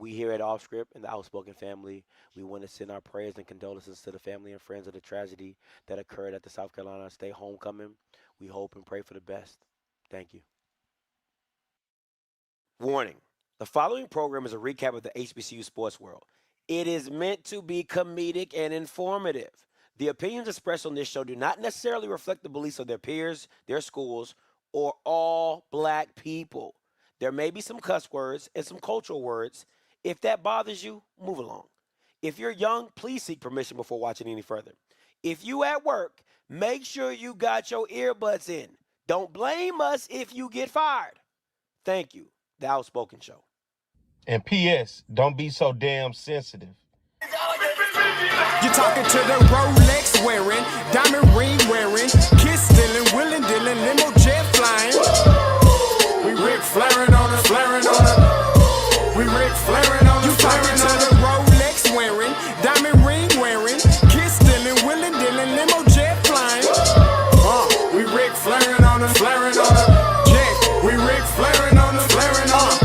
We here at Offscript and the Outspoken family, we want to send our prayers and condolences to the family and friends of the tragedy that occurred at the South Carolina State homecoming. We hope and pray for the best. Thank you. Warning. The following program is a recap of the HBCU sports world. It is meant to be comedic and informative. The opinions expressed on this show do not necessarily reflect the beliefs of their peers, their schools, or all black people. There may be some cuss words and some cultural words. If that bothers you, move along. If you're young, please seek permission before watching any further. If you at work, make sure you got your earbuds in. Don't blame us if you get fired. Thank you. The Outspoken Show. And P.S. Don't be so damn sensitive. You're talking to the Rolex wearing, diamond ring wearing, kiss stealing, willing dealing, limo jet flying. We Rick flaring on us, flaring on us. We Rick flaring on us. You talking to the Rolex wearing, diamond ring wearing, kiss stealing, willing dealing, limo jet flying. We Rick flaring on us, flaring on us. Jet, we Rick flaring on us, flaring on us.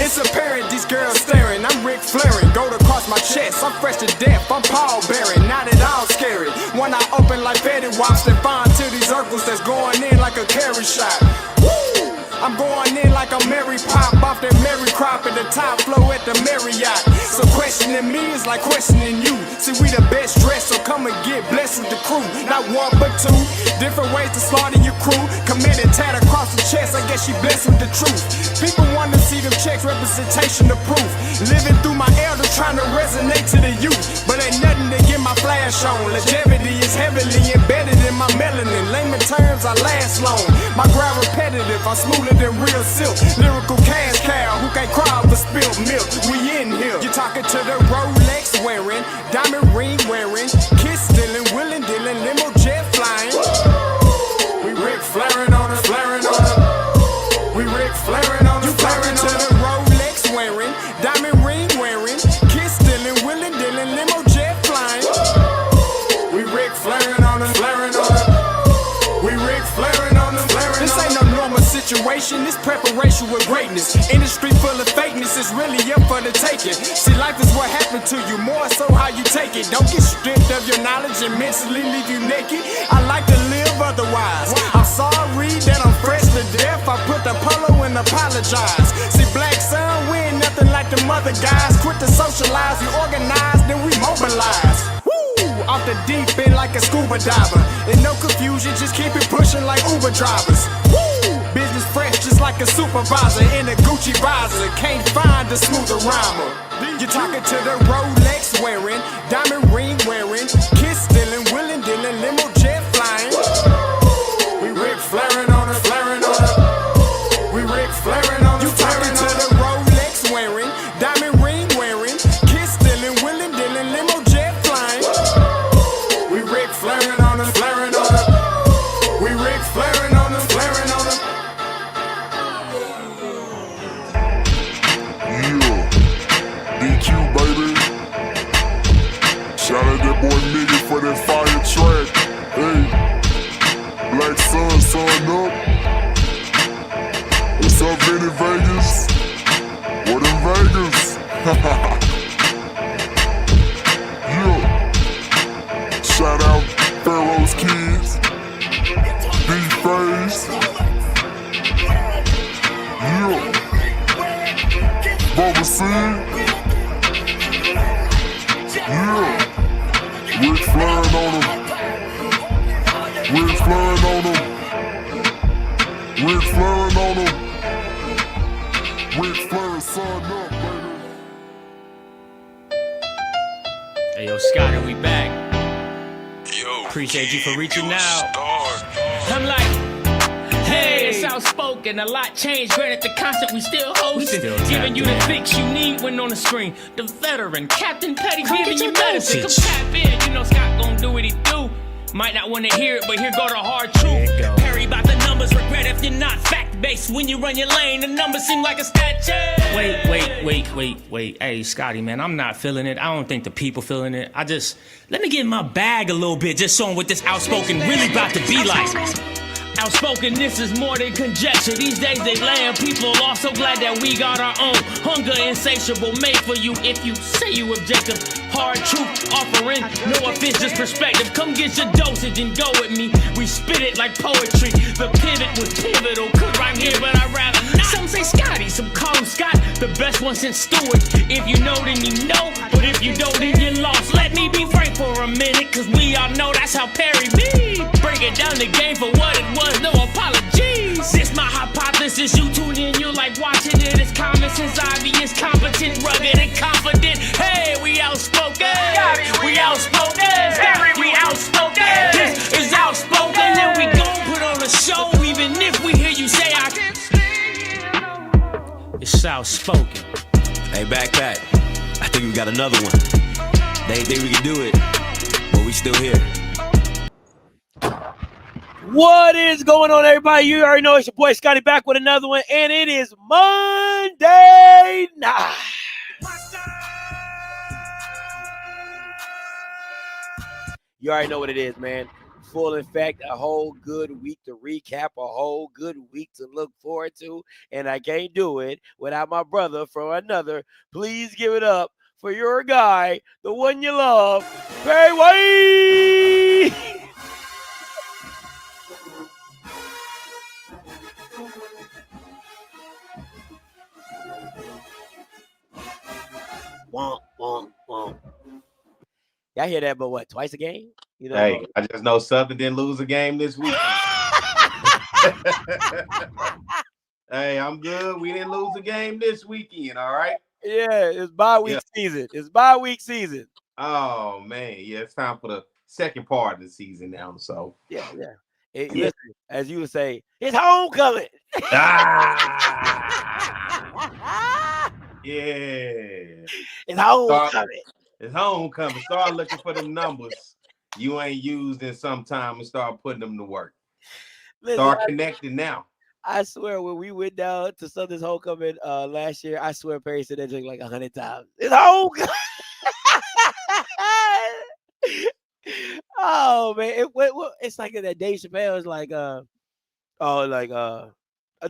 It's apparent these girls staring. I'm Rick flaring, gold across my chest. I'm fresh to death. I'm Paul Bearing, not at all scary. When I open like Betty Wops and find to these circles that's going in like a carry shot. Woo! I'm going in like a Mary Pop off that Mary crop at the top flow at the Marriott. So questioning me is like questioning you. See, we the best dressed, so come and get blessed with the crew. Not one but two, different ways to slaughter your crew. Committed tat across the chest, I guess she blessed with the truth. People want to see them checks, representation of proof. Living through my elders, trying to resonate to the youth. But ain't nothing to get my flash on. Longevity is heavily embedded in my melanin. Layman terms, I last long. My grind repetitive, I'm smoother than real silk. Lyrical cash cow who can't cry over spilled milk. We in here. You're talking to the Rolex wearing, diamond ring wearing, kiss stealing, willing dealing, limo jet flying. We Rick flaring on us, flaring on us. We Rick flaring on us. You talking to the Rolex wearing, diamond ring wearing, kiss stealing, willing dealing, limo jet flying. We Rick flaring on us, flaring on us. We Rick flaring on us, flaring on us. This ain't no normal situation, this preparation with greatness. Industry full of fakeness is really up for the taking. See, life is what happened to you, more so how you take it. Don't get stripped of your knowledge and mentally leave you naked. I like to live otherwise. I'm sorry that I'm fresh to death. I put the polo and apologize. See, black son, we ain't nothing like the mother guys. Quit to socialize, we organize, then we mobilize. Off the deep end like a scuba diver. And no confusion, just keep it pushing like Uber drivers. Woo! Business fresh just like a supervisor in a Gucci visor. Can't find a smoother rhymer. You're talking to the Rolex wearing, diamond ring wearing, kiss stealing, willing dealing, limo jet flying. We Rick flaring on us, flaring on us. We Rick flaring on us. You talking to the Rolex wearing, diamond ring wearing, kiss stealing, willing dealing, limo jet flying. We Rick flaring on us, flaring on us. We Rick flaring on us, flaring on us. Yeah, DQ baby. Shout out that boy Nigga for that fire track. Hey, Black Sun, sun up. What's up, Vinny Vegas? What in Vegas? Yeah. Shout out Pharaoh's Kids, D-Phase, yeah, Bubba C, yeah, Rick flaring on him, Rick flaring on him, Rick flaring on him, Rick flaring son up, baby. Hey yo, Scotty, we back. Yo, Appreciate you for reaching you a out. star. I'm like, hey, it's outspoken. A lot changed. Granted, the concert we still hosting. Giving you the fix you need when on the screen. The veteran, Captain Petty, giving you medicine. Come tap in. You know Scott gon' do what he do. Might not want to hear it, but here go the hard truth. Perry about the numbers, regret if you're not fact-based. When you run your lane, the numbers seem like a statue. Wait. Hey, Scotty, man, I'm not feeling it. I don't think the people feeling it. Let me get in my bag a little bit, just showing what this outspoken really about to be like. Outspoken, this is more than conjecture. These days they land people off. So glad that we got our own. Hunger insatiable, made for you if you say you objective. Hard truth offering, no offense, just perspective. Come get your dosage and go with me. We spit it like poetry. The pivot was pivotal. Could rhyme here, but I'd rather not. Some say Scotty, some call him Scott. The best one since Stewart. If you know, then you know. But if you don't, then you lost. Let me be frank for a minute, cause we all know that's how Perry be. Breaking down the game for what it was, no apologies. This my hypothesis, you tune in, you like watching it. It's common sense, obvious, competent, rugged, and confident. Hey, we outspoken. We outspoken. We outspoken. This is outspoken, and we gon' put on a show, even if we hear you say I can't stand. It's outspoken. Hey, backpack. I think we got another one. They ain't think we can do it, but we still here. What is going on, everybody? You already know it's your boy Scotty back with another one, and it is Monday night. You already know what it is, man. Full effect, a whole good week to recap, a whole good week to look forward to, and I can't do it without my brother from another. Please give it up for your guy, the one you love, Prairie. Womp, womp, womp. Y'all hear that, but what, twice a game? You know, Hey, I just know Southern didn't lose a game this week. Hey, I'm good. We didn't lose a game this weekend, all right? Yeah, it's bye-week season. It's bye-week season. Oh, man. Yeah, it's time for the second part of the season now, so. Yeah. Listen, as you would say, it's homecoming. Yeah. It's homecoming. It's homecoming. Start looking for them numbers you ain't used in some time and start putting them to work. Listen, Start connecting now. I swear, when we went down to Southern's homecoming last year, I swear Perry said that drink like 100 times. It's homecoming. Oh man, it's like that Dave Chappelle is like,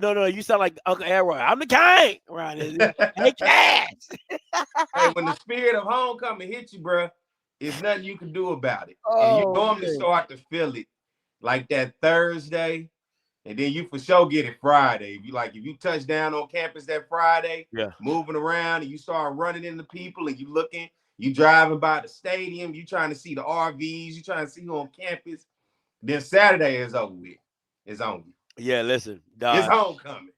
no, you sound like Uncle Elroy. I'm the king around here. Hey, Cash. Hey, when the spirit of homecoming hits you, bro, there's nothing you can do about it. Oh, and you normally start to feel it like that Thursday, and then you for sure get it Friday. If you touch down on campus that Friday, moving around, and you start running into people, and you driving by the stadium, you trying to see the RVs, you trying to see who on campus. Then Saturday is over with. It's on you. Yeah, listen, dog. It's homecoming.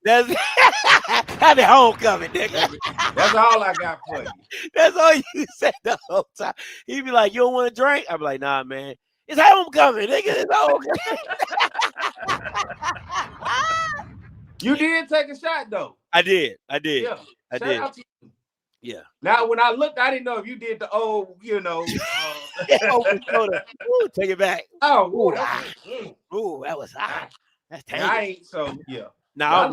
Happy homecoming, nigga. That's all I got for you. That's all you said the whole time. He'd be like, "You don't want to drink?" I'm like, "Nah, man. It's homecoming, nigga. It's homecoming." You did take a shot though. I did. Yeah. I Shout did. out to you. Yeah. Now, when I looked, I didn't know if you did the old, Ooh, take it back. Ooh, That was hot. That's I tangy. ain't so yeah. No, I don't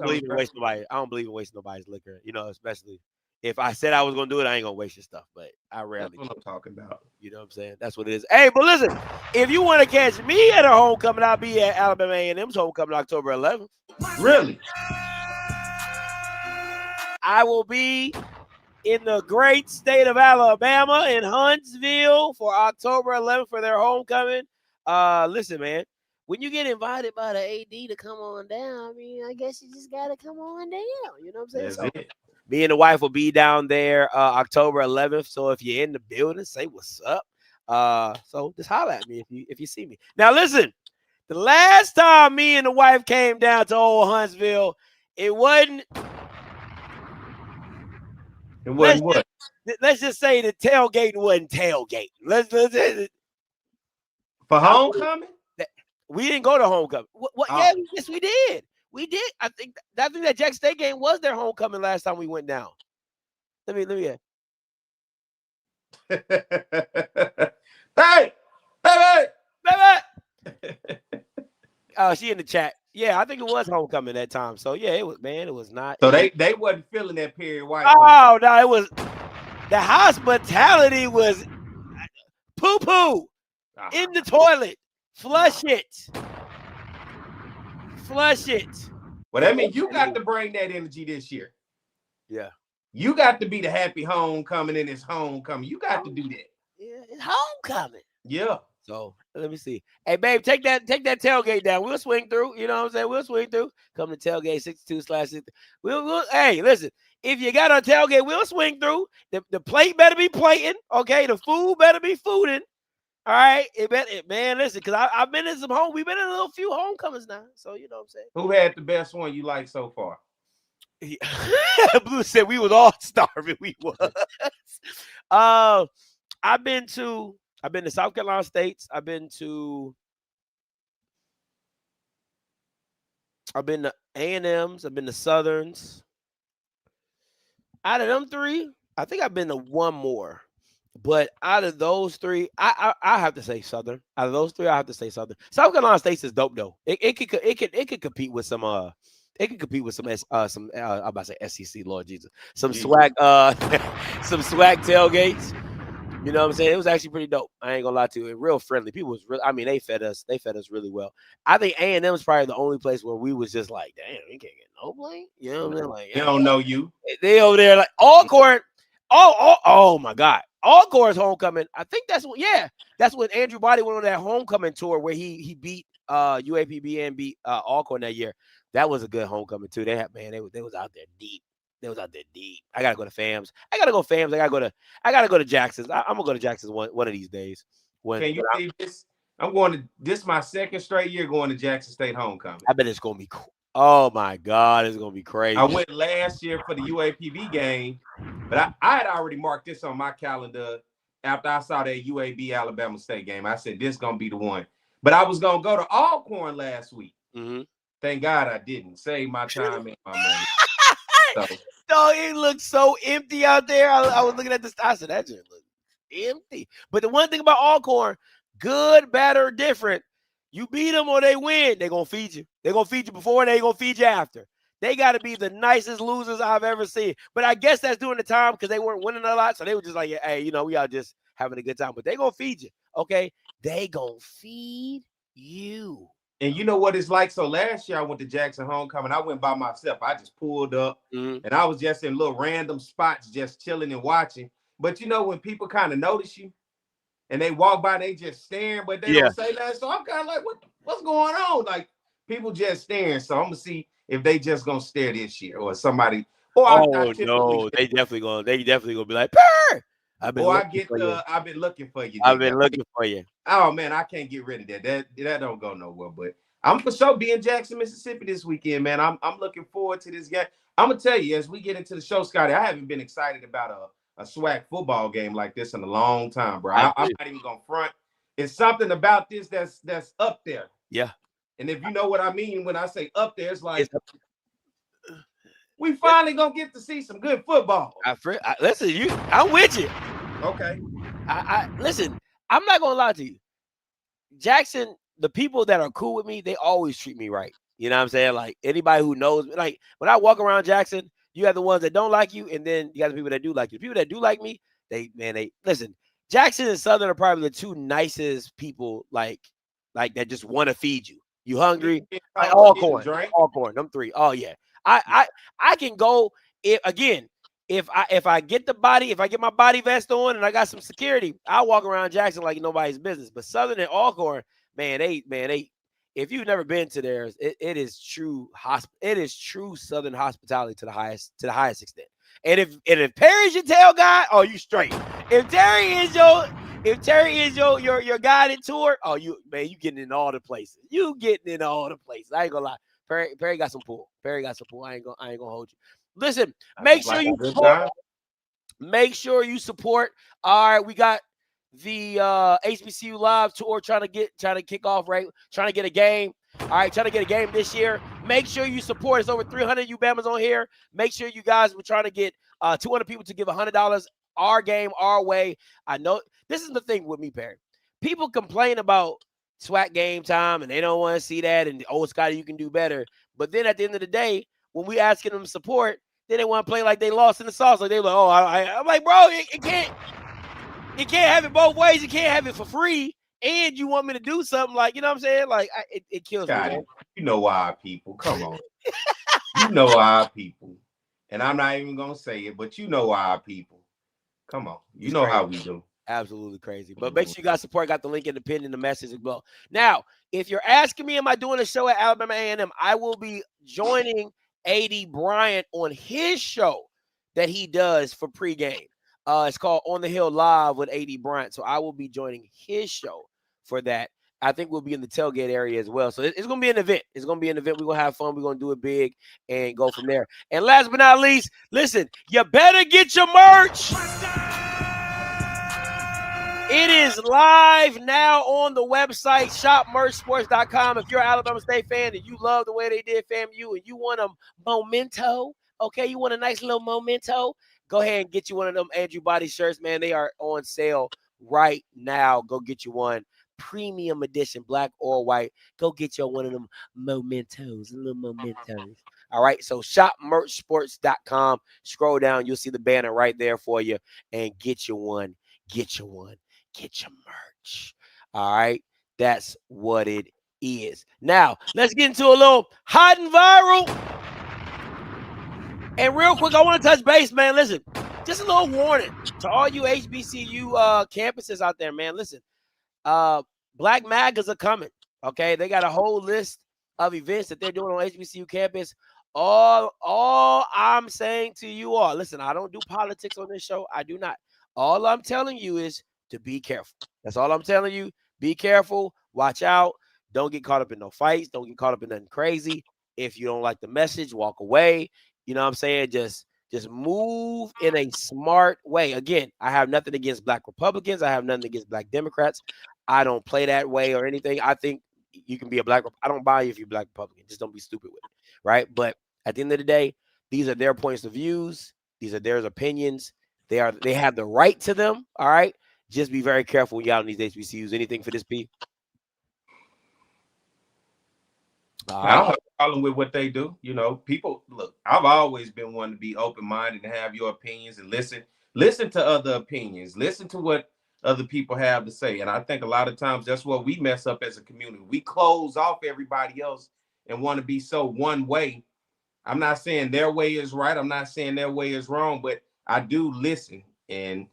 believe in wasting nobody. I don't believe in wasting nobody's liquor. You know, especially if I said I was gonna do it, I ain't gonna waste your stuff. But I rarely. That's what I'm talking about. You know what I'm saying? That's what it is. Hey, but listen, if you want to catch me at a homecoming, I'll be at Alabama A&M's homecoming October 11th. Really? I will be in the great state of Alabama in Huntsville for October 11th for their homecoming. Listen, man, when you get invited by the AD to come on down, I mean, I guess you just got to come on down. You know what I'm saying? That's it. Me and the wife will be down there October 11th. So if you're in the building, say what's up. So just holler at me if you see me. Now, listen, the last time me and the wife came down to old Huntsville, it wasn't. It wasn't what? Let's just say the tailgating wasn't tailgating. Let's For homecoming? we didn't go to homecoming. What? Oh. Yeah, yes, we did. We did. I think that Jack State game was their homecoming last time we went down. Let me. Hey. Oh, she in the chat. Yeah, I think it was homecoming that time. So yeah, it was, man. It was not. So they wasn't feeling that period white. Oh no, it was the hospitality was poo in the toilet. Flush it. Flush it. Well, that means you got to bring that energy this year. Yeah. You got to be the happy homecoming in this homecoming. You got to do that. Yeah, it's homecoming. Yeah. So let me see. Hey, babe, take that tailgate down. We'll swing through. You know what I'm saying? We'll swing through. Come to tailgate 62/60. We'll hey, listen. If you got a tailgate, we'll swing through. The plate better be plating. Okay, the food better be fooding. All right, man. Listen, because I've been in some home. We've been in a little few homecomings now. So you know what I'm saying. Who had the best one you like so far? Blue said we was all starving. We was. I've been to South Carolina States. I've been to A&Ms. I've been to Southerns. Out of them three, I think I've been to one more. But out of those three, I have to say Southern. Out of those three, I have to say Southern. South Carolina State is dope though. It could compete with some I'm about to say SEC, Lord Jesus. Some SWAC some SWAC tailgates. You know what I'm saying? It was actually pretty dope. I ain't gonna lie to you. And real friendly. People was really, I mean, they fed us really well. I think A&M is probably the only place where we was just like, damn, we can't get no blame. You know what I mean? Like, they don't know you. They over there like Alcorn. Oh my God. Alcorn's homecoming. I think that's when Andrew Body went on that homecoming tour where he beat UAPB and beat Alcorn that year. That was a good homecoming too. They was out there deep. They was out there deep. I gotta go to FAMs. I gotta go to Jackson's. I'm gonna go to Jackson's one of these days. Can you see this? I'm going to this my second straight year going to Jackson State homecoming. I bet it's gonna be cool. Oh my God, it's gonna be crazy. I went last year for the UAPB game, but I had already marked this on my calendar after I saw that UAB Alabama State game. I said this is gonna be the one. But I was gonna go to Alcorn last week. Mm-hmm. Thank God I didn't. Save my time and my money. So it looked so empty out there. I was looking at this. I said that just looked empty. But the one thing about Alcorn, good, bad, or different, you beat them or they win, they're gonna feed you. They're gonna feed you before and they're gonna feed you after. They got to be the nicest losers I've ever seen. But I guess that's during the time because they weren't winning a lot. So they were just like, hey, we are just having a good time. But they're going to feed you, okay? They going to feed you. And you know what it's like? So last year I went to Jackson homecoming. I went by myself. I just pulled up and I was just in little random spots just chilling and watching. But when people kind of notice you and they walk by, they just staring, but they don't say nothing. So I'm kind of like, what's going on? Like people just staring. So I'm going to see if they just gonna stare this year or somebody. No, they definitely gonna be like, Purr! I've been looking for you. I've been looking for you. Oh man, I can't get rid of that. That don't go nowhere. But I'm for sure be in Jackson, Mississippi this weekend, man. I'm looking forward to this game. I'm gonna tell you as we get into the show, Scotty, I haven't been excited about a SWAC football game like this in a long time, bro. I'm not even gonna front. It's something about this that's up there. Yeah. And if you know what I mean when I say up there, it's like we finally gonna get to see some good football. Listen, I'm with you. Okay. Listen, I'm not gonna lie to you. Jackson, the people that are cool with me, they always treat me right. You know what I'm saying? Like anybody who knows, like when I walk around Jackson, you have the ones that don't like you, and then you got the people that do like you. The people that do like me, they listen. Jackson and Southern are probably the two nicest people, like that just want to feed you. You hungry? Like Alcorn, them three. Oh yeah. I can go if I get my body vest on and I got some security, I'll walk around Jackson like nobody's business. But Southern and Alcorn, man, if you've never been to theirs, it is true Southern hospitality to the highest extent. And if Perry's your tail guy, oh, you straight. If Terry is your guided tour, oh, you getting in all the places. You getting in all the places. I ain't gonna lie. Perry got some pull. I ain't gonna hold you. Listen, make sure you support. Make sure you support. All right, we got the HBCU Live tour trying to kick off, right? Trying to get a game. All right, trying to get a game this year. Make sure you support. It's over 300 UBAMers on here. Make sure you guys, we're trying to get 200 people to give $100. Our game, our way. I know this is the thing with me, Perry. People complain about SWAC game time and they don't want to see that. And Scotty, you can do better. But then at the end of the day, when we asking them support, then they want to play like they lost in the sauce. Like they like, I'm like, bro, it can't have it both ways. You can't have it for free. And you want me to do something like, you know what I'm saying? Like it kills me. You know our people. Come on. You know our people. And I'm not even going to say it, but you know our people. Come on. You It's know crazy. how we do. Absolutely crazy. But make sure you guys support. Got the link in the pin in the message as well. Now, if you're asking me, am I doing a show at Alabama A&M? I will be joining A.D. Bryant on his show that he does for pregame. It's called On the Hill Live with A.D. Bryant. So I will be joining his show for that. I think we'll be in the tailgate area as well. So it's going to be an event. It's going to be an event. We're going to have fun. We're going to do it big and go from there. And last but not least, listen, you better get your merch. It is live now on the website, shopmerchsports.com. If you're an Alabama State fan and you love the way they did FAMU and you want a memento, okay, you want a nice little memento, go ahead and get you one of them Andrew Body shirts, man. They are on sale right now. Go get you one. Premium edition, black or white. Go get you one of them mementos, little mementos. All right, so shopmerchsports.com. Scroll down. You'll see the banner right there for you and get you one. Get you one. Get your merch. All right. That's what it is. Now, let's get into a little hot and viral. And real quick, I want to touch base, man. Listen, just a little warning to all you HBCU campuses out there, man. Listen, Black Magas are coming. Okay. They got a whole list of events that they're doing on HBCU campus. All I'm saying to you all, listen, I don't do politics on this show. I do not. All I'm telling you is to be careful. That's all I'm telling you. Be careful. Watch out. Don't get caught up in no fights. Don't get caught up in nothing crazy. If you don't like the message, walk away. You know what I'm saying? Just move in a smart way. Again, I have nothing against Black Republicans. I have nothing against Black Democrats. I don't play that way or anything. I think you can be a Black. I don't buy you if you're Black Republican. Just don't be stupid with it, right? But at the end of the day, these are their points of views. These are their opinions. They have the right to them. All right. Just be very careful when you're out in these HBCUs. Anything for this, P? I don't have a problem with what they do. You know, people, look, I've always been one to be open-minded and have your opinions and listen to other opinions. Listen to what other people have to say. And I think a lot of times that's what we mess up as a community. We close off everybody else and want to be so one way. I'm not saying their way is right. I'm not saying their way is wrong, but I do listen and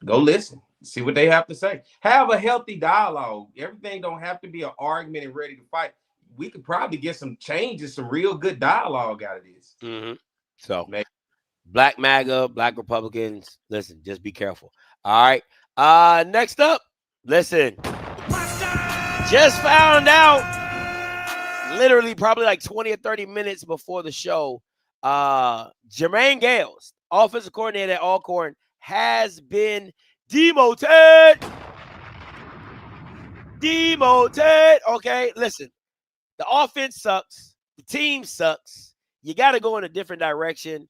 go listen. See what they have to say. Have a healthy dialogue. Everything don't have to be an argument and ready to fight. We could probably get some changes, some real good dialogue out of this. Mm-hmm. So, Black MAGA, Black Republicans, listen, just be careful. All right. Next up, listen. Just found out, literally probably like 20 or 30 minutes before the show, Jermaine Gales, offensive coordinator at Alcorn, has been demoted. Okay, listen. The offense sucks. The team sucks. You got to go in a different direction.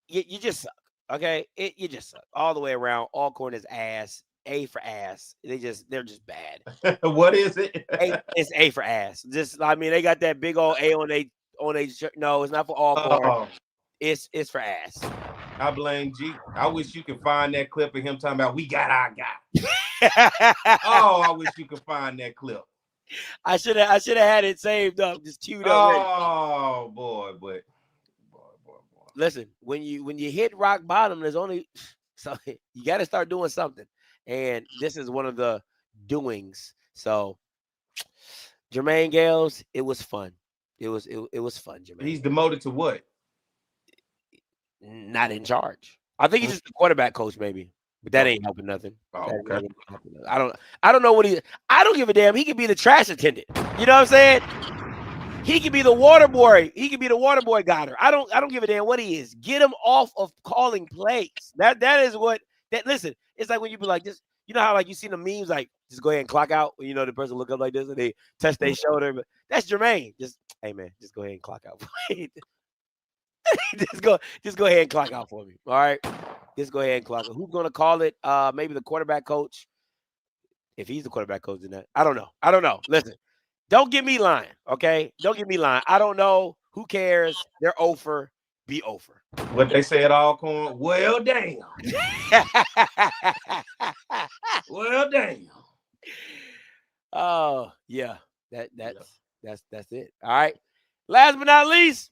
You just suck. Okay, you just suck all the way around. Alcorn is ass. A for ass. They're just bad. What is it? It's A for ass. They got that big old A on a shirt. No, it's not for Alcorn. Oh. It's for ass. I blame G. I wish you could find that clip of him talking about we got our guy. Oh, I wish you could find that clip. I should have had it saved up, just queued up. Oh boy. Listen, when you hit rock bottom, there's only so you got to start doing something, and this is one of the doings. So, Jermaine Gales, it was fun. It was fun, Jermaine. He's demoted to what? Not in charge. I think he's just the quarterback coach, maybe. But that ain't helping nothing. Oh, okay. I don't know what I don't give a damn. He could be the trash attendant. You know what I'm saying? He could be the water boy. He could be the water boy guider. I don't give a damn what he is. Get him off of calling plays. That is what that listen, it's like when you be like just you know how like you see the memes like just go ahead and clock out. You know, the person look up like this and they touch their shoulder. But that's Jermaine. Just hey man, just go ahead and clock out. just go ahead and clock out for me. All right. Just go ahead and clock out. Who's gonna call it? Maybe the quarterback coach. If he's the quarterback coach in that. I don't know. Listen, don't get me lying. Okay. Don't get me lying. I don't know. Who cares? They're over. Be over. What they say at Alcorn? Well, damn. Well, damn. Oh, yeah. That's it. All right. Last but not least.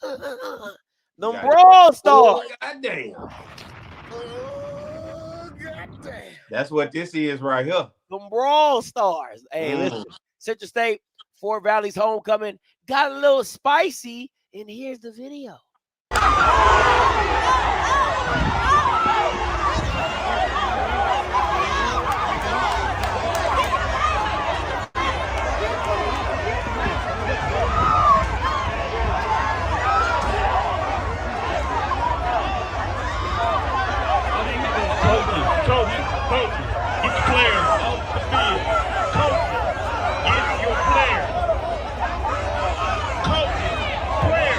The Brawl Stars. Goddamn. Oh, goddamn. That's what this is right here. The Brawl Stars. Hey, listen. Central State, Fort Valley's homecoming got a little spicy, and here's the video. Get the players off the field. Coach, get your players. Coach, players.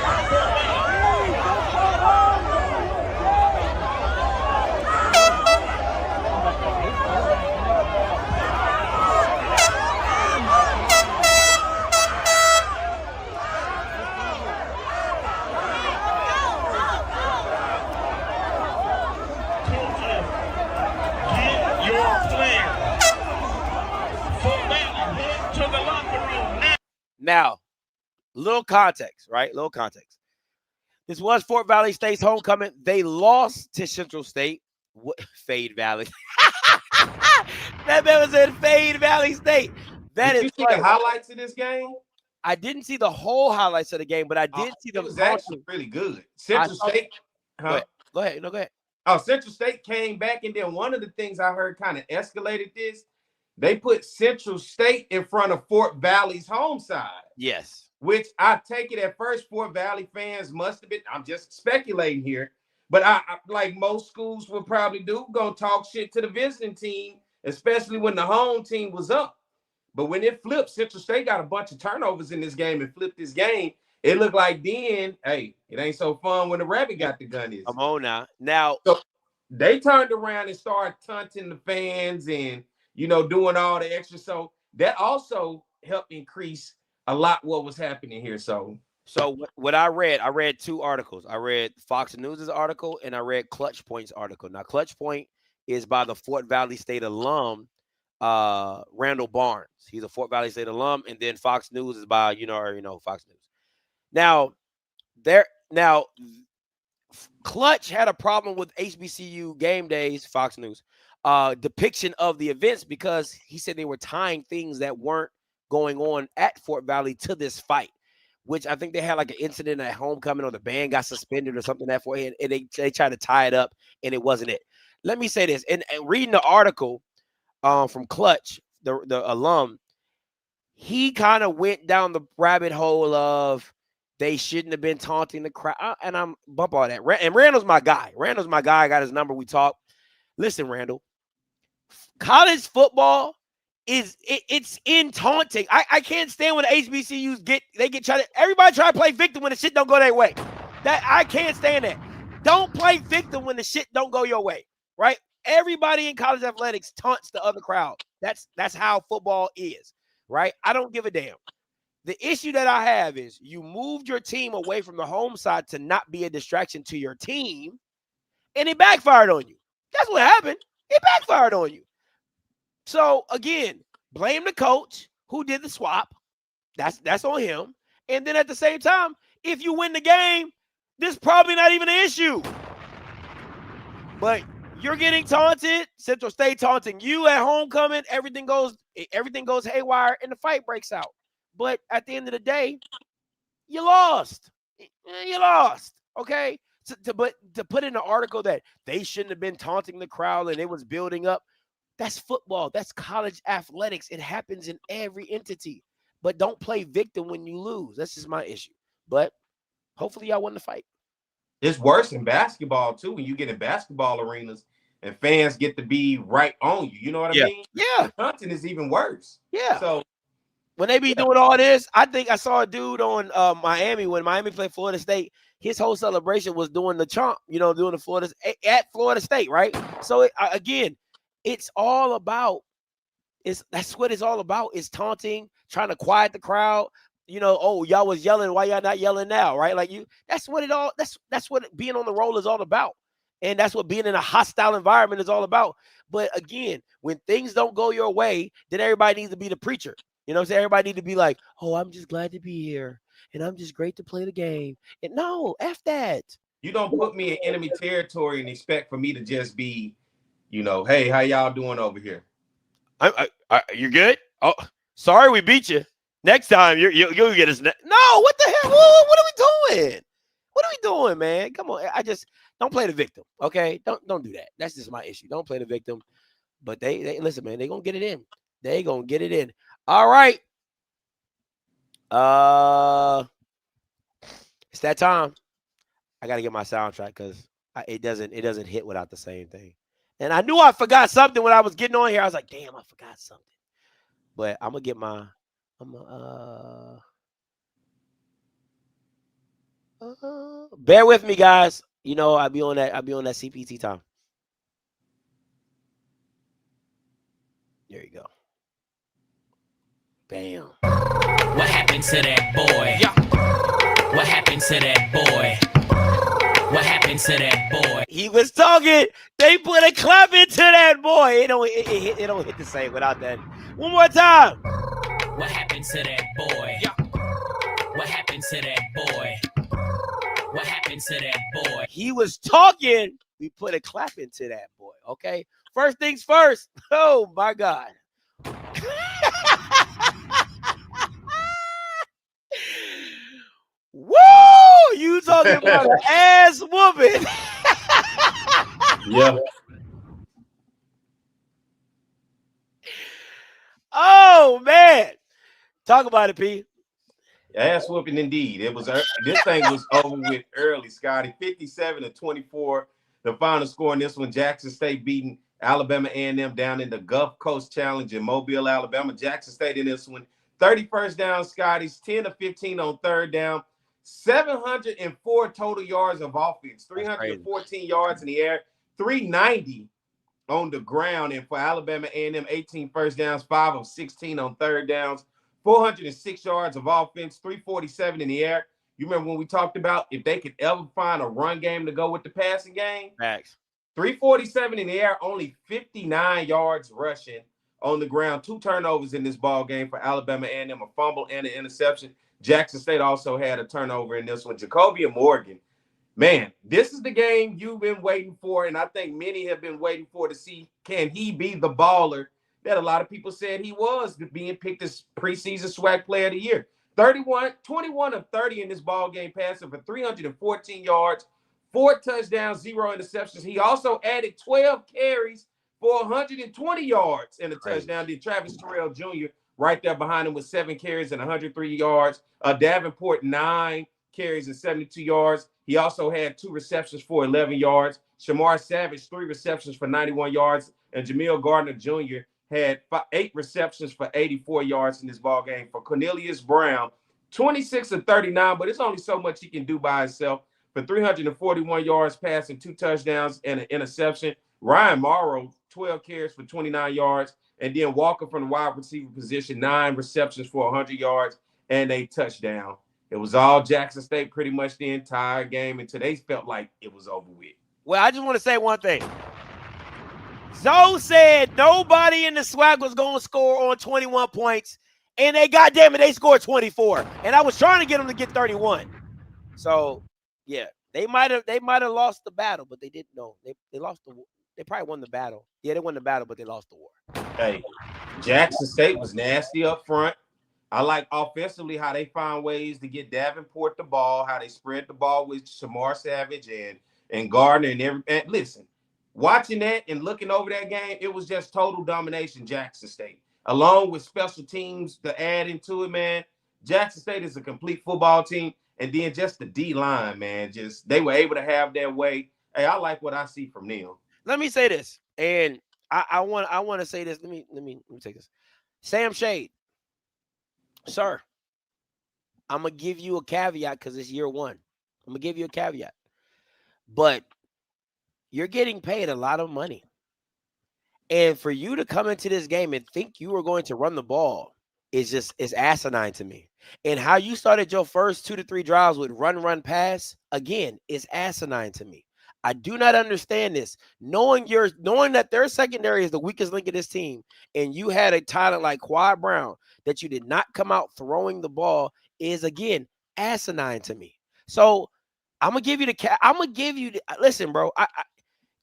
Now, little context, right? Little context. This was Fort Valley State's homecoming. They lost to Central State. Fade Valley. That man was in Fade Valley State. Did you see the highlights of this game? I didn't see the whole highlights of the game, but I did see the. It was actually really good. Central State. Go ahead. No, go ahead. Oh, Central State came back, and then one of the things I heard kind of escalated this. They put Central State in front of Fort Valley's home side. Yes. Which I take it at first, Fort Valley fans must have been. I'm just speculating here, but I like most schools will probably do, gonna talk shit to the visiting team, especially when the home team was up. But when it flipped, Central State got a bunch of turnovers in this game and flipped this game. It looked like then, hey, it ain't so fun when the rabbit got the gun. Come on now. So they turned around and started taunting the fans and doing all the extra. So that also helped increase a lot what was happening here. So what I read two articles. I read Fox News' article and I read Clutch Point's article. Now, Clutch Point is by the Fort Valley State alum, Randall Barnes. He's a Fort Valley State alum, and then Fox News is by Fox News. Now, Clutch had a problem with HBCU game days, Fox News, depiction of the events because he said they were tying things that weren't going on at Fort Valley to this fight, which I think they had like an incident at homecoming or the band got suspended or something that for it, and they tried to tie it up, and it wasn't it. Let me say this, and reading the article from Clutch, the alum, he kind of went down the rabbit hole of they shouldn't have been taunting the crowd, and I'm bump all that. And Randall's my guy. I got his number. We talk. Listen, Randall, college football it's in taunting. I can't stand when the HBCUs get everybody try to play victim when the shit don't go their way. That I can't stand that. Don't play victim when the shit don't go your way, right? Everybody in college athletics taunts the other crowd. That's how football is, right? I don't give a damn. The issue that I have is you moved your team away from the home side to not be a distraction to your team, and it backfired on you. That's what happened. It backfired on you. So, again, blame the coach who did the swap. That's on him. And then at the same time, if you win the game, this is probably not even an issue. But you're getting taunted. Central State taunting you at homecoming. Everything goes haywire, and the fight breaks out. But at the end of the day, you lost. You lost, okay? But to put in an article that they shouldn't have been taunting the crowd and it was building up, that's football. That's college athletics. It happens in every entity. But don't play victim when you lose. That's just my issue. But hopefully y'all won the fight. It's worse in basketball, too, when you get in basketball arenas and fans get to be right on you. You know what I mean? Yeah. Taunting is even worse. Yeah. So when they be doing all this, I think I saw a dude on Miami when Miami played Florida State. His whole celebration was doing the chomp, doing the Florida at Florida State, right? So again, it's all about that's what it's all about is taunting, trying to quiet the crowd. Oh, y'all was yelling, why y'all not yelling now, right? Like that's what being on the roll is all about. And that's what being in a hostile environment is all about. But again, when things don't go your way, then everybody needs to be the preacher. You know what I'm saying? Everybody need to be like, oh, I'm just glad to be here. And I'm just great to play the game. And no, F that. You don't put me in enemy territory and expect for me to just be, hey, how y'all doing over here? You're good? Oh, sorry we beat you. Next time you'll get us. No, what the hell? What are we doing? What are we doing, man? Come on. I just don't play the victim. Okay. Don't do that. That's just my issue. Don't play the victim. But they listen, man, they're gonna get it in. They gonna get it in. All right. It's that time. I gotta get my soundtrack because it doesn't hit without the same thing. And I knew I forgot something when I was getting on here. I was like, damn, I forgot something. But I'm gonna get my bear with me, guys. I'll be on that CPT time. There you go. Bam. What happened to that boy? Yeah. What happened to that boy? What happened to that boy? He was talking. They put a clap into that boy. It don't hit the same without that. One more time. What happened to that boy? Yeah. What happened to that boy? What happened to that boy? He was talking. We put a clap into that boy. Okay. First things first. Oh my God. Woo! You talking about an ass whooping? Yeah. Oh man, talk about it, P. Ass whooping indeed. It was this thing was over with early, Scotty. 57-24. The final score in this one: Jackson State beating Alabama A&M down in the Gulf Coast Challenge in Mobile, Alabama. Jackson State in this one, 31st down, Scotty's 10 of 15 on third down, 704 total yards of offense, 314 yards in the air, 390 on the ground. And for Alabama A&M, 18 first downs, 5 of 16 on third downs, 406 yards of offense, 347 in the air. You remember when we talked about if they could ever find a run game to go with the passing game? Max. 347 in the air, only 59 yards rushing on the ground. 2 turnovers in this ball game for Alabama A&M, a fumble and an interception. Jackson State also had a turnover in this one. Jacobian Morgan, man, this is the game you've been waiting for, and I think many have been waiting for to see, can he be the baller that a lot of people said he was, being picked as preseason SWAC Player of the Year. 21 of 30 in this ball game, passing for 314 yards, 4 touchdowns, 0 interceptions. He also added 12 carries for 120 yards and a touchdown. Did Travis Terrell Jr. right there behind him with 7 carries and 103 yards. Davenport, 9 carries and 72 yards. He also had 2 receptions for 11 yards. Shamar Savage, 3 receptions for 91 yards. And Jamil Gardner Jr. had 8 receptions for 84 yards in this ball game. For Cornelius Brown, 26 of 39, but it's only so much he can do by himself. For 341 yards passing, 2 touchdowns and an interception. Ryan Morrow, 12 carries for 29 yards. And then Walker from the wide receiver position, 9 receptions for 100 yards and a touchdown. It was all Jackson State pretty much the entire game, and today felt like it was over with. Well, I just want to say one thing. Zoe said nobody in the SWAC was going to score on 21 points, and they scored 24. And I was trying to get them to get 31. So, yeah, they might have lost the battle, but they didn't know. They lost the war. They probably won the battle. Yeah, they won the battle, but they lost the war. Hey, Jackson State was nasty up front. I like offensively how they found ways to get Davenport the ball, how they spread the ball with Shamar Savage and Gardner and listen, watching that and looking over that game, it was just total domination, Jackson State. Along with special teams to add into it, man. Jackson State is a complete football team. And then just the D-line, man, just they were able to have their way. Hey, I like what I see from them. Let me say this, and I want to say this. Let me take this. Sam Shade, sir, I'm gonna give you a caveat because it's year 1. I'm gonna give you a caveat, but you're getting paid a lot of money, and for you to come into this game and think you were going to run the ball is asinine to me. And how you started your first 2 to 3 drives with run, pass, again, is asinine to me. I do not understand this. Knowing that their secondary is the weakest link of this team, and you had a talent like Quad Brown that you did not come out throwing the ball is again asinine to me. So I'm gonna give you listen, bro.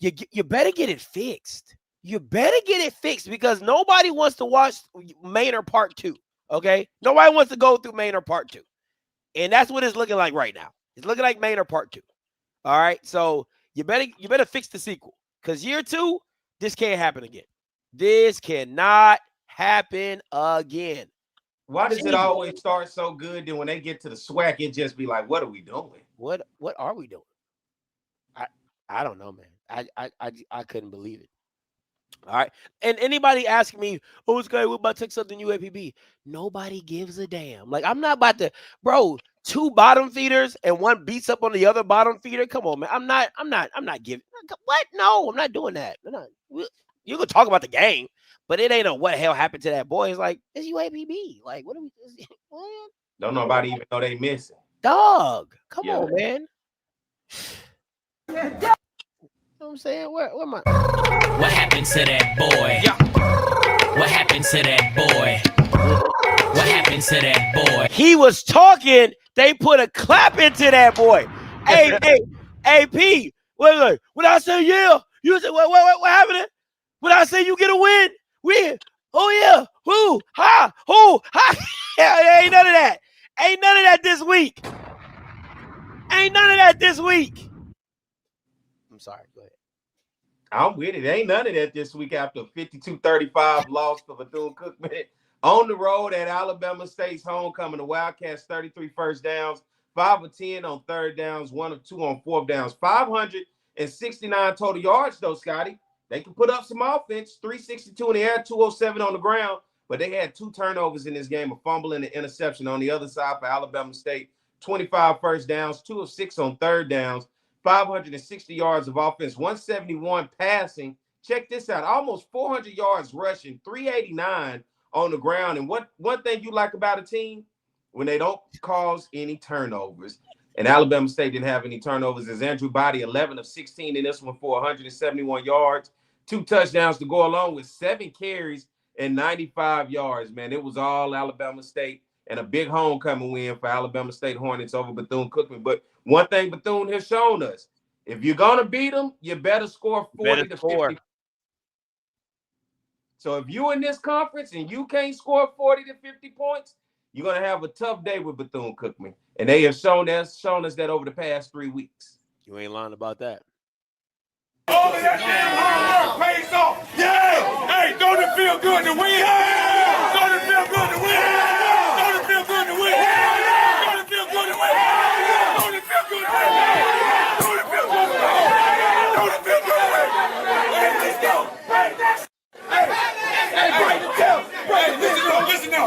You better get it fixed. You better get it fixed because nobody wants to watch Maynard Part 2. Okay, nobody wants to go through Maynard Part 2, and that's what it's looking like right now. It's looking like Maynard Part 2. All right, so you better fix the sequel because year 2, this can't happen again. This cannot happen again. Why does it always start so good? Then when they get to the SWAC, it just be like, what are we doing? What are we doing? I don't know, man. I couldn't believe it. All right. And anybody asking me, oh, it's good, we're about to take something UAPB. Nobody gives a damn. Like, I'm not about to, bro, 2 bottom feeders and 1 beats up on the other bottom feeder. Come on, man. I'm not giving. What? No, I'm not doing that. You can talk about the game, but it ain't a what the hell happened to that boy. It's like, it's UAPB. Like, what are we, what? Don't nobody even know they missing. Dog. Come on, man. You know what I'm saying? Where am I? What happened to that boy? What happened to that boy? What happened to that boy? He was talking. They put a clap into that boy. Hey, P. Wait. When I say yeah, you say what happened? When I say you get a win, win. Oh yeah. Who? Ha. Who? Ha. Yeah, ain't none of that. Ain't none of that this week. Ain't none of that this week. I'm sorry. Go ahead. I'm with it. Ain't none of that this week after 52-35 loss to Bethune-Cookman. On the road at Alabama State's homecoming, the Wildcats 33 first downs, 5 of 10 on third downs, 1 of 2 on fourth downs, 569 total yards though, Scotty. They can put up some offense, 362 in the air, 207 on the ground, but they had 2 turnovers in this game, a fumble and an interception on the other side for Alabama State. 25 first downs, 2 of 6 on third downs, 560 yards of offense, 171 passing. Check this out, almost 400 yards rushing, 389 on the ground. And one thing you like about a team, when they don't cause any turnovers, and Alabama State didn't have any turnovers, is Andrew Body, 11 of 16 in this one for 171 yards, 2 touchdowns to go along with 7 carries and 95 yards, man. It was all Alabama State and a big homecoming win for Alabama State Hornets over Bethune-Cookman. But one thing Bethune has shown us, if you're going to beat them, you better score 40 to 50. So if you're in this conference and you can't score 40 to 50 points, you're going to have a tough day with Bethune-Cookman. And they have shown us that over the past 3 weeks. You ain't lying about that. All of that damn hard work pays off. Yeah. Hey, don't it feel good to win? Yeah. Don't it feel good to win? Yeah. Don't it feel good to win? Yeah. Don't it feel good to win? Yeah. Don't it feel good to win? Yeah. Don't it feel good to win? Yeah. Don't it feel good to win? Hey, let's go. Hey, Brady, listen now.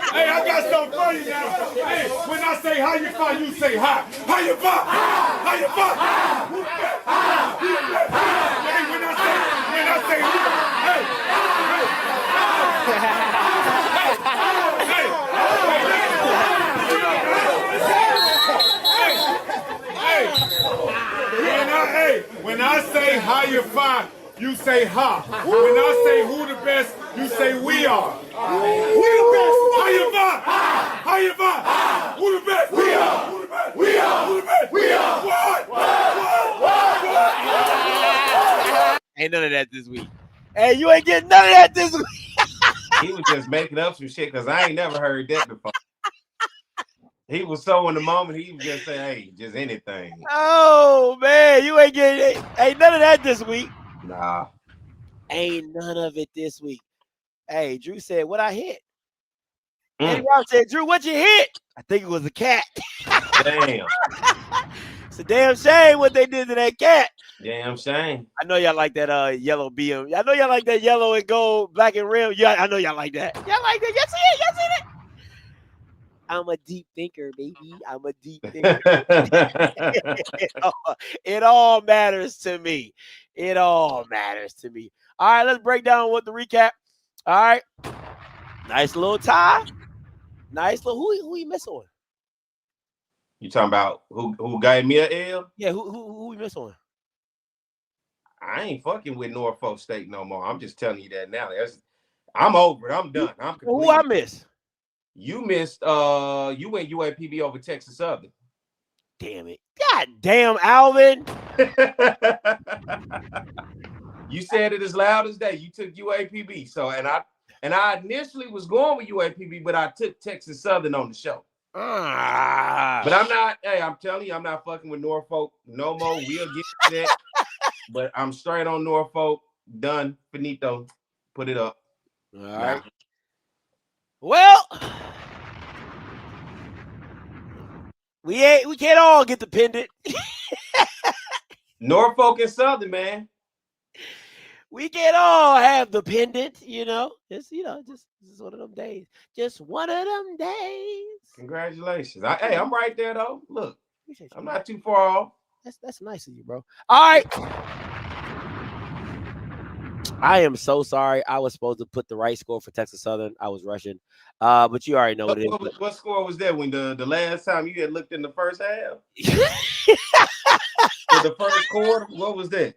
Hey, I got something for you now. Hey, when I say how you fight, you say hi. How you fight? How you fight? Hey, when I say when I say how you fight, you say ha. When I say who the best, you say we are. We the best. How you fight? How you fight? Who the best? We are. Who the best? We are. Who the best? We are. What? Ain't none of that this week. Hey, you ain't getting none of that this week. He was just making up some shit because I ain't never heard that before. He was so in the moment, he was just saying, hey, just anything. Oh, man, you ain't getting ain't none of that this week. Nah. Ain't none of it this week. Hey, Drew said, what I hit? And Rob said, Drew, what you hit? I think it was a cat. Damn. It's a damn shame what they did to that cat. Damn shame. I know y'all like that yellow BM. I know y'all like that yellow and gold, black and rim. Yeah, I know y'all like that. Y'all like that. Y'all see it? I'm a deep thinker, baby. I'm a deep thinker. It all matters to me. It all matters to me. All right, let's break down what the recap. All right. Nice little tie. Nice little who you messing with? You talking about who gave me an L? Yeah, who we miss on? I ain't fucking with Norfolk State no more. I'm just telling you that now. I'm over it. I'm done. I'm complete. Who I miss? You missed. You went UAPB over Texas Southern. Damn it! God damn, Alvin. You said it as loud as day. You took UAPB. So and I initially was going with UAPB, but I took Texas Southern on the show. But I'm not. Hey, I'm telling you, I'm not fucking with Norfolk no more. We'll get that. But I'm straight on Norfolk. Done. Finito. Put it up. All right. Well, we can't all get the pendant. Norfolk and Southern, man. We can't all have the pendant, Just one of them days. Just one of them days. Congratulations. I'm right there though. Look, I'm not too far off. That's nice of you, bro. All right. I am so sorry. I was supposed to put the right score for Texas Southern. I was rushing. But you already know what it is. What score was that when the last time you had looked in the first half? For the first quarter? What was that?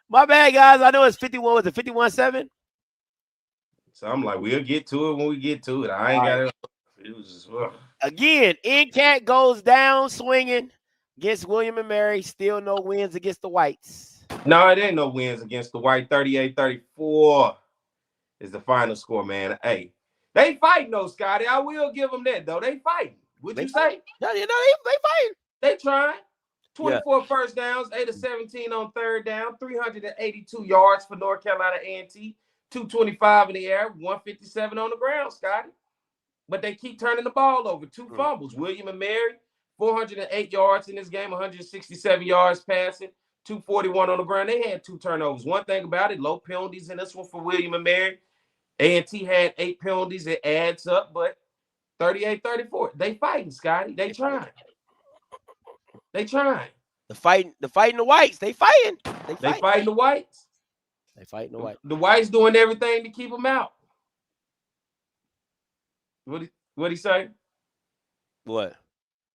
My bad, guys. I know it's 51. Was it 51-7? So I'm like, we'll get to it when we get to it. I ain't got it. It was just again, NCAT goes down swinging against William and Mary. Still no wins against the Whites. No, it ain't no wins against the White. 38-34 is the final score, man. Hey, they fighting though, Scotty. I will give them that though. They fighting. Would you say? No, they fighting. They trying. 24 first downs, 8 of 17 on third down, 382 yards for North Carolina A&T, 225 in the air, 157 on the ground, Scotty. But they keep turning the ball over. 2 fumbles. William and Mary, 408 yards in this game, 167 yards passing, 241 on the ground. They had 2 turnovers. One thing about it, low penalties in this one for William and Mary. A&T had 8 penalties. It adds up, but 38-34. They fighting, Scotty. They trying. They trying. The fighting the Whites. They fighting. They fighting the Whites. They fighting the Whites. The Whites doing everything to keep them out. What'd he say? What?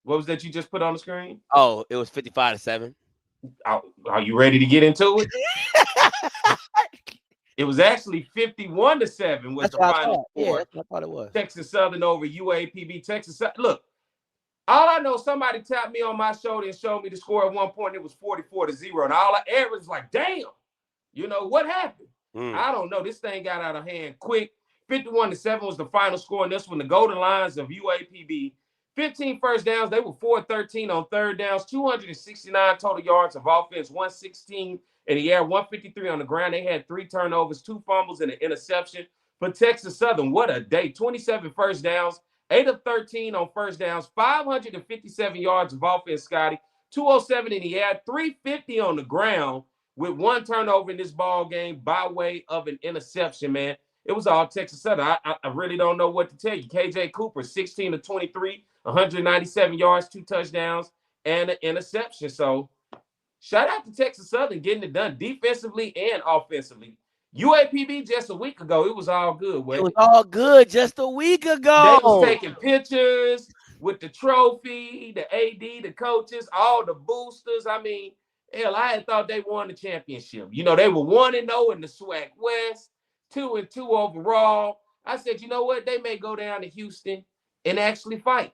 What was that you just put on the screen? Oh, it was 55-7. Are you ready to get into it? It was actually 51-7 was the final score. Yeah, that's what I thought it was. Texas Southern over UAPB. Texas Southern. Look, all I know, somebody tapped me on my shoulder and showed me the score at one point. It was 44-0. And all I ever was like, damn, what happened? I don't know. This thing got out of hand quick. 51-7 was the final score. And this one, the Golden Lions of UAPB. 15 first downs. They were 4-13 on third downs. 269 total yards of offense. 116 in the air. 153 on the ground. They had 3 turnovers, 2 fumbles, and an interception. For Texas Southern, what a day. 27 first downs. 8 of 13 on first downs, 557 yards of offense, Scotty, 207 in the air, 350 on the ground with 1 turnover in this ball game by way of an interception, man. It was all Texas Southern. I really don't know what to tell you. KJ Cooper, 16 of 23, 197 yards, 2 touchdowns, and an interception. So shout out to Texas Southern getting it done defensively and offensively. UAPB just a week ago, it was all good. It was all good just a week ago. They was taking pictures with the trophy, the AD, the coaches, all the boosters. I mean, hell, I had thought they won the championship. They were 1-0 in the SWAC West, 2-2 overall. I said, you know what? They may go down to Houston and actually fight.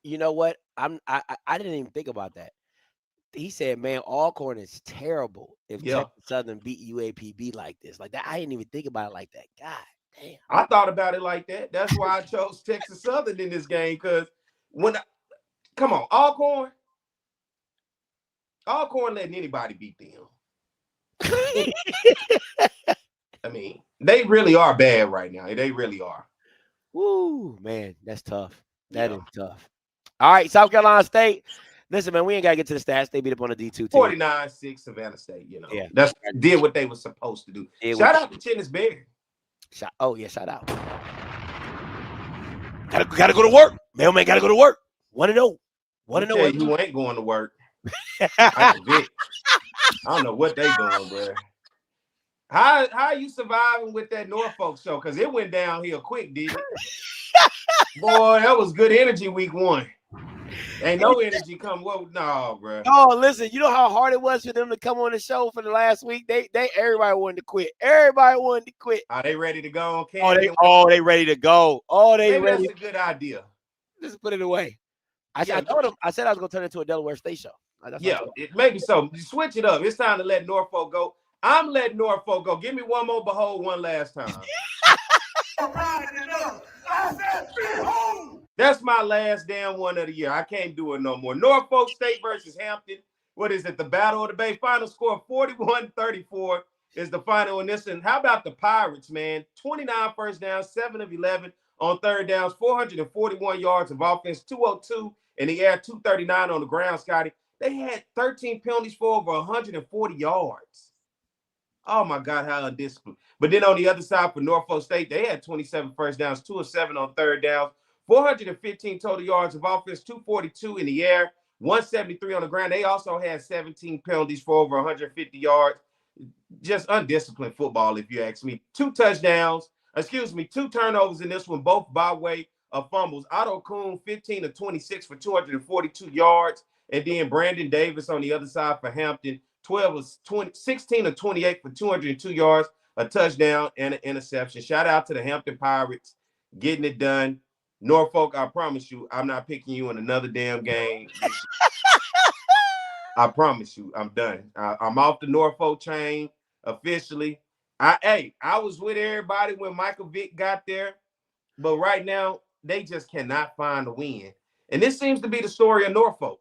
You know what? I didn't even think about that. He said, man, Alcorn is terrible if Texas Southern beat UAPB like this. Like that, I didn't even think about it like that. God damn. I thought about it like that. That's why I chose Texas Southern in this game, because come on, Alcorn letting anybody beat them. I mean, they really are bad right now. They really are. Woo, man, that's tough. That is tough. All right, South Carolina State. Listen, man, we ain't got to get to the stats. They beat up on the D2 team. 49-6 Savannah State, That's did what they were supposed to do. Shout out to Chennis Berry. Shout out. Gotta go to work. Mailman gotta go to work. 1-0. 1-0. You ain't going to work. I don't know what they doing, bro. How are you surviving with that Norfolk show? Because it went downhill quick, didn't it? Boy, that was good energy week 1. Ain't no energy come. Well, no, bro. Oh, listen, you know how hard it was for them to come on the show for the last week? They everybody wanted to quit. Everybody wanted to quit. Are they ready to go on They ready to go. Maybe that's a good idea. Just put it away. I told them, I said I was gonna turn it into a Delaware State show. Maybe so. Switch it up. It's time to let Norfolk go. I'm letting Norfolk go. Give me one more behold one last time. That's my last damn one of the year. I can't do it no more. Norfolk State versus Hampton. What is it? The Battle of the Bay. Final score 41-34 is the final in this. And how about the Pirates, man? 29 first downs, 7 of 11 on third downs, 441 yards of offense, 202 in the air, 239 on the ground, Scotty. They had 13 penalties for over 140 yards. Oh, my God, how undisciplined. But then on the other side for Norfolk State, they had 27 first downs, 2 of 7 on third downs, 415 total yards of offense, 242 in the air, 173 on the ground. They also had 17 penalties for over 150 yards. Just undisciplined football, if you ask me. 2 turnovers in this one, both by way of fumbles. Otto Kuhn, 15 of 26 for 242 yards. And then Brandon Davis on the other side for Hampton, 16 of 28 for 202 yards, a touchdown, and an interception. Shout out to the Hampton Pirates getting it done. Norfolk, I promise you, I'm not picking you in another damn game. I promise you, I'm done. I'm off the Norfolk train officially. I was with everybody when Michael Vick got there, but right now they just cannot find a win. And this seems to be the story of Norfolk.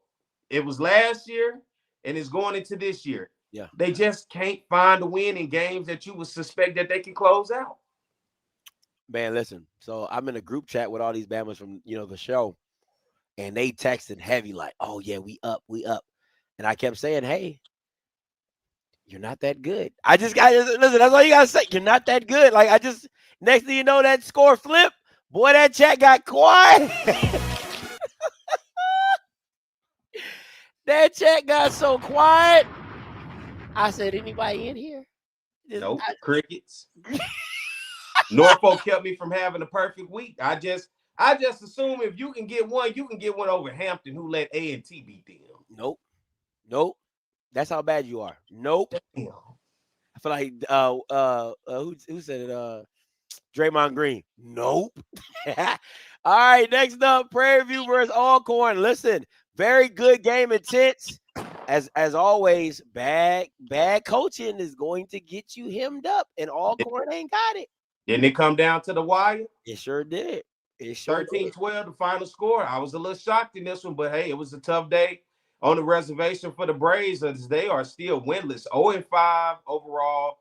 It was last year, and it's going into this year. Yeah, they just can't find a win in games that you would suspect that they can close out. Man, listen. So I'm in a group chat with all these Bammers from the show, and they texted heavy like, "Oh yeah, we up." And I kept saying, "Hey, you're not that good." Listen. That's all you gotta say. You're not that good. Like next thing you know, that score flip. Boy, that chat got quiet. That chat got so quiet. I said, "Anybody in here?" Nope, crickets. Norfolk kept me from having a perfect week. I just assume if you can get one, you can get one over Hampton, who let A&T beat them. Nope. That's how bad you are. Nope. Damn. I feel like who said it? Draymond Green. Nope. All right, next up, Prairie View versus Alcorn. Listen, very good game, intense. As always, bad coaching is going to get you hemmed up, and Alcorn ain't got it. Didn't it come down to the wire? It sure did. 13-12, the final score. I was a little shocked in this one, but hey, it was a tough day on the reservation for the Braves, as they are still winless. 0-5 overall.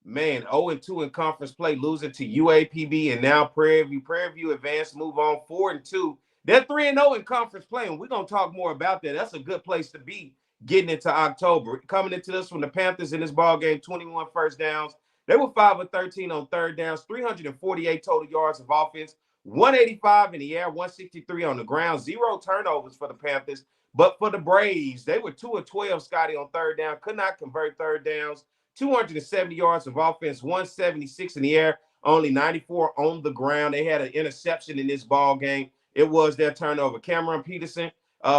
Man, 0-2 in conference play, losing to UAPB and now Prairie View. Prairie View advanced, move on 4-2. They're 3-0 in conference play, and we're going to talk more about that. That's a good place to be getting into October. Coming into this one, the Panthers in this ball game, 21 first downs. They were 5 of 13 on third downs, 348 total yards of offense, 185 in the air, 163 on the ground, 0 turnovers for the Panthers. But for the Braves, they were 2 of 12, Scotty, on third down, could not convert third downs, 270 yards of offense, 176 in the air, only 94 on the ground. They had an interception in this ball game. It was their turnover. Cameron Peters,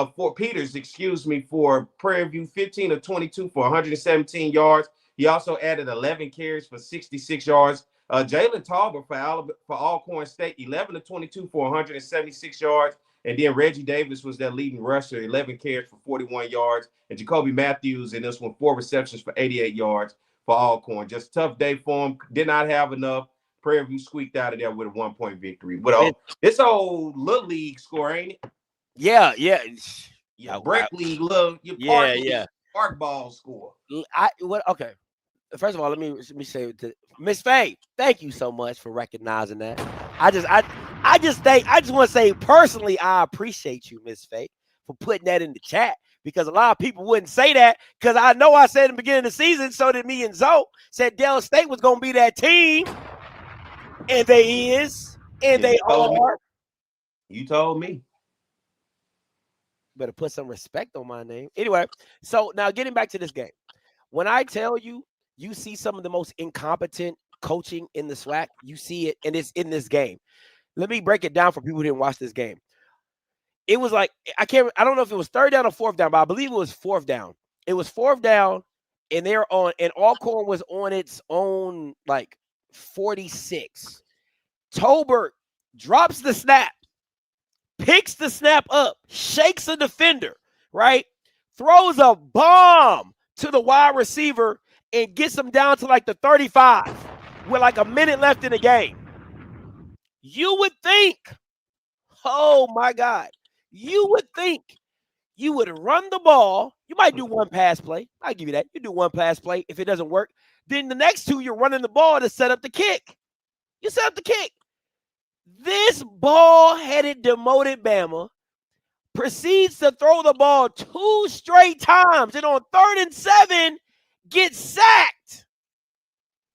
for Prairie View, 15 of 22 for 117 yards. He also added 11 carries for 66 yards. Jalen Talbot for Alcorn State, 11 of 22 for 176 yards. And then Reggie Davis was their leading rusher, 11 carries for 41 yards. And Jacoby Matthews in this one, 4 receptions for 88 yards for Alcorn. Just a tough day for him. Did not have enough. Prairie View squeaked out of there with a 1-point victory. But it's old Little League score, ain't it? Yeah. Break League, Park ball score. Okay. First of all, let me say to Miss Faye, thank you so much for recognizing that. I just want to say personally, I appreciate you, Miss Faye, for putting that in the chat, because a lot of people wouldn't say that, because I know I said in the beginning of the season, so did me and Zoe, said Dell State was going to be that team, and they are. You told me. Better put some respect on my name. Anyway, so now getting back to this game. When I tell you, you see some of the most incompetent coaching in the SWAC, you see it, and it's in this game. Let me break it down for people who didn't watch this game. It was like I don't know if it was third down or fourth down, but I believe it was fourth down. It was fourth down, and Alcorn was on its own like 46. Tolbert drops the snap, picks the snap up, shakes a defender, right? Throws a bomb to the wide receiver and gets him down to like the 35 with like a minute left in the game. You would think, oh my God, you would think you would run the ball. You might do one pass play. I'll give you that. You do one pass play. If it doesn't work, then the next two, you're running the ball to set up the kick. You set up the kick. This ball-headed, demoted Bama proceeds to throw the ball 2 straight times, and on 3rd and 7, gets sacked.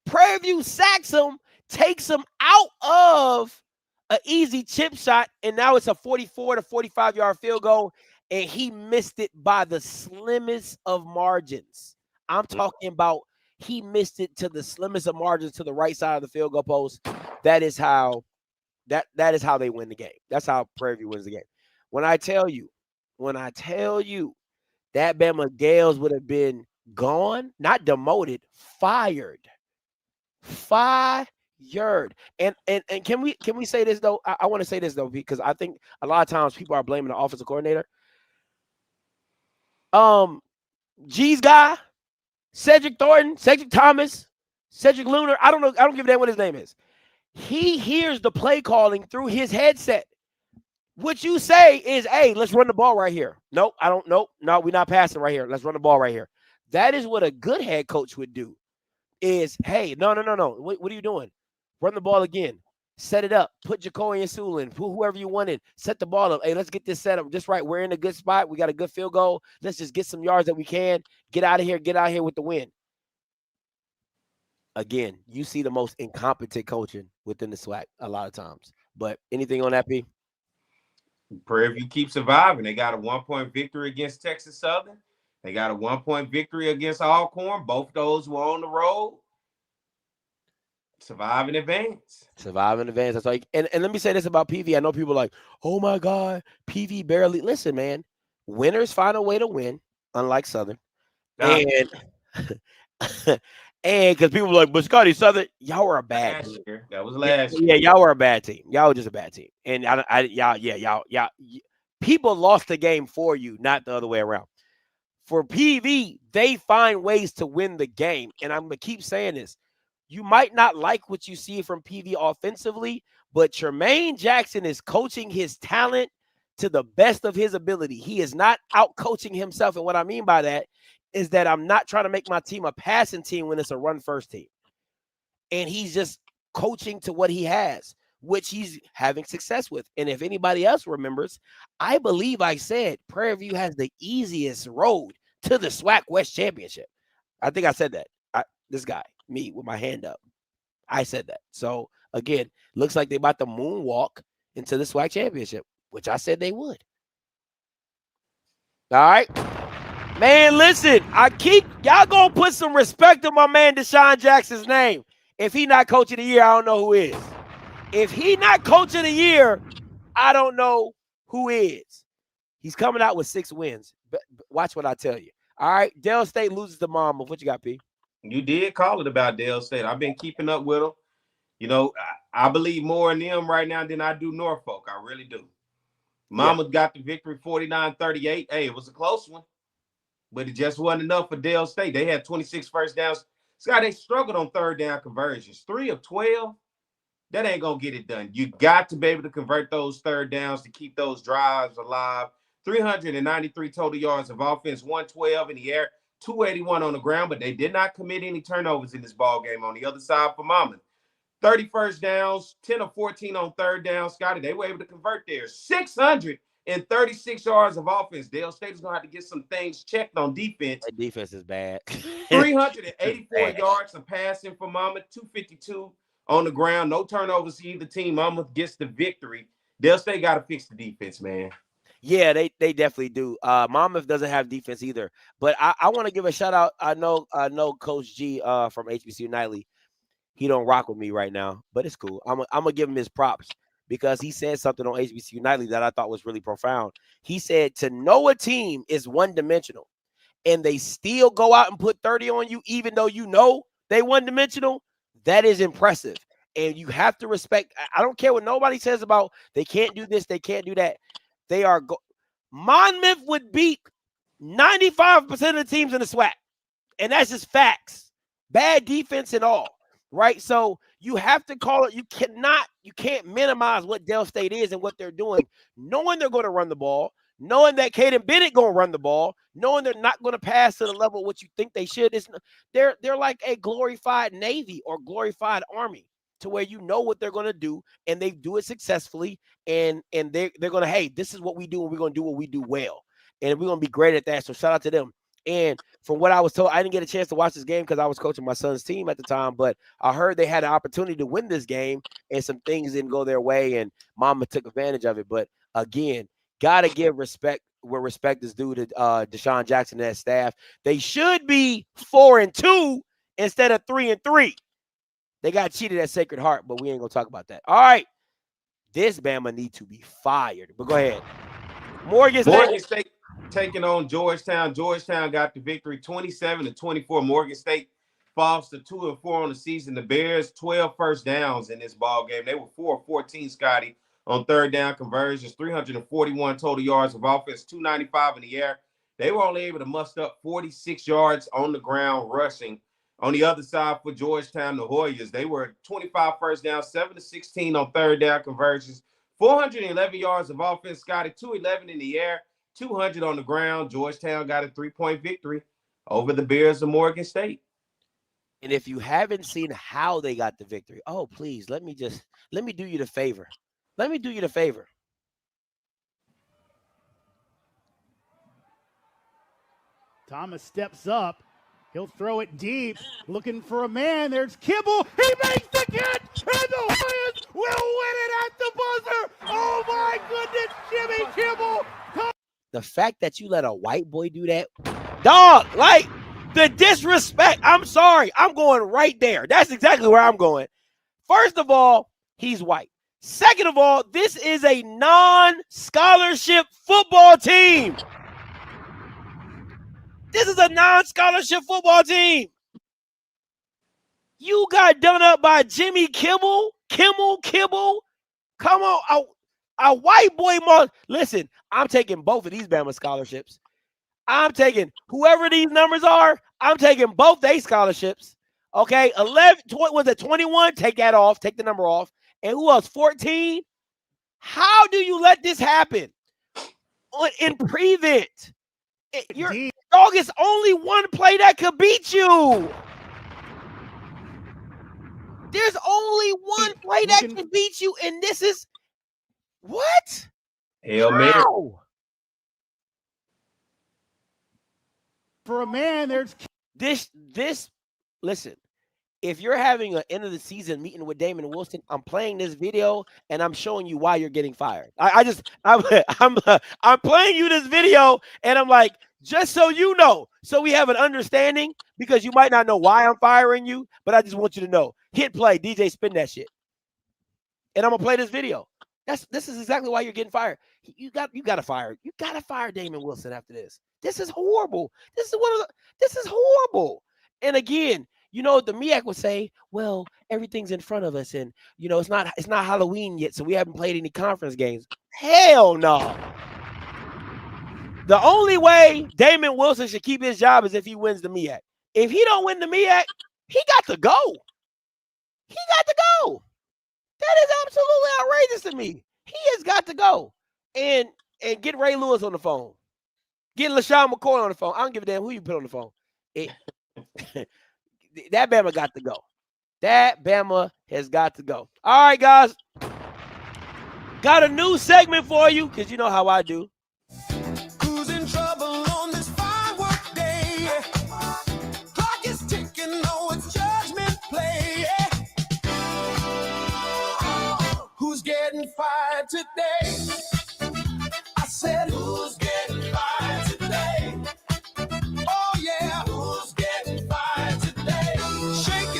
Prairie View sacks him, takes him out of an easy chip shot, and now it's a 44 to 45-yard field goal, and he missed it by the slimmest of margins. I'm talking about he missed it to the slimmest of margins to the right side of the field goal post. That is how they win the game. That's how Prairie View wins the game. When I tell you that Bama Gales would have been gone, not demoted, fired. And can we say this though? I want to say this though, because I think a lot of times people are blaming the offensive coordinator. G's guy, Cedric Thornton, Cedric Thomas, Cedric Lunar. I don't know. I don't give a damn what his name is. He hears the play calling through his headset. What you say is, hey, let's run the ball right here. Nope, I don't. Nope, no, we're not passing right here. Let's run the ball right here. That is what a good head coach would do. Is, hey, no. What are you doing? Run the ball again. Set it up. Put Jacoby and Sewell in. Whoever you want in. Set the ball up. Hey, let's get this set up just right. We're in a good spot. We got a good field goal. Let's just get some yards that we can. Get out of here. Get out of here with the win. Again, you see the most incompetent coaching within the SWAC a lot of times. But anything on that, P? Prairie View keep surviving. They got a 1-point victory against Texas Southern. They got a 1-point victory against Alcorn. Both those were on the road. Survive in advance. That's like, and let me say this about PV. I know people are like, oh my God, PV barely. Listen, man, winners find a way to win, unlike Southern. And because people were like, but Scotty, Southern, y'all were a bad team. That was last year. Yeah, y'all were a bad team. Y'all were just a bad team. And y'all, people lost the game for you, not the other way around. For PV, they find ways to win the game. And I'm going to keep saying this. You might not like what you see from PV offensively, but Tremaine Jackson is coaching his talent to the best of his ability. He is not out coaching himself. And what I mean by that is that I'm not trying to make my team a passing team when it's a run first team. And he's just coaching to what he has, which he's having success with. And if anybody else remembers, I believe I said Prairie View has the easiest road to the SWAC West Championship. I think I said that. This guy, me with my hand up. I said that. So, again, looks like they about to moonwalk into the SWAC Championship, which I said they would. All right. Man, listen, y'all gonna put some respect on my man Deshaun Jackson's name. If he not coach of the year, I don't know who is. If he not coach of the year, I don't know who is. He's coming out with 6 wins. But watch what I tell you. All right, Dale State loses to Monmouth. What you got, P? You did call it about Dale State. I've been keeping up with them. You know, I believe more in them right now than I do Norfolk. I really do. Monmouth got the victory 49-38. Hey, it was a close one, but it just wasn't enough for Dale State. They had 26 first downs. Scott, they struggled on 3rd down conversions. 3 of 12. That ain't going to get it done. You got to be able to convert those 3rd downs to keep those drives alive. 393 total yards of offense, 112 in the air, 281 on the ground, but they did not commit any turnovers in this ball game. On the other side for Monmouth, 30 first downs, 10 of 14 on 3rd down. Scotty, they were able to convert there. 636 yards of offense. Dale State is going to have to get some things checked on defense. That defense is bad. 384 yards of passing for Monmouth, 252 on the ground. No turnovers to either team. Monmouth gets the victory. Dale State got to fix the defense, man. Yeah, they definitely do. Monmouth doesn't have defense either. But I want to give a shout out. I know Coach G from HBCU Nightly. He don't rock with me right now, but it's cool. I'm gonna give him his props because he said something on HBCU Nightly that I thought was really profound. He said to know a team is one-dimensional, and they still go out and put 30 on you, even though you know they one-dimensional. That is impressive. And you have to respect. I don't care what nobody says about they can't do this, they can't do that. They are Monmouth would beat 95% of the teams in the SWAC. And that's just facts. Bad defense and all. Right? So you have to call it. You can't minimize what Del State is and what they're doing, knowing they're going to run the ball, knowing that Caden Bennett going to run the ball, knowing they're not going to pass to the level what you think they should. They're like a glorified Navy or glorified Army, to where you know what they're going to do, and they do it successfully, and they're going to, hey, this is what we do, and we're going to do what we do well, and we're going to be great at that. So shout out to them. And from what I was told, I didn't get a chance to watch this game because I was coaching my son's team at the time, but I heard they had an opportunity to win this game, and some things didn't go their way, and Mama took advantage of it. But again, got to give respect where respect is due to Deshaun Jackson and that staff. They should be 4-2 instead of 3-3. They got cheated at Sacred Heart, but we ain't going to talk about that. All right. This Bama need to be fired. But go ahead. Morgan State taking on Georgetown. Georgetown got the victory 27-24. Morgan State falls to 2-4 on the season. The Bears, 12 first downs in this ball game. They were 4-14, Scotty, on third down conversions, 341 total yards of offense, 295 in the air. They were only able to muster up 46 yards on the ground rushing. On the other side for Georgetown, the Hoyas, they were 25 first down, 7-16 on third down conversions, 411 yards of offense, Scotty, 211 in the air, 200 on the ground. Georgetown got a 3-point victory over the Bears of Morgan State. And if you haven't seen how they got the victory, oh, please, let me do you the favor. Let me do you the favor. Thomas steps up. He'll throw it deep, looking for a man. There's Kibble. He makes the catch, and the Lions will win it at the buzzer. Oh, my goodness, Jimmy Kibble. The fact that you let a white boy do that, dog, like the disrespect. I'm sorry. I'm going right there. That's exactly where I'm going. First of all, he's white. Second of all, this is a non-scholarship football team. This is a non-scholarship football team. You got done up by Jimmy Kibble. Come on, a white boy. Listen, I'm taking both of these Bama scholarships. I'm taking whoever these numbers are. I'm taking both their scholarships. Okay, 11 was it 21? Take that off. Take the number off. And who else? 14. How do you let this happen in prevent? Your dog is only one play that could beat you. There's only one play that can beat you, and this is what? Hail Mary. For a man, there's this. Listen, if you're having an end of the season meeting with Damon Wilson, I'm playing this video and I'm showing you why you're getting fired. I'm playing you this video and I'm like, just so you know, so we have an understanding, because you might not know why I'm firing you, but I just want you to know. Hit play, DJ, spin that shit, and I'm gonna play this video. This is exactly why you're getting fired. You got to fire. You got to fire Damon Wilson after this. This is horrible. This is horrible. And again, you know, the MEAC would say, well, everything's in front of us, and you know, it's not Halloween yet, so we haven't played any conference games. Hell no. The only way Damon Wilson should keep his job is if he wins the MEAC. If he don't win the MEAC, he got to go. He got to go. That is absolutely outrageous to me. He has got to go. And get Ray Lewis on the phone. Get LaShawn McCoy on the phone. I don't give a damn who you put on the phone. That Bama got to go. That Bama has got to go. All right, guys. Got a new segment for you, because you know how I do. Who's in trouble on this fine work day? Clock is ticking, oh, it's judgment play. Who's getting fired today? I said, who's getting fired today? Oh, yeah, who's getting fired today? Shake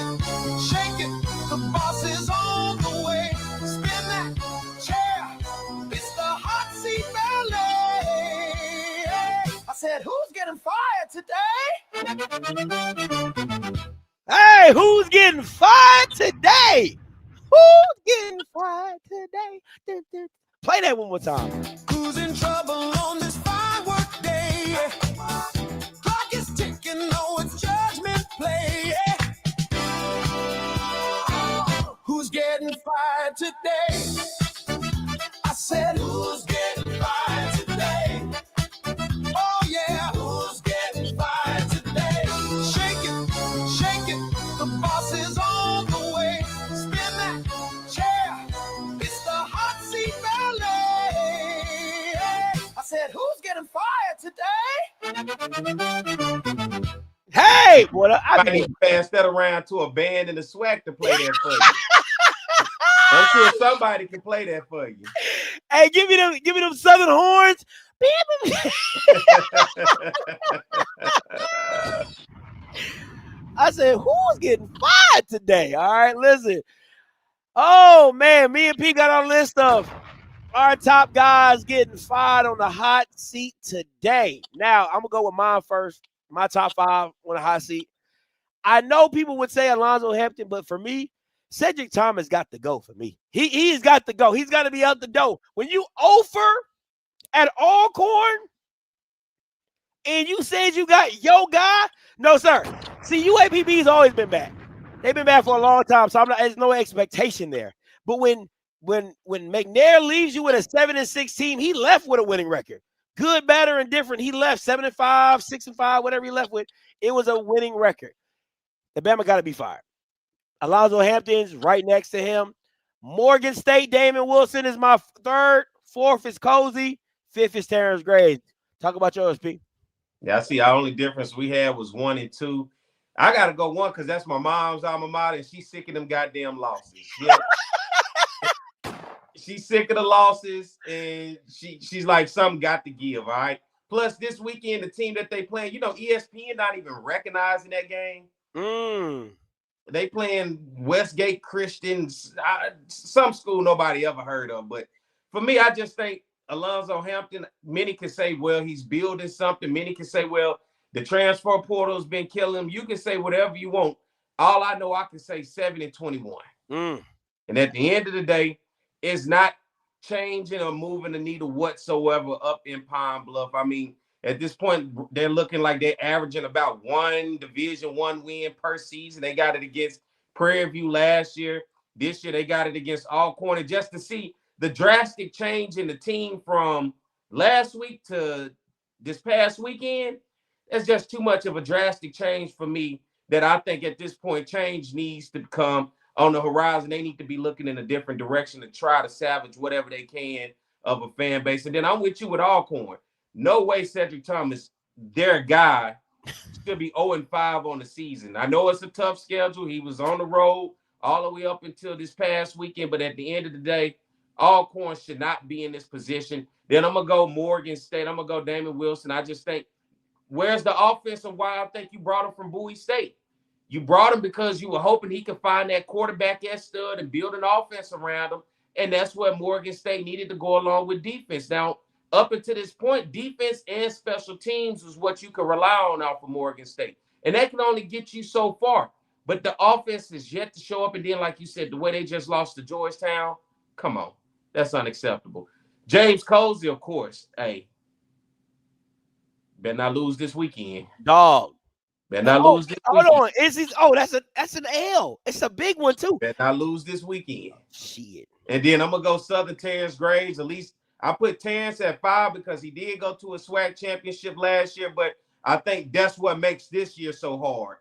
it, the boss is on the way. Spin that, today? Hey, who's getting fired today? Who's getting fired today? Play that one more time. Who's in trouble on this firework day? Clock is ticking, oh, it's judgment play. Who's getting fired today? I said, who's getting fired today? Oh yeah, who's getting fired today? Shake it, the boss is on the way. Spin that chair, it's the hot seat ballet. I said, who's getting fired today? Hey, what I need to pass that around to a band in the SWAC to play that for you. I'm sure somebody can play that for you. Hey, give me them Southern horns. I said, who's getting fired today? All right, listen. Oh man, me and P got our list of our top guys getting fired on the hot seat today. Now I'm gonna go with mine first. My top 5 on the hot seat. I know people would say Alonzo Hampton, but for me, Cedric Thomas got to go for me. He's got to go. He's got to be out the door. When you offer at Alcorn and you said you got your guy, no, sir. See, UAPB's always been bad. They've been bad for a long time, so there's no expectation there. But when McNair leaves you with a 7-6 team, he left with a winning record. Good, bad, or indifferent. He left 7-5, 6-5, whatever he left with. It was a winning record. The Bama got to be fired. Alonzo Hampton's right next to him. Morgan State, Damon Wilson is my 3rd. 4th is Cozy. 5th is Terrence Graves. Talk about yours, P. Yeah, I see. Our only difference we had was 1 and 2. I got to go 1 because that's my mom's alma mater, and she's sick of them goddamn losses. Yeah. She's sick of the losses, and she's like, something got to give, all right? Plus, this weekend, the team that they playing, ESPN not even recognizing that game. They playing Westgate Christian, some school nobody ever heard of. But for me, I just think Alonzo Hampton, many can say, well, he's building something. Many can say, well, the transfer portal has been killing him. You can say whatever you want. All I know, I can say 7-21. And at the end of the day, it's not changing or moving the needle whatsoever up in Pine Bluff. I mean, at this point, they're looking like they're averaging about 1 Division I win per season. They got it against Prairie last year. This year, they got it against Alcorn. And just to see the drastic change in the team from last week to this past weekend, that's just too much of a drastic change for me that I think at this point, change needs to come on the horizon. They need to be looking in a different direction to try to salvage whatever they can of a fan base. And then I'm with you with Alcorn. No way Cedric Thomas, their guy, should be 0-5 on the season. I know it's a tough schedule. He was on the road all the way up until this past weekend, but at the end of the day, Alcorn should not be in this position. Then I'm going to go Morgan State. I'm going to go Damon Wilson. I just think, where's the offense and why I think you brought him from Bowie State? You brought him because you were hoping he could find that quarterback at stud and build an offense around him, and that's where Morgan State needed to go along with defense. Now, up until this point, defense and special teams was what you could rely on out for Morgan State. And that can only get you so far. But the offense is yet to show up. And then, like you said, the way they just lost to Georgetown, come on. That's unacceptable. James Cozy, of course. Hey, better not lose this weekend. Dog. Better not lose this weekend. Hold on. That's an L. It's a big one, too. Better not lose this weekend. Shit. And then I'm going to go Southern Terrence Graves. At least I put Terrence at 5 because he did go to a SWAC championship last year, but I think that's what makes this year so hard.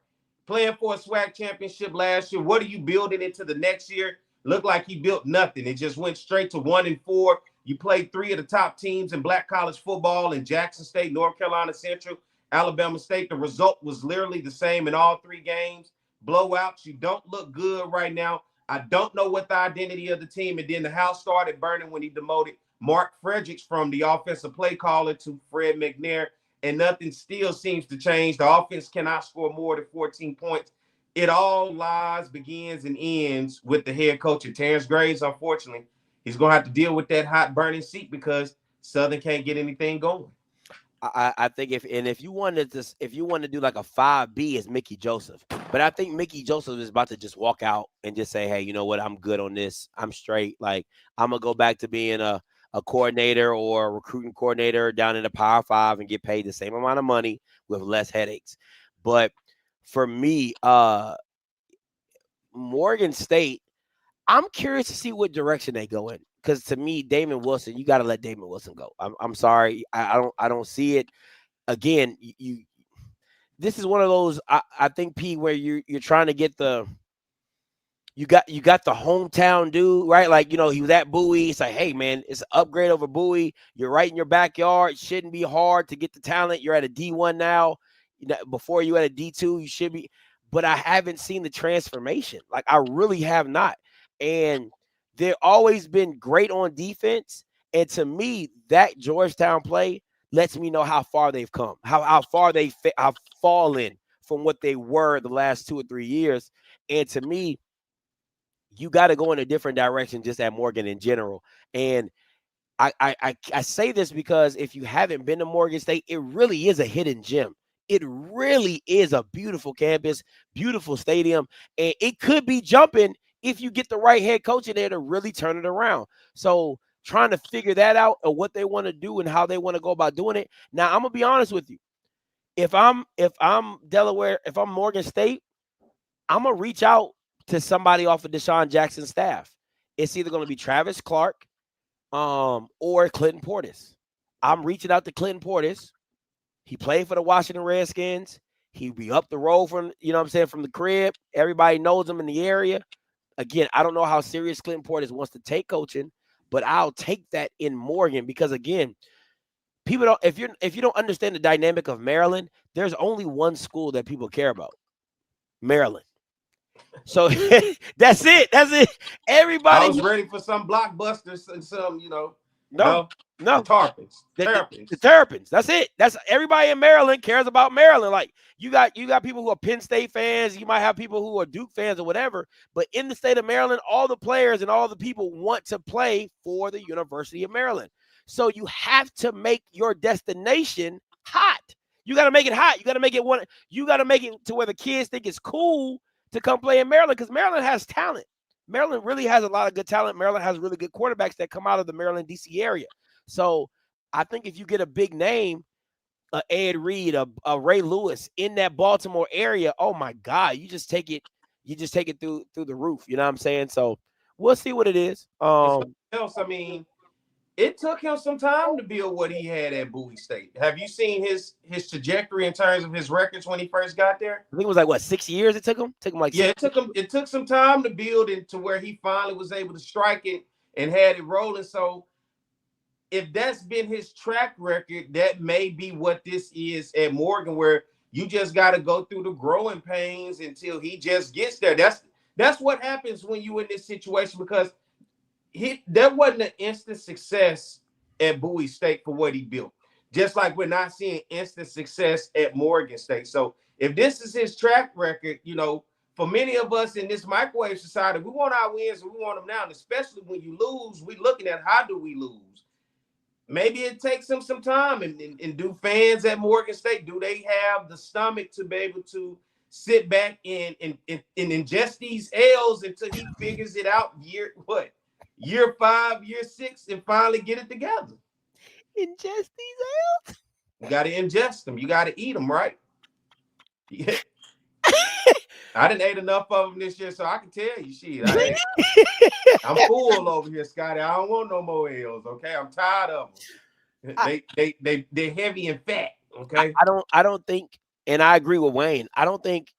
Playing for a SWAC championship last year, what are you building into the next year? Looked like he built nothing. It just went straight to 1-4. You played 3 of the top teams in black college football in Jackson State, North Carolina Central, Alabama State. The result was literally the same in all 3 games. Blowouts. You don't look good right now. I don't know what the identity of the team. And then the house started burning when he demoted Mark Fredericks from the offensive play caller to Fred McNair, and nothing still seems to change. The offense cannot score more than 14 points. It all begins and ends with the head coach. And Terrence Graves, unfortunately, he's going to have to deal with that hot burning seat because Southern can't get anything going. I think if you wanted to do like a 5B, it's Mickey Joseph. But I think Mickey Joseph is about to just walk out and just say, hey, you know what? I'm good on this. I'm straight. Like, I'm gonna go back to being a coordinator or a recruiting coordinator down in the Power 5 and get paid the same amount of money with less headaches. But for me, Morgan State, I'm curious to see what direction they go in. Because to me, Damon Wilson, you got to let Damon Wilson go. I'm sorry, I don't see it. Again, you this is one of those I think, P, where you're trying to get you got the hometown dude, right? Like, he was at Bowie. It's like, hey man, it's an upgrade over Bowie. You're right in your backyard. It shouldn't be hard to get the talent. You're at a D1 now. Before you at a D2, you should be. But I haven't seen the transformation. Like, I really have not. And they've always been great on defense. And to me, that Georgetown play lets me know how far they've come, how far they've fallen from what they were the last 2 or 3 years. And to me, you got to go in a different direction just at Morgan in general. And I say this because if you haven't been to Morgan State, it really is a hidden gem. It really is a beautiful campus, beautiful stadium, and it could be jumping if you get the right head coach in there to really turn it around. So trying to figure that out and what they want to do and how they want to go about doing it. Now, I'm going to be honest with you. If I'm Delaware, if I'm Morgan State, I'm going to reach out to somebody off of Deshaun Jackson's staff. It's either going to be Travis Clark or Clinton Portis. I'm reaching out to Clinton Portis. He played for the Washington Redskins. He'd be up the road from, from the crib. Everybody knows him in the area. Again, I don't know how serious Clinton Portis wants to take coaching, but I'll take that in Morgan because, again, people don't. If you don't understand the dynamic of Maryland, there's only one school that people care about, Maryland. So that's it. That's it. Everybody. I was ready for some blockbusters and some, No. The Terrapins. The Terrapins. That's it. That's everybody in Maryland cares about Maryland. Like you got people who are Penn State fans. You might have people who are Duke fans or whatever. But in the state of Maryland, all the players and all the people want to play for the University of Maryland. So you have to make your destination hot. You got to make it hot. You got to make it You got to make it to where the kids think it's cool to come play in Maryland because Maryland has talent. Maryland really has a lot of good talent. Maryland has really good quarterbacks that come out of the Maryland, D.C. area. So I think if you get a big name, Ed Reed, a Ray Lewis in that Baltimore area, oh my God, you just take it through the roof. You know what I'm saying? So we'll see what it is. It took him some time to build what he had at Bowie State. Have you seen his trajectory in terms of his records when he first got there? I think it was like 6 years it took him? It took some time to build it to where he finally was able to strike it and had it rolling. So if that's been his track record, that may be what this is at Morgan, where you just got to go through the growing pains until he just gets there. That's what happens when you in this situation, because there wasn't an instant success at Bowie State for what he built. Just like we're not seeing instant success at Morgan State. So if this is his track record, for many of us in this microwave society, we want our wins and we want them now. And especially when you lose, we're looking at how do we lose? Maybe it takes him some time. And do fans at Morgan State, do they have the stomach to be able to sit back and ingest these L's until he figures it out year 5, year 6, and finally get it together? Ingest these L's? You got to ingest them. You got to eat them, right? Yeah. I didn't ate enough of them this year, so I can tell you, shit. I'm full over here, Scotty. I don't want no more L's, okay? I'm tired of them. They're heavy and fat, okay? I don't think, and I agree with Wayne, I don't think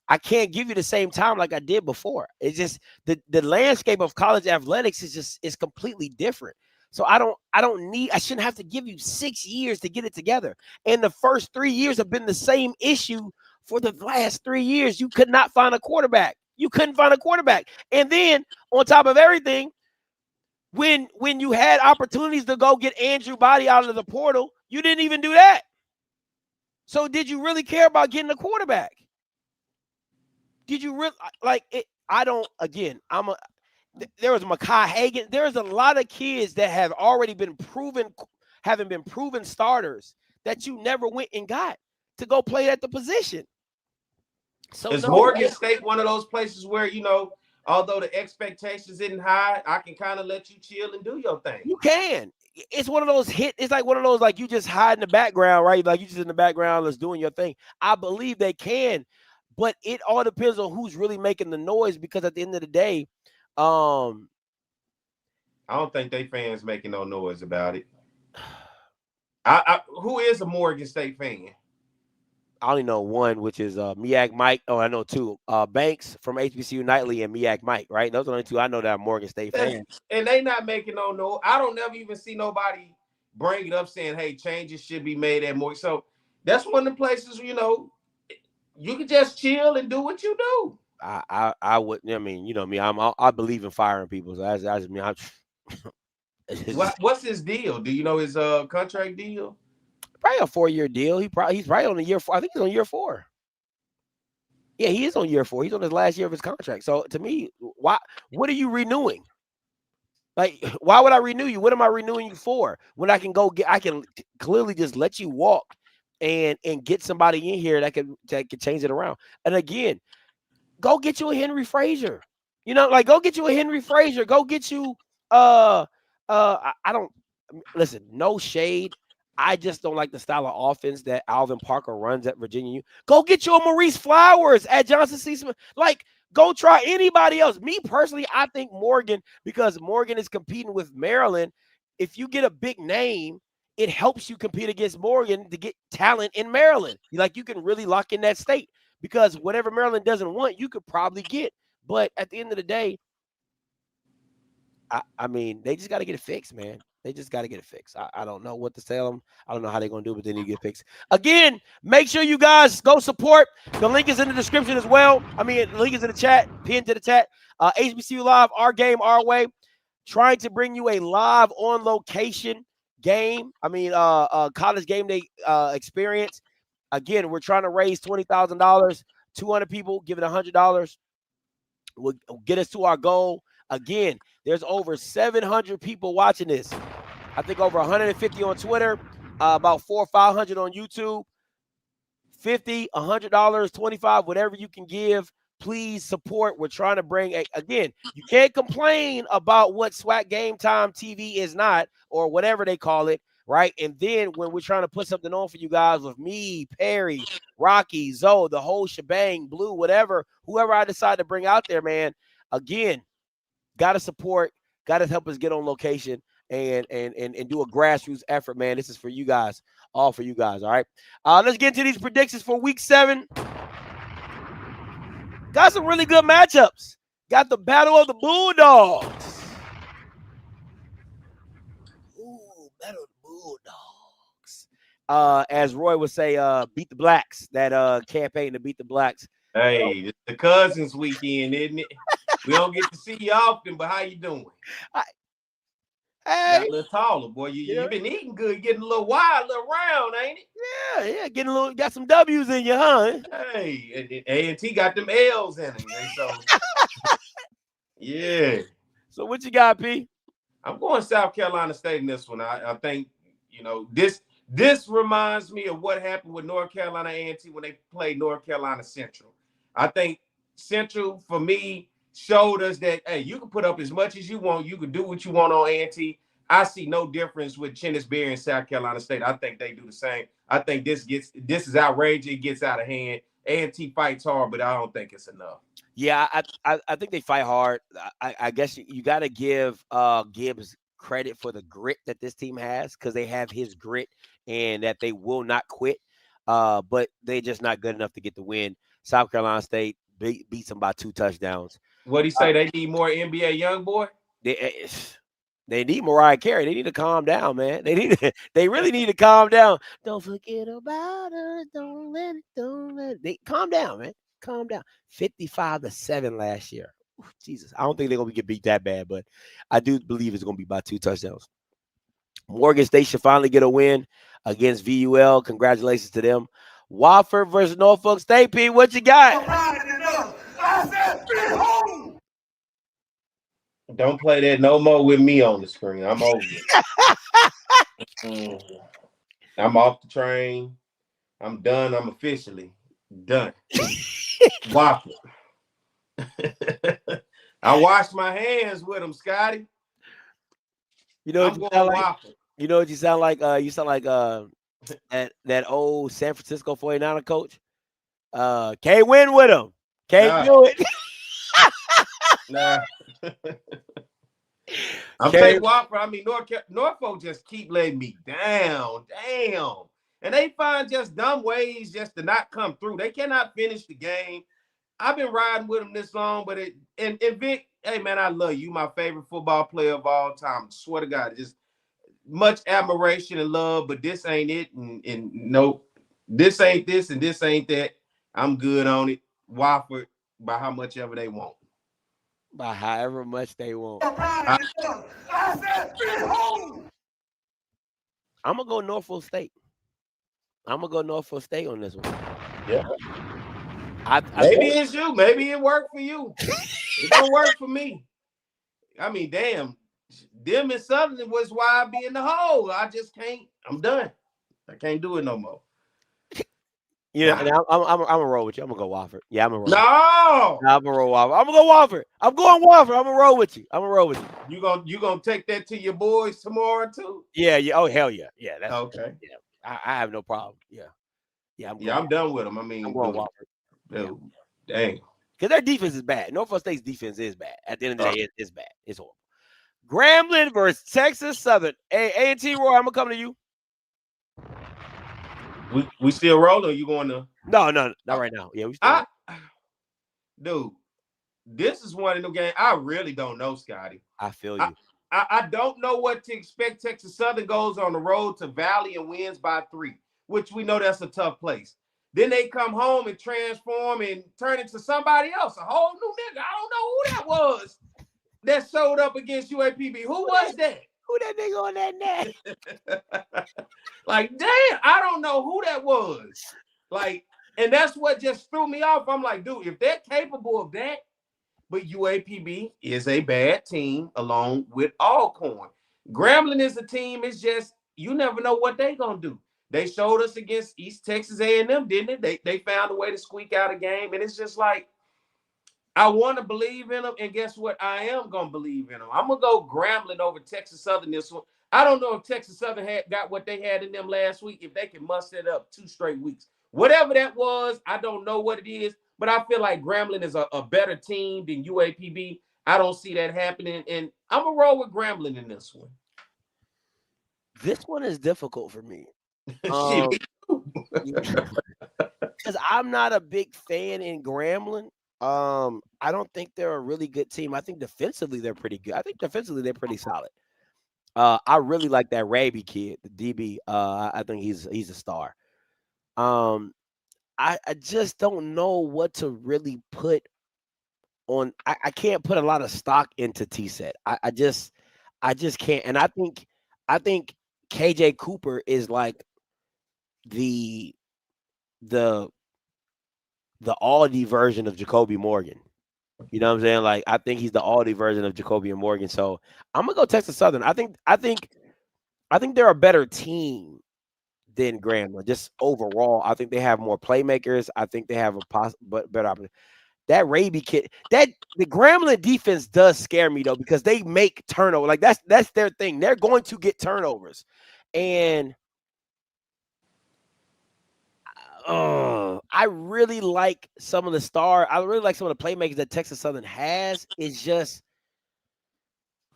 I can't give you the same time like I did before. It's just the landscape of college athletics is completely different. So I shouldn't have to give you 6 years to get it together. And the first 3 years have been the same issue for the last 3 years. You could not find a quarterback. You couldn't find a quarterback. And then on top of everything, when you had opportunities to go get Andrew Body out of the portal, you didn't even do that. So did you really care about getting a quarterback? Did you really like it? There was Makai Hagan. There's a lot of kids that have already been proven, haven't been proven starters that you never went and got to go play at the position. So is Morgan State one of those places where, you know, although the expectations isn't high, I can kind of let you chill and do your thing? You can. It's one of those it's like one of those, like, you just hide in the background, right? Like, you just in the background just doing your thing. I believe they can, but it all depends on who's really making the noise, because at the end of the day, I don't think they fans making no noise about it. Who is a Morgan State fan? I only know one, which is Miak Mike. Oh, I know two. Banks from HBCU Nightly and Miak Mike, right? Those are the only two I know that are Morgan State fans. And they not making no noise. I don't never even see nobody bring it up saying, hey, changes should be made at Morgan. So that's one of the places, you know, you can just chill and do what you do. I would. I mean, you know me. I believe in firing people. So that's me. What's his deal? Do you know his contract deal? Probably a 4-year deal. He's probably on the year 4. I think he's on year 4. Yeah, he is on year 4. He's on his last year of his contract. So to me, what are you renewing? Like, why would I renew you? What am I renewing you for? When I can clearly just let you walk and get somebody in here that can change it around. And again, go get you a Henry Frazier. You know, like, go get you a Henry Frazier. Go get you I don't listen, no shade. I just don't like the style of offense that Alvin Parker runs at Virginia U. Go get you a Maurice Flowers at Johnson C. Smith. Like, go try anybody else. Me personally, I think Morgan, because Morgan is competing with Maryland. If you get a big name, it helps you compete against Morgan to get talent in Maryland. Like, you can really lock in that state, because whatever Maryland doesn't want, you could probably get. But at the end of the day, I mean, they just got to get it fixed, man. They just got to get it fixed. I don't know what to tell them. I don't know how they're going to do it, but they need to get fixed. Again, make sure you guys go support. The link is in the description as well. I mean, the link is in the chat, pinned to the chat. HBCU Live, our game, our way. Trying to bring you a live on location game. I mean, college game day experience. Again, we're trying to raise $20,000. 200 people giving $100 will get us to our goal. Again, there's over 700 people watching this. I think over 150 on Twitter, about 400 or 500 on YouTube. $50, $100, 25, whatever you can give. Please support. We're trying to bring again, you can't complain about what SWAC Game Time TV is not, or whatever they call it, right? And then when we're trying to put something on for you guys with me, Perry, Rocky, Zoe, the whole shebang, Blue, whatever, whoever I decide to bring out there, man, again, got to support, got to help us get on location and do a grassroots effort, man. This is for you guys, all for you guys, all right? Let's get into these predictions for week 7. Got some really good matchups. Got the Battle of the Bulldogs. Ooh, Battle of the Bulldogs. As Roy would say, beat the Blacks. That campaign to beat the Blacks. Hey, it's the Cousins weekend, isn't it? We don't get to see you often, but how you doing? Hey, got a little taller, boy. You been eating good, getting a little wild, a little round, ain't it? Yeah, getting a little, got some W's in you, huh? Hey, A&T got them L's in them, so yeah. So what you got, P? I'm going South Carolina State in this one. I think, you know, this reminds me of what happened with North Carolina A&T when they played North Carolina Central. I think Central, for me, showed us that, hey, you can put up as much as you want. You can do what you want on A&T. I see no difference with Chennis Berry and South Carolina State. I think they do the same. I think this is outrageous. It gets out of hand. A&T fights hard, but I don't think it's enough. Yeah, I think they fight hard. I guess you got to give Gibbs credit for the grit that this team has, because they have his grit and that they will not quit. But they're just not good enough to get the win. South Carolina State beats them by 2 touchdowns. What do you say? They need more NBA young boy? They need Mariah Carey. They need to calm down, man. They really need to calm down. Don't forget about us. Don't let it. They calm down, man. Calm down. 55-7 last year. Ooh, Jesus, I don't think they're gonna get beat that bad, but I do believe it's gonna be by 2 touchdowns. Morgan State should finally get a win against VUL. Congratulations to them. Wofford versus Norfolk State. P, what you got? Don't play that no more with me on the screen. I'm over it. I'm off the train. I'm done. I'm officially done. Waffle. I washed my hands with them, Scotty. You know I'm what you going sound like? waffle. You know what you sound like? You sound like that old San Francisco 49er coach. Can't win with him. Can't do it. Nah. I'm saying waffle. I mean, Norfolk just keep letting me down. Damn. And they find just dumb ways just to not come through. They cannot finish the game. I've been riding with them this long, but and Vic, hey man, I love you. My favorite football player of all time. I swear to God, just much admiration and love, but this ain't it. And nope, this ain't this and this ain't that. I'm good on it. Wofford by how much ever they want. By however much they want. I'm gonna go Norfolk State. I'm gonna go Norfolk State on this one. Yeah. Maybe it's you. Maybe it worked for you. It don't work for me. I mean, damn. Them and Southern was why I be in the hole. I just can't. I'm done. I can't do it no more. Yeah, and I'm gonna roll with you. I'm gonna go Wofford. Yeah, I'm gonna roll. No, I'm gonna roll Wofford. I'm gonna go Wofford. I'm going Wofford. I'm gonna roll with you. I'm gonna roll with you. You gonna take that to your boys tomorrow too? Yeah. Oh hell yeah. Yeah. That's okay. Yeah. I have no problem. Yeah. Yeah. I'm done with them. I mean, I'm going Wofford. Dude, dang. Because their defense is bad. Norfolk State's defense is bad. At the end of the day, it's bad. It's horrible. Grambling versus Texas Southern. Hey, A&T Roy, I'm gonna come to you. We still rolling? Or you going to? No, not right now. Yeah, we still. Dude, this is one of the games I really don't know, Scotty. I feel you. I don't know what to expect. Texas Southern goes on the road to Valley and wins by 3, which we know that's a tough place. Then they come home and transform and turn into somebody else, a whole new nigga. I don't know who that was that showed up against UAPB. Who was that? Who that nigga on that net? Like, damn, I don't know who that was. Like, and that's what just threw me off. I'm like, dude, if they're capable of that, but UAPB is a bad team along with Alcorn. Grambling is a team. It's just, you never know what they're going to do. They showed us against East Texas A&M, didn't it? They found a way to squeak out a game. And it's just like, I want to believe in them. And guess what? I am going to believe in them. I'm going to go Grambling over Texas Southern this one. I don't know if Texas Southern got what they had in them last week, if they can muster it up 2 straight weeks. Whatever that was, I don't know what it is. But I feel like Grambling is a better team than UAPB. I don't see that happening. And I'm going to roll with Grambling in this one. This one is difficult for me. Because I'm not a big fan in Grambling. I don't think they're a really good team. I think defensively they're pretty good. I think defensively they're pretty solid. I really like that Raby kid, the DB. I think he's a star. I just don't know what to really put on. I can't put a lot of stock into T-Set. I just can't. And I think KJ Cooper is like the Aldi version of Jacoby Morgan. You know what I'm saying? Like, I think he's the Aldi version of Jacoby Morgan. So I'm gonna go Texas Southern. I think they're a better team than Grambling. Just overall, I think they have more playmakers. I think they have a better opportunity. That Raby kid, the Grambling defense does scare me though, because they make turnover. Like that's their thing. They're going to get turnovers, and I really like some of the playmakers that Texas Southern has. It's just,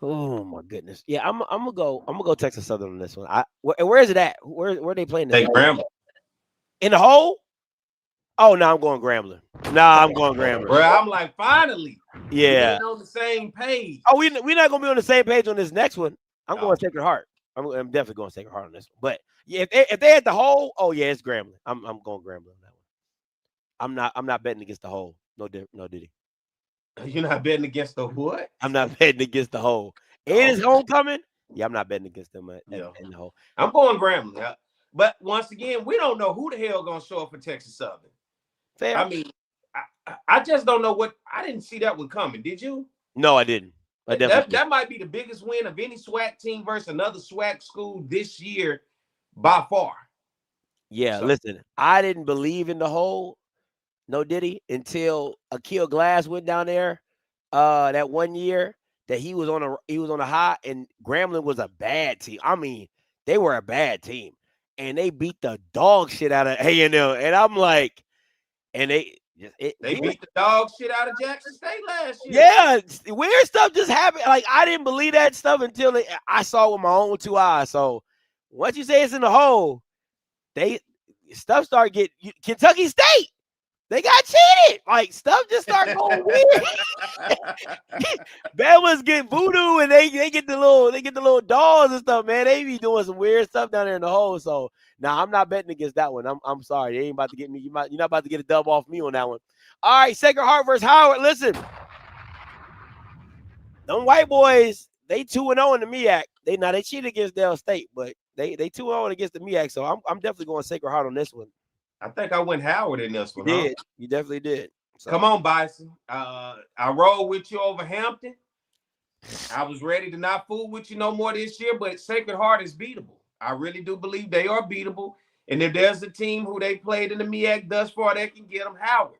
oh my goodness. Yeah, I'm gonna go Texas Southern on this one. Where is it at? Where are they playing this? Grambling. In the hole? Oh no, I'm going Grambling. I'm going Grambling. Bro, I'm like, finally. Yeah. We're on the same page. Oh, we're not gonna be on the same page on this next one. I'm going Sacred Heart. I'm definitely going Sacred Heart on this one. But yeah, if they at the hole, oh yeah, it's Grambling. I'm going Grambling on that one. I'm not betting against the hole. No Diddy. You're not betting against the what? I'm not betting against the hole. And it's homecoming. Yeah, I'm not betting against them in the hole. I'm going Grambling. Yeah. But once again, we don't know who the hell gonna show up for Texas Southern. Fair. I mean, I just don't know what. I didn't see that one coming. Did you? No, I didn't. That might be the biggest win of any SWAC team versus another SWAC school this year by far. Yeah, So listen, I didn't believe in the whole no Diddy until Akil Glass went down there that one year that he was on a high, and Grambling was a bad team. I mean, they were a bad team. And they beat the dog shit out of A&M. And I'm like, and they beat the dog shit out of Jackson State last year. Yeah, weird stuff just happened. Like, I didn't believe that stuff until I saw it with my own 2 eyes. So once you say it's in the hole, stuff started getting Kentucky State. They got cheated. Like, stuff just started going weird. Bama's get voodoo, and they get the little dolls and stuff, man. They be doing some weird stuff down there in the hole. So now I'm not betting against that one. I'm sorry. They ain't about to get me. You're not about to get a dub off me on that one. All right, Sacred Heart versus Howard. Listen. Them white boys, they 2-0 in the MEAC. They cheated against Dell State, but they 2-0 against the MEAC. So I'm definitely going Sacred Heart on this one. I think I went Howard in this one. You did. You definitely did. So. Come on, Bison. I rolled with you over Hampton. I was ready to not fool with you no more this year, but Sacred Heart is beatable. I really do believe they are beatable. And if there's a team who they played in the MEAC thus far, they can get them Howard.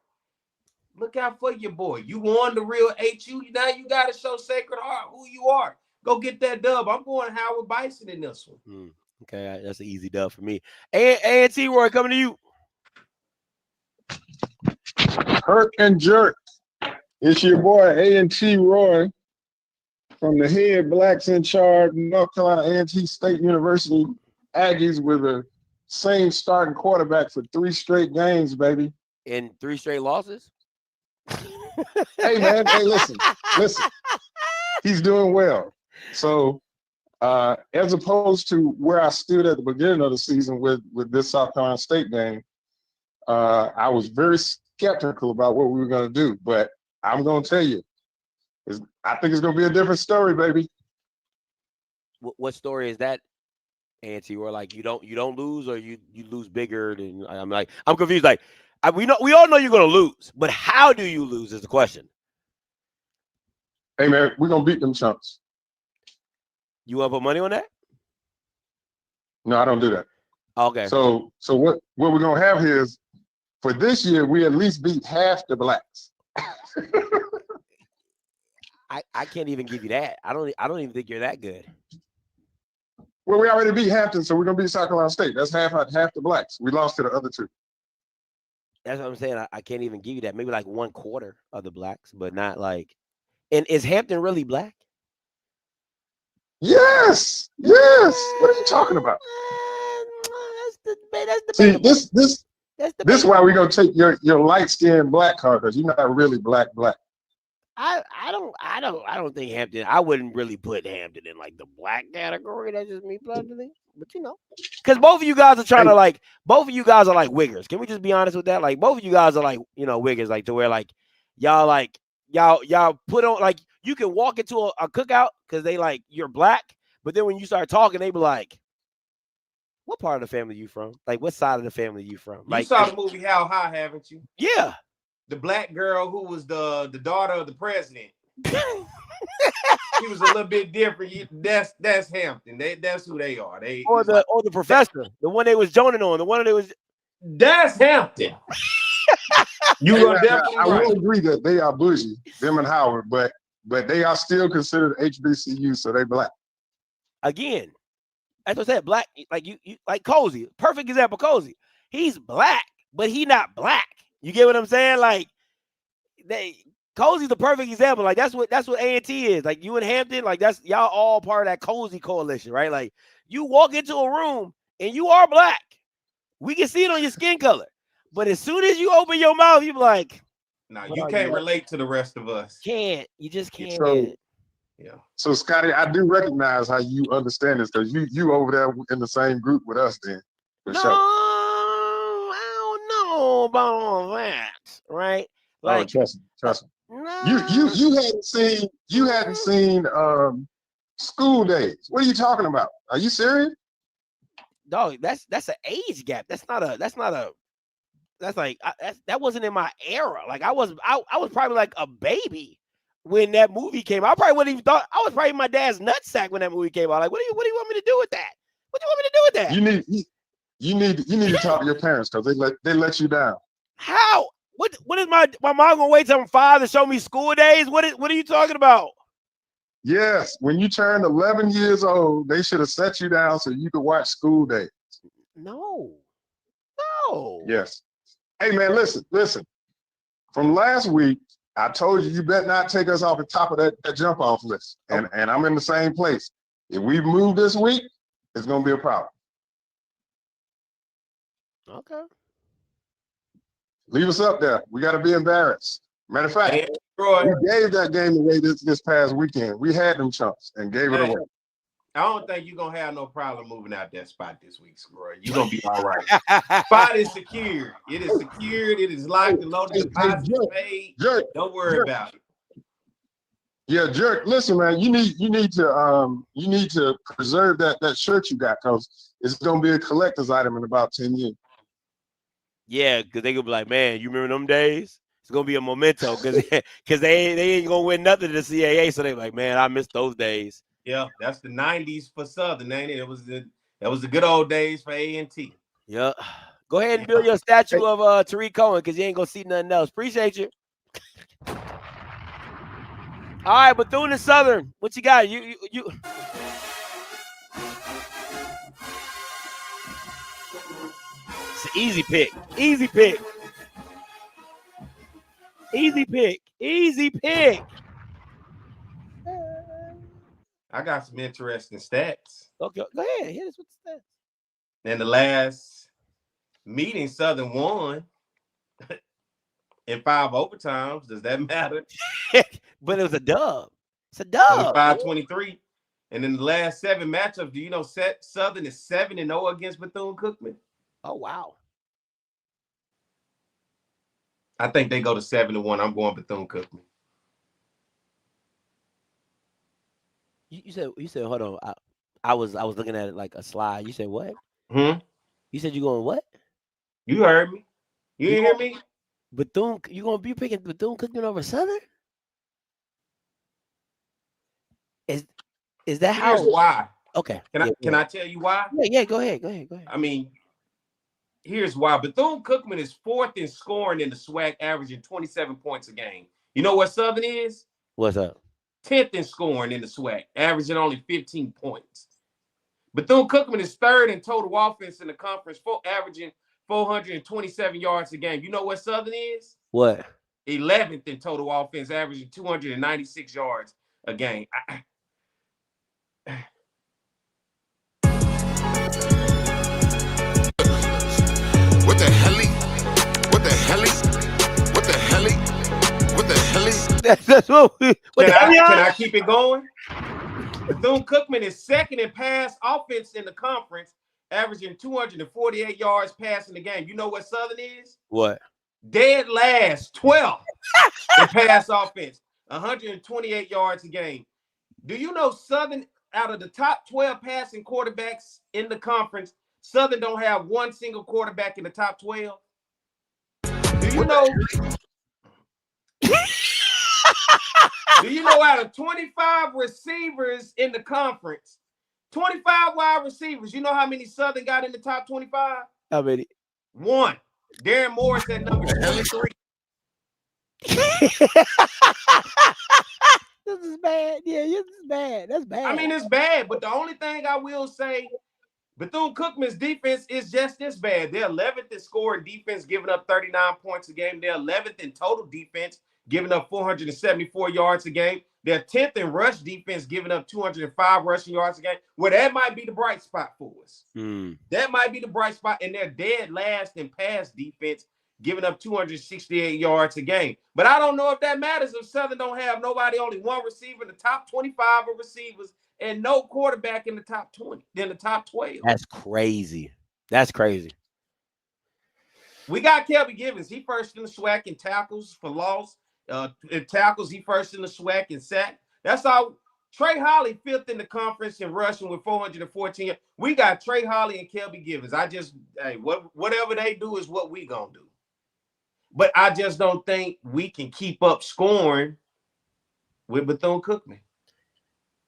Look out for your boy. You won the real HU. Now you got to show Sacred Heart who you are. Go get that dub. I'm going Howard Bison in this one. Okay, that's an easy dub for me. A&T, Roy, coming to you. Hurt and jerk. It's your boy A&T Roy from the head blacks in charge, North Carolina A&T State University Aggies with the same starting quarterback for 3 straight games, baby. And 3 straight losses? Hey, man. Hey, listen. He's doing well. So, as opposed to where I stood at the beginning of the season with this South Carolina State game, I was very skeptical about what we were going to do, but I'm going to tell you, I think it's going to be a different story, baby. What story is that, A&T? Where like you don't lose, or you lose bigger than? I'm confused. Like we all know you're going to lose, but how do you lose is the question. Hey man, we're going to beat them chunks. You want to put money on that? No, I don't do that. Okay. So what we're going to have here is, for this year, we at least beat half the blacks. I can't even give you that. I don't even think you're that good. Well, we already beat Hampton, so we're gonna beat South Carolina State. That's half the blacks. We lost to the other 2. That's what I'm saying. I can't even give you that. Maybe like 1/4 of the blacks, but not like. And is Hampton really black? Yes. What are you talking about? See, this is why we're gonna take your light-skinned black card, because you're not really black. I don't think Hampton. I wouldn't really put Hampton in like the black category. That's just me personally. But because both of you guys are trying to both of you guys are like wiggers. Can we just be honest with that? Like both of you guys are like wiggers, like to where like y'all put on like you can walk into a cookout because they like you're black, but then when you start talking, they be like, "What part of the family you from? Like what side of the family you from?" You saw the movie How High, haven't you? Yeah. The black girl who was the daughter of the president. She was a little bit different. That's Hampton. That's who they are. Or the professor, the one they was joning on, the one that was. That's Hampton. You are definitely right. I will agree that they are bougie, them and Howard, but they are still considered HBCU, so they black. Again, as I said, black like you like Cozy. Perfect example, Cozy. He's black, but he not black. You get what I'm saying? Like Cozy's the perfect example. Like that's what A&T is. Like you and Hampton, like that's y'all all part of that Cozy coalition, right? Like you walk into a room and you are black. We can see it on your skin color. But as soon as you open your mouth, you be like, "No, you can't relate to the rest of us." You just can't. So, yeah. So Scotty, I do recognize how you understand this because you over there in the same group with us then. For sure. I don't know about all that, right? Like, trust me. No. You hadn't seen School Days. What are you talking about? Are you serious? Dog, that's an age gap. That wasn't in my era. Like I was probably like a baby when that movie came out. I probably wouldn't even thought I was probably in my dad's nutsack when that movie came out. Like, what do you want me to do with that? What do you want me to do with that? you need to talk to your parents because they let you down. How? What is my mom gonna wait till I'm 5 to show me school days? What are you talking about? Yes, when you turned 11 years old, they should have set you down so you could watch School Day. No. Yes. Hey man, listen. From last week, I told you better not take us off the top of that jump-off list. And I'm in the same place. If we move this week, it's gonna be a problem. Okay. Leave us up there. We got to be embarrassed. Matter of fact, we gave that game away this past weekend. We had them chumps and gave it away. I don't think you're going to have no problem moving out that spot this week, Roy. You're going to be all right. Spot is secured. It is secured. It is locked and loaded. Deposit is paid. Don't worry about it. Yeah, Jerk. Listen, man. You need to preserve that shirt you got because it's going to be a collector's item in about 10 years. Yeah, because they gonna be like, man, you remember them days? It's gonna be a memento because they ain't gonna win nothing to the CAA. So they like, man, I miss those days. Yeah, that's the 90s for Southern, ain't it? That was the good old days for A&T. Yeah. Go ahead and build your statue of Tariq Cohen because you ain't gonna see nothing else. Appreciate you. All right, Bethune and Southern, what you got? You. It's an easy pick. Easy pick. Easy pick. Easy pick. I got some interesting stats. Okay, go ahead. Hit us with the stats. In the last meeting, Southern won in 5 overtimes. Does that matter? But it was a dub. It's a dub. 5-23. And in the last 7 matchups, do you know Southern is 7-0 against Bethune-Cookman? Oh, wow. I think they go to 7-1. I'm going Bethune-Cookman. You said hold on. I was looking at it like a slide. You said what? You said you going what? You heard me. You didn't hear me? Bethune, you gonna be picking Bethune-Cookman over Southern? Is that how? Here's why. Okay. Can I tell you why? Yeah, go ahead. I mean, here's why. Bethune-Cookman is 4th in scoring in the SWAC, averaging 27 points a game. You know what Southern is? What's up? 10th in scoring in the SWAC, averaging only 15 points. Bethune-Cookman is 3rd in total offense in the conference, averaging 427 yards a game. You know what Southern is? What? 11th in total offense, averaging 296 yards a game. What the hell? What the hell? What the hell? What the hell? That's what Can I keep it going? Bethune-Cookman is 2nd in pass offense in the conference, averaging 248 yards passing the game. You know what Southern is? What? Dead last, 12th in pass offense, 128 yards a game. Do you know Southern, out of the top 12 passing quarterbacks in the conference, Southern don't have one single quarterback in the top 12? Do you know? Do you know out of 25 receivers in the conference, 25 wide receivers, you know how many Southern got in the top 25? How many? 1. Darren Morris at number 23. This is bad. Yeah, this is bad. That's bad. I mean, it's bad, but the only thing I will say, Bethune-Cookman's defense is just this bad. They're 11th in scoring defense, giving up 39 points a game. They're 11th in total defense, giving up 474 yards a game. They're 10th in rush defense, giving up 205 rushing yards a game. Well, that might be the bright spot for us. That might be the bright spot. And they're dead last in pass defense, giving up 268 yards a game. But I don't know if that matters if Southern don't have nobody, only one receiver in the top 25 of receivers and no quarterback in the top 20, in the top 12. That's crazy. That's crazy. We got Kelby Givens. He first in the SWAC in tackles for loss. In tackles, he first in the SWAC in sack. That's all. Trey Holly 5th in the conference in rushing with 414. We got Trey Holly and Kelby Givens. Whatever they do is what we gonna do. But I just don't think we can keep up scoring with Bethune-Cookman.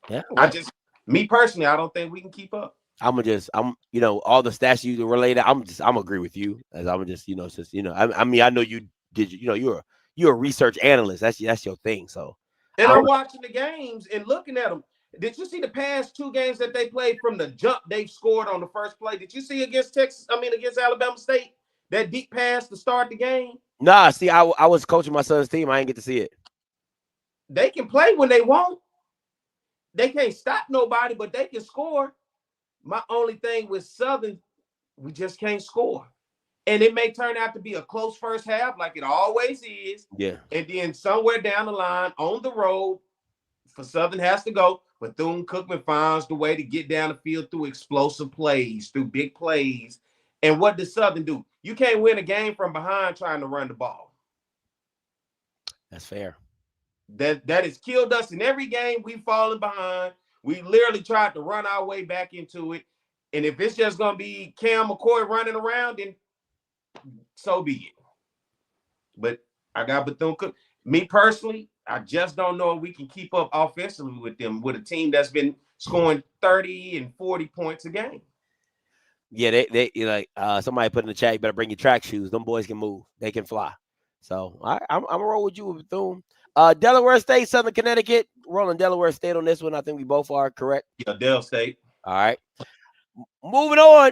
Yeah. Me personally, I don't think we can keep up. I'm all the stats you related. I'm agree with you. As I'm just, since I mean, I know you did. You're a research analyst. That's your thing. So, and I'm watching the games and looking at them. Did you see the past 2 games that they played from the jump? They've scored on the first play. Did you see against against Alabama State, that deep pass to start the game? Nah, see, I was coaching my son's team. I didn't get to see it. They can play when they want. They can't stop nobody, but they can score. My only thing with Southern, we just can't score. And it may turn out to be a close first half like it always is. Yeah. And then somewhere down the line on the road, for Southern has to go, Bethune-Cookman finds the way to get down the field through explosive plays, through big plays. And what does Southern do? You can't win a game from behind trying to run the ball. That's fair. That has killed us in every game. We've fallen behind. We literally tried to run our way back into it. And if it's just going to be Cam McCoy running around, then so be it. But I got Bethune-Cookman. Me personally, I just don't know if we can keep up offensively with them, with a team that's been scoring 30 and 40 points a game. Yeah, they somebody put in the chat, you better bring your track shoes. Them boys can move. They can fly. So I'm going to roll with you with Bethune. Delaware State, Southern Connecticut. Rolling Delaware State on this one. I think we both are correct. Yeah, Del State. All right. Moving on.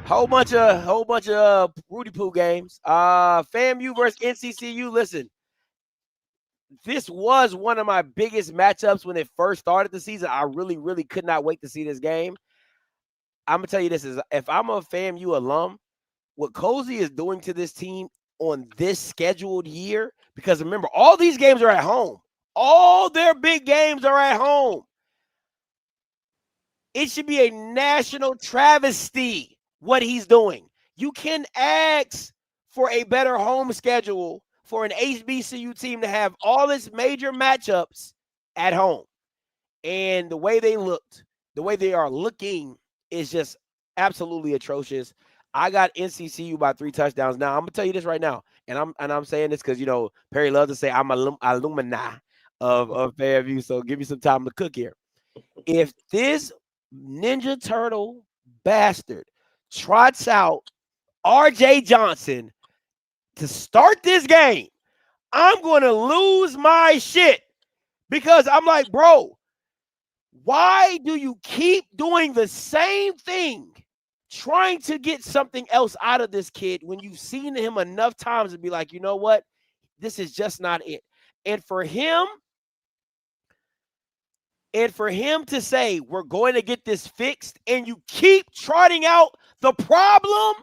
Whole bunch of Rudy Poo games. FAMU versus NCCU. Listen, this was one of my biggest matchups when it first started the season. I really, really could not wait to see this game. I'm gonna tell you this is if I'm a FAMU alum, what Cozy is doing to this team on this scheduled year, because remember, all these games are at home. All their big games are at home. It should be a national travesty what he's doing. You can ask for a better home schedule for an HBCU team to have all its major matchups at home. And the way they looked, the way they are looking is just absolutely atrocious. I got NCCU by 3 touchdowns. Now, I'm going to tell you this right now, and I'm saying this because, Perry loves to say I'm alumni of FAMU, so give me some time to cook here. If this Ninja Turtle bastard trots out R.J. Johnson to start this game, I'm going to lose my shit because I'm like, bro, why do you keep doing the same thing, trying to get something else out of this kid when you've seen him enough times to be like, you know what? This is just not it. And for him to say, we're going to get this fixed, and you keep trotting out the problem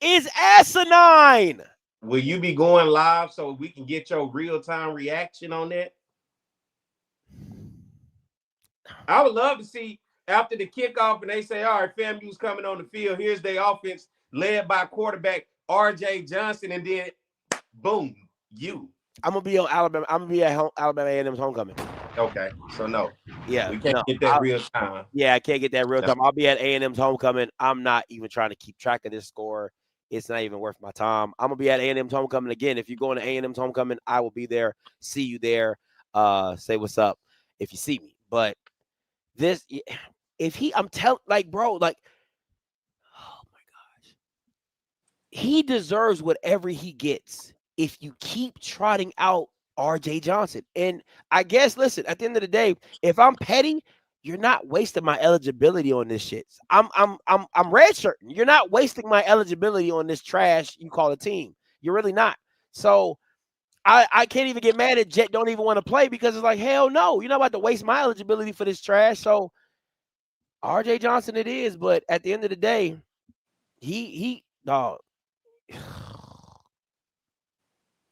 is asinine. Will you be going live so we can get your real-time reaction on that? I would love to see after the kickoff and they say, all right, FAMU's coming on the field. Here's their offense led by quarterback R.J. Johnson, and then boom, I'm gonna be on Alabama. I'm gonna be at Alabama A&M's homecoming. Okay, so no. Yeah, we can't get that real time. Yeah, I can't get that real time. I'll be at A&M's homecoming. I'm not even trying to keep track of this score. It's not even worth my time. I'm gonna be at A&M's homecoming again. If you're going to A&M's homecoming, I will be there. See you there. Say what's up if you see me. But this, I'm telling, like, bro, like, oh my gosh, he deserves whatever he gets if you keep trotting out R.J. Johnson. And I guess, listen, at the end of the day, if I'm petty, you're not wasting my eligibility on this shit. I'm redshirting. You're not wasting my eligibility on this trash you call a team. You're really not. So I can't even get mad at Jet don't even want to play because it's like, hell no, you're not about to waste my eligibility for this trash. So R.J. Johnson it is, but at the end of the day, he dog.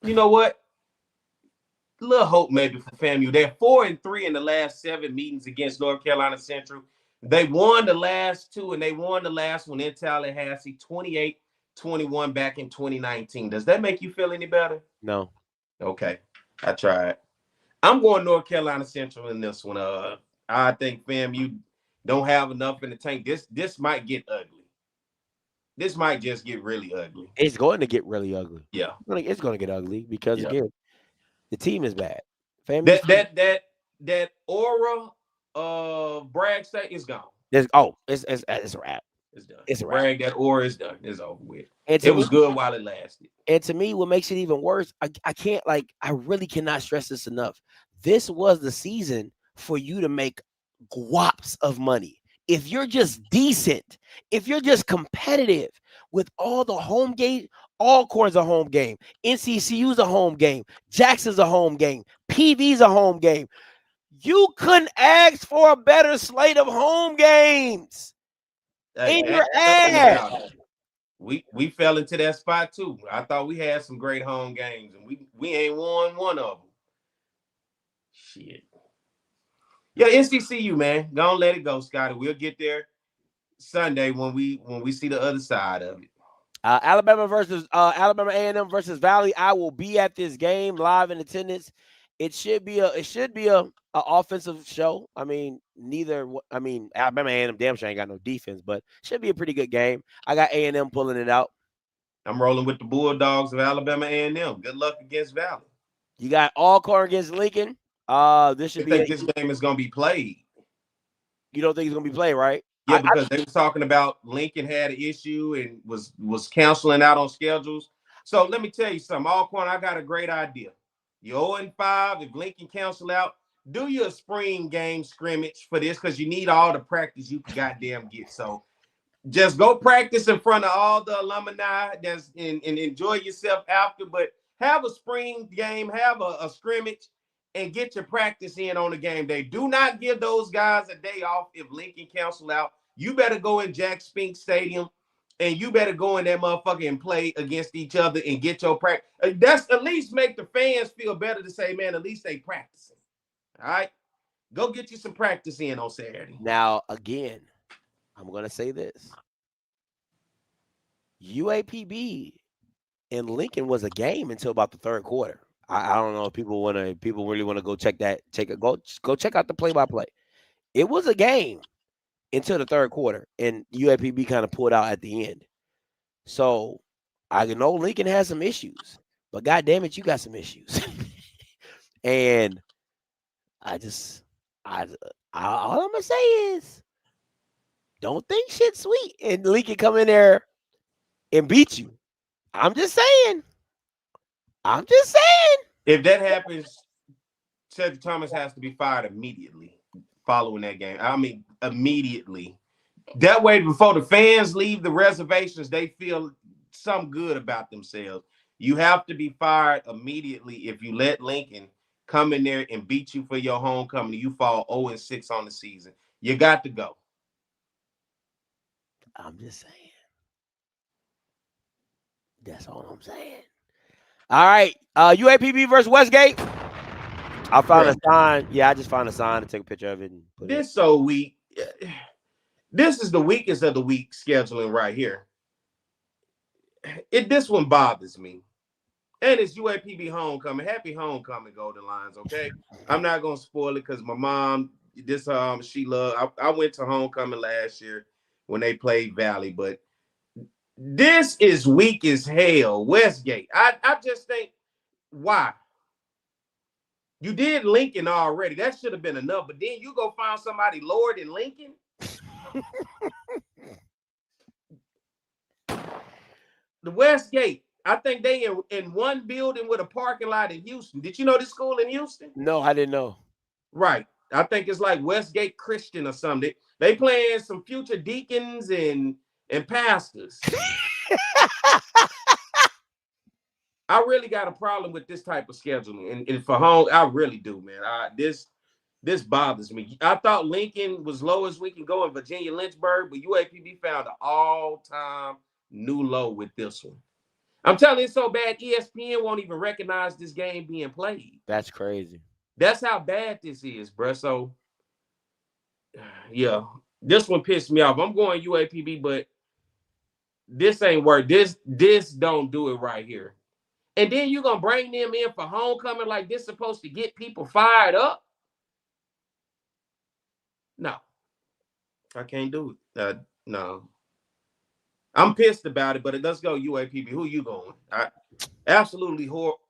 You know what? Little hope maybe for FAMU. They're 4-3 in the last 7 meetings against North Carolina Central. They won the last 2, and they won the last one in Tallahassee, 28-21 back in 2019. Does that make you feel any better? No. Okay, I tried. I'm going North Carolina Central in this one. I think FAMU don't have enough in the tank. This might get ugly. This might just get really ugly. It's going to get really ugly. Yeah, it's going to get ugly because again, the team is bad. That aura Bragg State is gone. It's a wrap. It's done. It's a wrap. Bragg, that aura is done. It's over with. And It was good while it lasted. And to me, what makes it even worse, I can't, like, I really cannot stress this enough. This was the season for you to make guaps of money. If you're just decent, if you're just competitive with all the home games, Alcorn's a home game, NCCU's a home game, Jackson's a home game, PV's a home game. You couldn't ask for a better slate of home games. In your ass. We fell into that spot too. I thought we had some great home games, and we ain't won one of them. Shit. Yeah, NCCU, man. Don't let it go, Scotty. We'll get there Sunday when we see the other side of it. Alabama A&M versus Valley. I will be at this game live in attendance. It should be a offensive show. I mean, Alabama A&M damn sure ain't got no defense, but should be a pretty good game. I got A&M pulling it out. I'm rolling with the Bulldogs of Alabama A&M. Good luck against Valley. You got Alcorn against Lincoln. This game is going to be played. You don't think it's going to be played, right? Yeah, because they were talking about Lincoln had an issue and was canceling out on schedules. So let me tell you something. Alcorn, I got a great idea. You're 0-5. If Lincoln cancel out, do your spring game scrimmage for this because you need all the practice you can goddamn get. So just go practice in front of all the alumni and enjoy yourself after. But have a spring game, have a scrimmage, and get your practice in on the game day. Do not give those guys a day off if Lincoln cancel out. You better go in Jack Spink Stadium, and you better go in that motherfucker and play against each other and get your practice. That's at least make the fans feel better to say, man, at least they practicing. All right? Go get you some practice in on Saturday. Now, again, I'm going to say this. UAPB in Lincoln was a game until about the third quarter. I don't know if people really want to go check that. Go check out the play-by-play. It was a game until the third quarter, and UAPB kind of pulled out at the end. So I know Lincoln has some issues, but God damn it, you got some issues. And all I'm gonna say is, don't think shit's sweet, and Lincoln come in there and beat you. I'm just saying. If that happens, Cedric Thomas has to be fired immediately following that game. I mean, immediately. That way, before the fans leave the reservations, they feel some good about themselves. You have to be fired immediately if you let Lincoln come in there and beat you for your homecoming. You fall 0-6 on the season. You got to go. I'm just saying. That's all I'm saying. All right. UAPB versus Westgate. I found a sign. Yeah, I just found a sign to take a picture of it. And put this so weak. This is the weakest of the week scheduling right here. This one bothers me. And it's UAPB homecoming. Happy homecoming, Golden Lions, okay? I'm not going to spoil it because my mom, she loved. I went to homecoming last year when they played Valley, but this is weak as hell. Westgate. I just think, why? You did Lincoln already. That should have been enough. But then you go find somebody lower than Lincoln. The Westgate. I think they in one building with a parking lot in Houston. Did you know this school in Houston? No, I didn't know. Right. I think it's like Westgate Christian or something. They playing some future deacons and pastors. I really got a problem with this type of scheduling. And for home, I really do, man. This bothers me. I thought Lincoln was low as we can go in Virginia Lynchburg, but UAPB found an all-time new low with this one. I'm telling you, it's so bad, ESPN won't even recognize this game being played. That's crazy. That's how bad this is, bro. So, yeah, this one pissed me off. I'm going UAPB, but this ain't work. This don't do it right here. And then you're going to bring them in for homecoming like this supposed to get people fired up? No. I can't do it. No. I'm pissed about it, but let's go UAPB. Who you going? Absolutely horrible.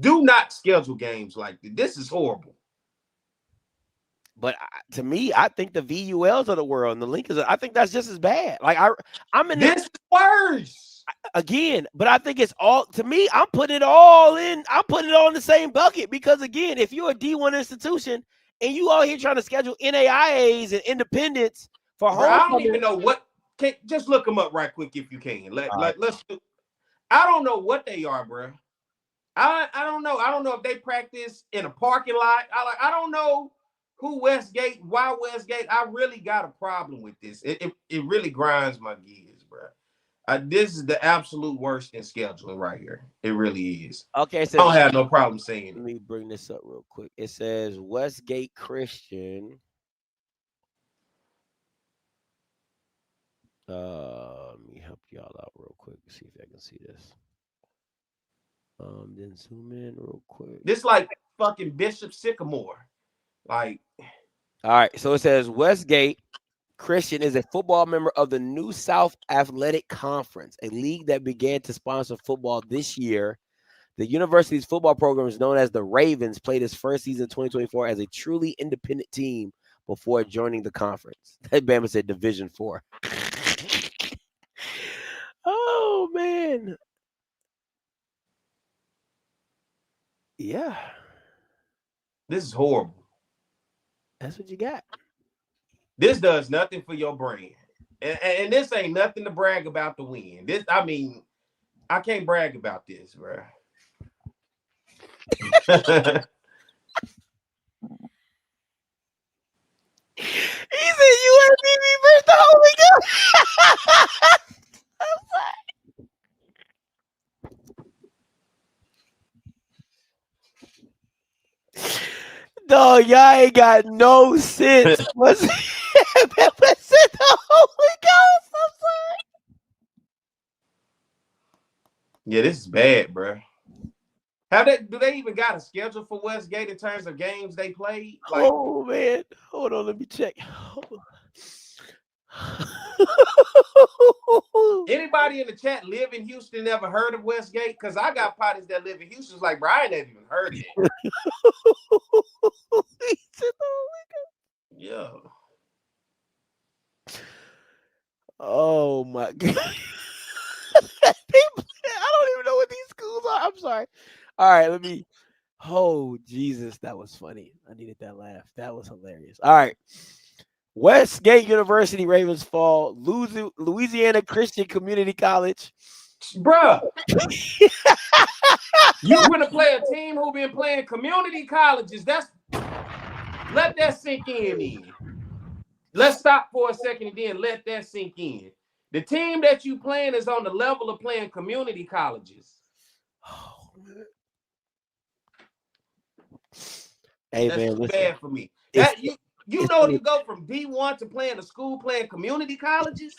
Do not schedule games like this. This is horrible. But to me, I think the VULs of the world and the Lincolns, I think that's just as bad. Like I'm in this is worse again, but I think it's all to me. I'm putting it all in. I'm putting it all in the same bucket because again, if you're a D1 institution and you all here trying to schedule NAIAs and independents for bro, I don't even know what. Just look them up right quick if you can. Let's do. I don't know what they are, bro. I don't know. I don't know if they practice in a parking lot. I don't know who Westgate, why Westgate. I really got a problem with this. It really grinds my gears, bro. This is the absolute worst in scheduling right here. It really is. Okay, so I don't have no problem saying it. Let me bring this up real quick. It says Westgate Christian. Let me help y'all out real quick. See if I can see this. Then zoom in real quick. This like fucking Bishop Sycamore. Like, all right. So it says Westgate Christian is a football member of the New South Athletic Conference, a league that began to sponsor football this year. The university's football program is known as the Ravens, played its first season in 2024 as a truly independent team before joining the conference. That Bama said Division 4. Oh, man. Yeah. This is horrible. That's what you got. This does nothing for your brand. And this ain't nothing to brag about the win. This, I mean, I can't brag about this, bro. He said UAPB versus the Holy Ghost. Dog, y'all ain't got no sense. What's the Holy Ghost? I'm sorry. Yeah, this is bad, bro. Do they even got a schedule for Westgate in terms of games they played? Like, oh man, hold on, let me check. Anybody in the chat live in Houston ever heard of Westgate? Because I got parties that live in Houston. It's like, bro, I ain't never even heard of it. Yeah. Oh my god. I don't even know what these schools are. I'm sorry. All right, let me. Oh Jesus, that was funny. I needed that laugh. That was hilarious. All right. Westgate University, Ravens Fall, Louisiana Christian Community College. Bruh. You want to play a team who been playing community colleges. Let that sink in. Let's stop for a second and then let that sink in. The team that you playing is on the level of playing community colleges. Oh, man. Hey, that's man, too listen. bad for me. That you know you go from D1 to playing a school playing community colleges.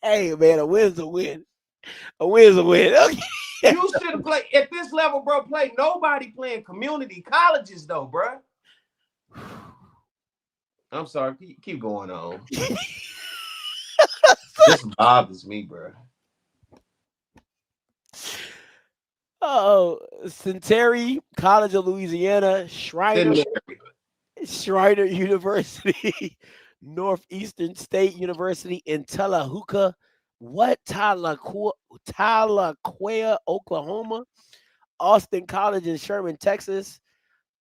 Hey, man, a win's a win. A win's a win. Okay. You should have played at this level, bro. Play nobody playing community colleges though, bro. I'm sorry. Keep going on. This bothers me, bro. Oh, Centenary College of Louisiana, Shriner University, Northeastern State University in Tahlequah, Tahlequah, Oklahoma, Austin College in Sherman, Texas,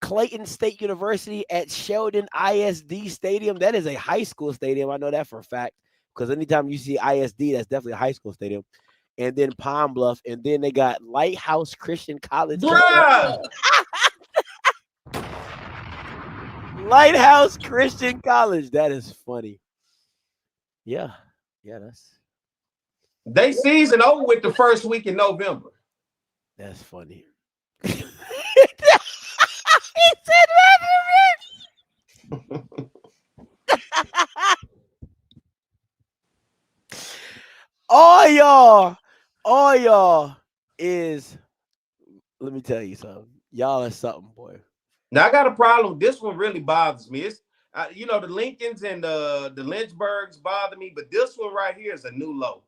Clayton State University at Sheldon ISD Stadium. That is a high school stadium. I know that for a fact because anytime you see ISD, that's definitely a high school stadium. And then Palm Bluff, and then they got Lighthouse Christian College. Lighthouse Christian College. That is funny. Yeah, that's. They season over with the first week in November. That's funny. All y'all is, let me tell you something. Y'all are something, boy. Now I got a problem. This one really bothers me. It's the Lincolns and the Lynchburgs bother me, but this one right here is a new low.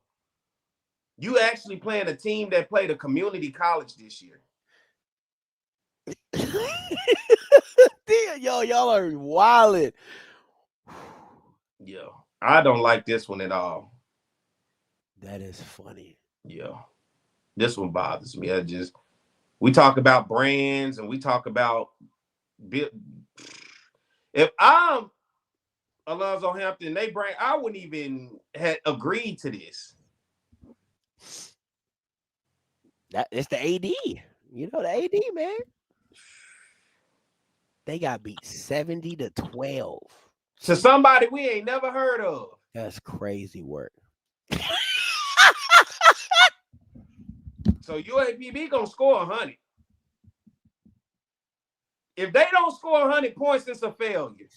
You actually playing a team that played a community college this year. Damn, y'all are wildin'. Yeah, I don't like this one at all. That is funny. Yeah, this one bothers me. We talk about brands and we talk about if I'm Alonzo Hampton, I wouldn't even have agreed to this. It's the AD. You know the AD, man. They got beat 70-12. To somebody we ain't never heard of. That's crazy work. So UAPB gonna score 100. If they don't score 100 points, it's a failure.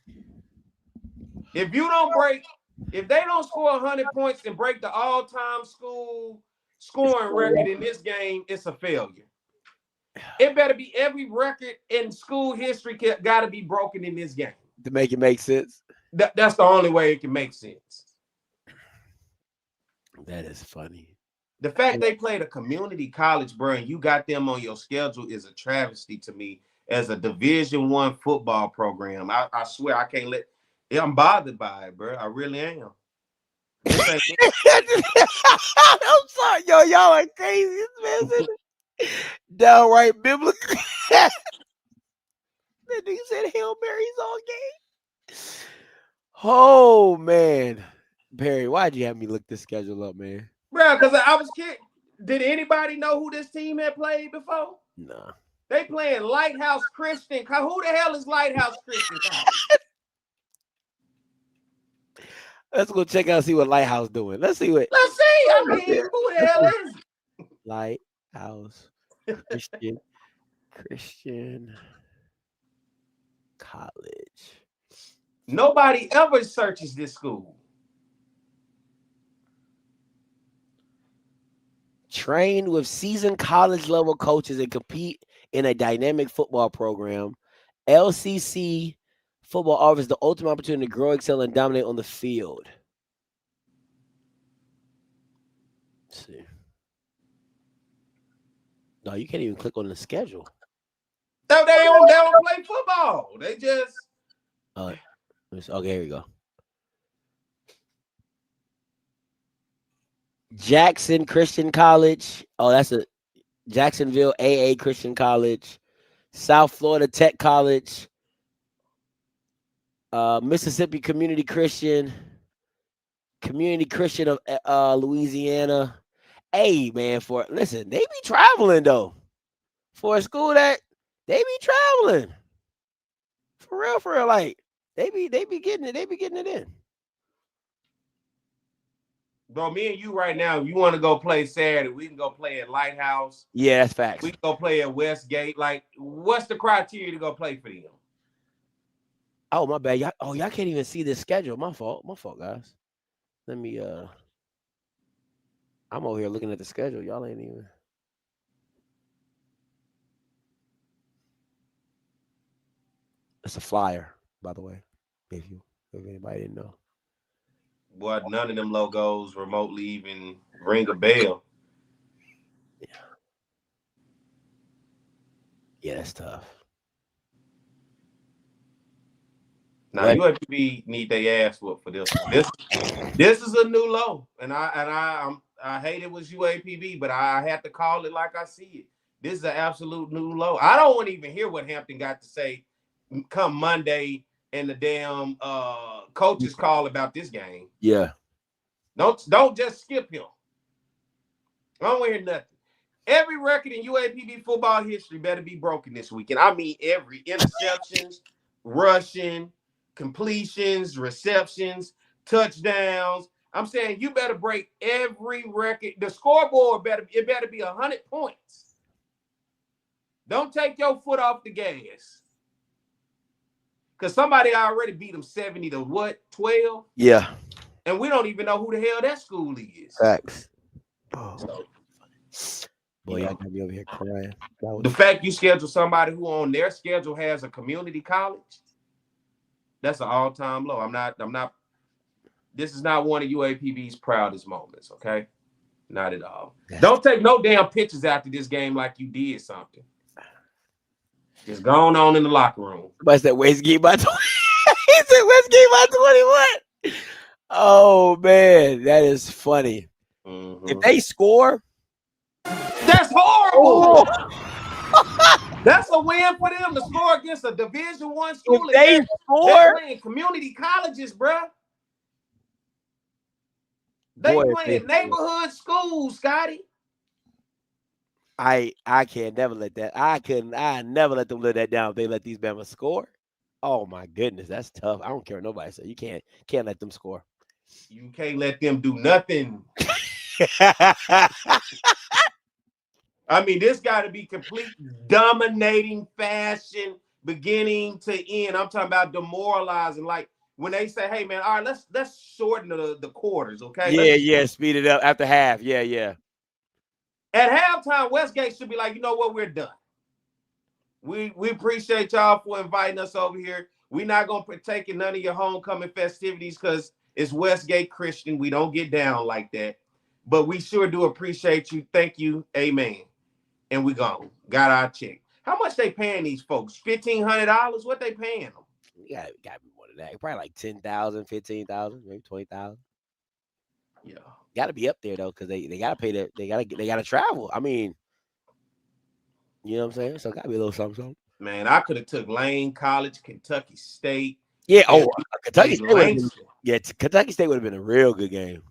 If they don't score 100 points and break the all-time school scoring record in this game, it's a failure. It better be every record in school history got to be broken in this game to make it make sense. That's the only way it can make sense. That is funny. The fact they played a community college, bro, and you got them on your schedule is a travesty to me as a Division I football program. I swear I can't let. I'm bothered by it, bro. I really am. I'm sorry, y'all are crazy, man. Downright biblical. That nigga said Hail Marys all game. Oh man, Barry, why'd you have me look this schedule up, man? Bro, because I was kidding. Did anybody know who this team had played before? No. They playing Lighthouse Christian. Who the hell is Lighthouse Christian? Let's go check out and see what Lighthouse doing. Let's see. I mean, who the hell is it? Lighthouse Christian College. Nobody ever searches this school. Train with seasoned college level coaches and compete in a dynamic football program. LCC football offers the ultimate opportunity to grow, excel, and dominate on the field. Let's see. No, you can't even click on the schedule. No, they don't play football. They just. Okay, here we go. Jackson Christian College. Oh, that's a Jacksonville AA Christian College. South Florida Tech College. Mississippi Community Christian. Community Christian of Louisiana. Hey, man, listen, they be traveling though. For a school that they be traveling. For real, like they be getting it in. Bro, me and you right now, if you want to go play Saturday, we can go play at Lighthouse. Yeah, that's facts. We can go play at Westgate. Like, what's the criteria to go play for them? Oh, my bad. Y'all can't even see this schedule. My fault, guys. Let me I'm over here looking at the schedule. Y'all ain't even. It's a flyer, by the way. If anybody didn't know. Boy, none of them logos remotely even ring a bell. Yeah, that's tough. Now UAPB need their ass whooped for this. This is a new low, and I hate it was UAPB, but I have to call it like I see it. This is an absolute new low. I don't want to even hear what Hampton got to say come Monday and the damn coaches call about this game. Yeah. Don't just skip him. I don't want to hear nothing. Every record in UAPB football history better be broken this weekend. I mean, every interceptions, rushing, completions, receptions, touchdowns. I'm saying you better break every record. The scoreboard better be 100 points. Don't take your foot off the gas. Because somebody already beat them 70-12? Yeah. And we don't even know who the hell that school is. Facts. Boy, y'all got me over here crying. The fact you schedule somebody who on their schedule has a community college, that's an all-time low. I'm not. This is not one of UAPB's proudest moments, okay? Not at all. Don't take no damn pictures after this game like you did something. Just going on in the locker room. Somebody said Westgate by 20. He said Westgate by 21. Oh man, that is funny. If they score, that's horrible. That's a win for them to score against a Division I school. If they score, they're playing community colleges, bro. They playing neighborhood schools, Scotty. I can't never let that. I never let them live that down if they let these Bama score. Oh my goodness, that's tough. I don't care what nobody says. You can't let them score. You can't let them do nothing. I mean, this got to be complete dominating fashion, beginning to end. I'm talking about demoralizing. Like when they say, "Hey, man, all right, let's shorten the quarters, okay?" Yeah, speed it up after half. Yeah. At halftime, Westgate should be like, you know what, we're done. We appreciate y'all for inviting us over here. We're not gonna partake in none of your homecoming festivities because it's Westgate Christian. We don't get down like that, but we sure do appreciate you. Thank you, amen. And we gone. Got our check. How much they paying these folks? $1,500? What they paying them? Yeah, got to be more than that. Probably like 10,000, 15,000, maybe 20,000. Yeah, got to be up there though, because they got to pay that. They got to travel. I mean, you know what I'm saying? So got to be a little something. Man, I could have took Lane College, Kentucky State. Yeah. Oh, Kentucky State. Kentucky State would have been a real good game.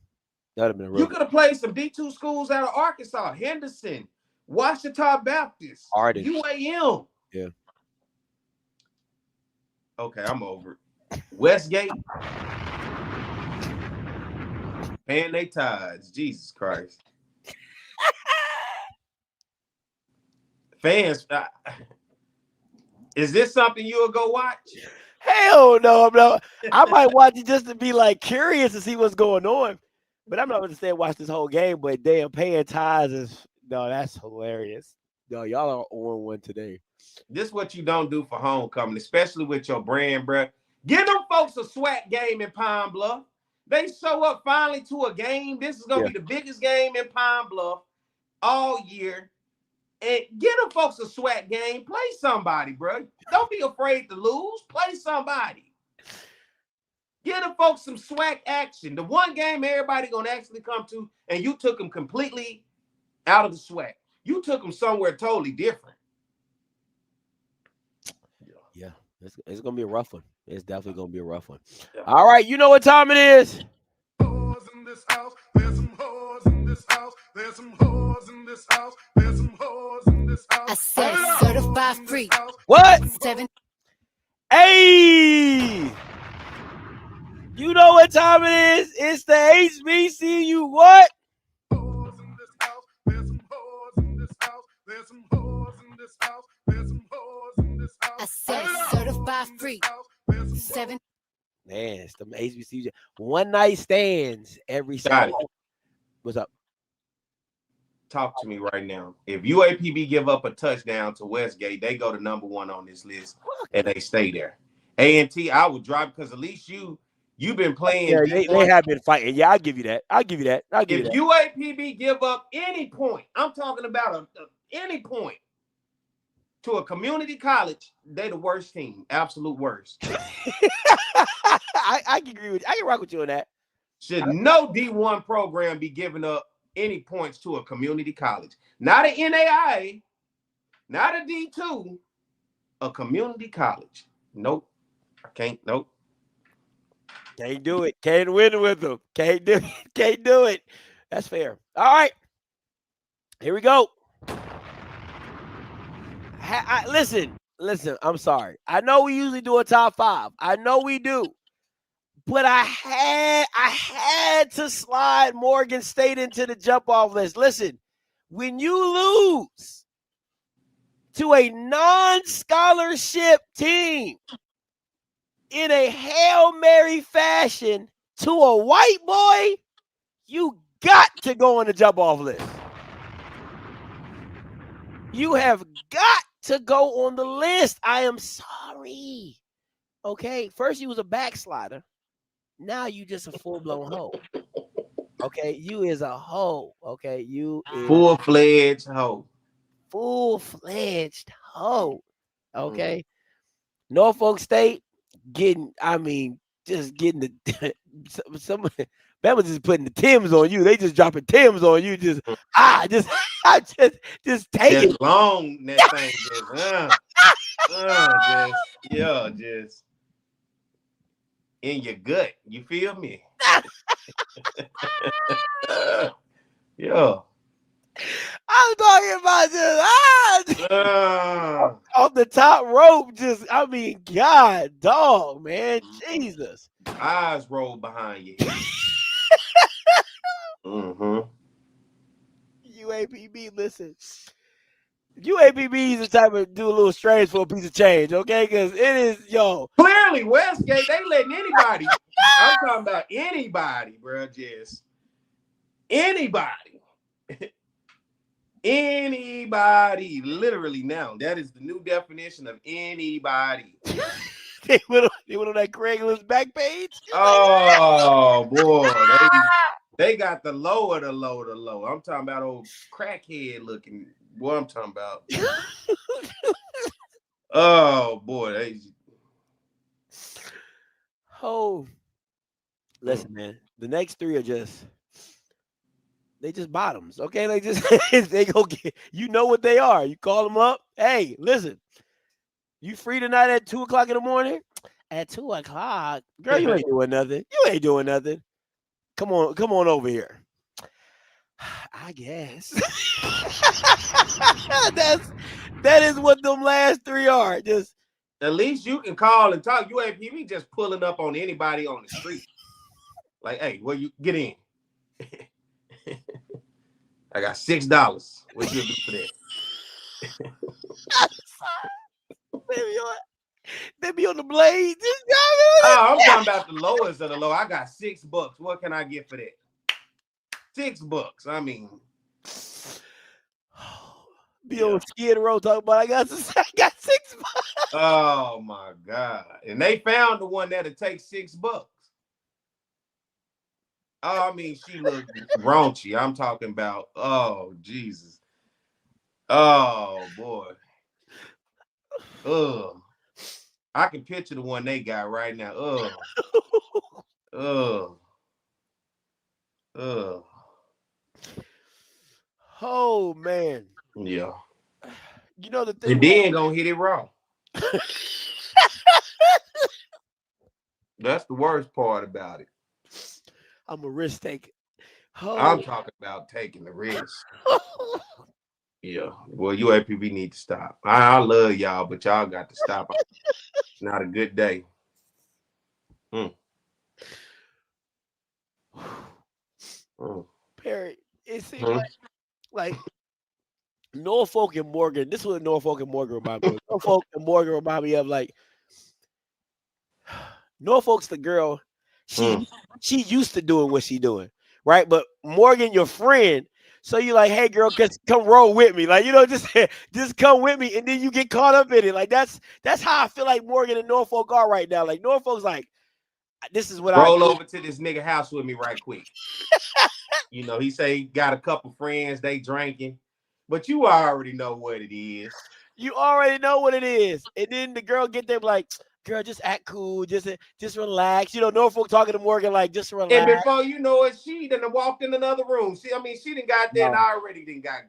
That would have been a real. You could have played some D2 schools out of Arkansas, Henderson, Washita Baptist, UAM. Yeah. Okay, I'm over it. Westgate. Paying their tithes. Jesus Christ. Fans, is this something you'll go watch? Hell no, bro. I might watch it just to be like curious to see what's going on. But I'm not going to stay and watch this whole game. But damn, paying tithes is that's hilarious. No, y'all are on one today. This is what you don't do for homecoming, especially with your brand, bro. Give them folks a SWAC game in Pine Bluff. They show up finally to a game. This is going to be the biggest game in Pine Bluff all year. And get them folks a SWAC game. Play somebody, bro. Don't be afraid to lose. Play somebody. Get them folks some SWAC action. The one game everybody going to actually come to, and you took them completely out of the SWAC. You took them somewhere totally different. Yeah, it's going to be a rough one. It's definitely going to be a rough one. Yeah. All right, you know what time it is. There's some whores in this house. There's some whores in this house. There's some whores in this house. I said certified free. What? 7. Hey! You know what time it is? It's the HBCU what? Whores in this house. There's some whores in this house. There's some whores in this house. There's some whores in this house. I said certified free. 7. Man, it's the HBCU. One night stands every Saturday. What's up? Talk to me right now. If UAPB give up a touchdown to Westgate, they go to number 1 on this list and they stay there. A&T, I would drop because at least you've been playing. Yeah, they have been fighting. Yeah, I'll give you that. If UAPB give up any point, I'm talking about any point to a community college, they the worst team. Absolute worst. I can agree with you. I can rock with you on that. Should no D1 program be giving up any points to a community college? Not an NAIA, not a D2, a community college. Nope. I can't. Nope. Can't do it. Can't win with them. Can't do it. That's fair. All right. Here we go. Listen, I'm sorry. I know we usually do a top 5. I know we do. But I had to slide Morgan State into the jump-off list. Listen, when you lose to a non-scholarship team in a Hail Mary fashion to a white boy, you got to go on the jump-off list. You have got to go on the list. I am sorry. Okay, first you was a backslider. Now you just a full-blown hoe. Okay, you is a hoe. Okay, you is full-fledged hoe. Full-fledged hoe. Okay. Norfolk State just getting the some Bama just putting the Timbs on you. They just dropping Timbs on you. Just take it. Just long that thing. Just in your gut. You feel me? Yeah. I'm talking about just off the top rope. Just God, dog, man, Jesus. Eyes roll behind you. UAPB, listen. UAPB is the type of do a little strange for a piece of change, okay? Because it is, Clearly, Westgate, they letting anybody. I'm talking about anybody, bro. Just anybody. Anybody, literally now. That is the new definition of anybody. They went on that Craigslist back page. Oh boy, they got the low of the low, the low. I'm talking about old crackhead looking. What I'm talking about. Oh boy, listen, man. The next three are they just bottoms, okay? They go get, you know what they are. You call them up. Hey, listen, you free tonight at 2:00 in the morning? At 2:00, girl, you ain't doing nothing. You ain't doing nothing. Come on over here. I guess that is what them last three are. Just at least you can call and talk. UAPB just pulling up on anybody on the street. Like, hey, well, you get in. I got $6. What you do for that? They be on the blade. I'm talking about the lowest of the low. I got $6. What can I get for that? $6. I mean, be on Skid Row talking about I got $6. Oh my God! And they found the one that'll take $6. Oh, I mean, she looked raunchy. I'm talking about, oh, Jesus. Oh, boy. I can picture the one they got right now. Oh, man. Yeah. You know the thing. And then gonna hit it raw. That's the worst part about it. I'm a risk taker. I'm talking about taking the risk. Yeah. Well, UAPB need to stop. I love y'all, but y'all got to stop. It's not a good day. Perry, it seems like Norfolk and Morgan. This is what Norfolk and Morgan remind me of. Norfolk and Morgan remind me of Norfolk's the girl. She used to doing what she doing, right? But Morgan, your friend, so you like, hey girl, just come roll with me, just come with me, and then you get caught up in it. Like that's how I feel like Morgan and Norfolk are right now. Like Norfolk's like, this is what roll over to this nigga house with me right quick. He say he got a couple friends, they drinking, but you already know what it is. You already know what it is, and then the girl get there like, girl, just act cool, just relax. Norfolk talking to Morgan like, just relax. And before you know it, she done walked in another room. She done got there and I already done got.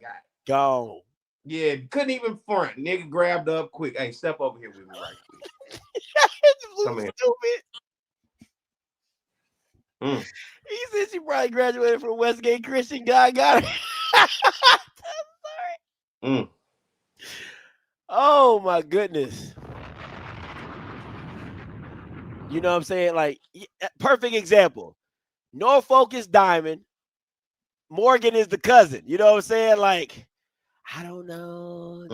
Gone. Yeah, couldn't even front. Nigga grabbed up quick. Hey, step over here with me right quick. Come here. Stupid. He said she probably graduated from Westgate Christian. God got her. Sorry. Oh my goodness. You know what I'm saying? Like, perfect example. Norfolk is Diamond. Morgan is the cousin. You know what I'm saying? Like, I don't know.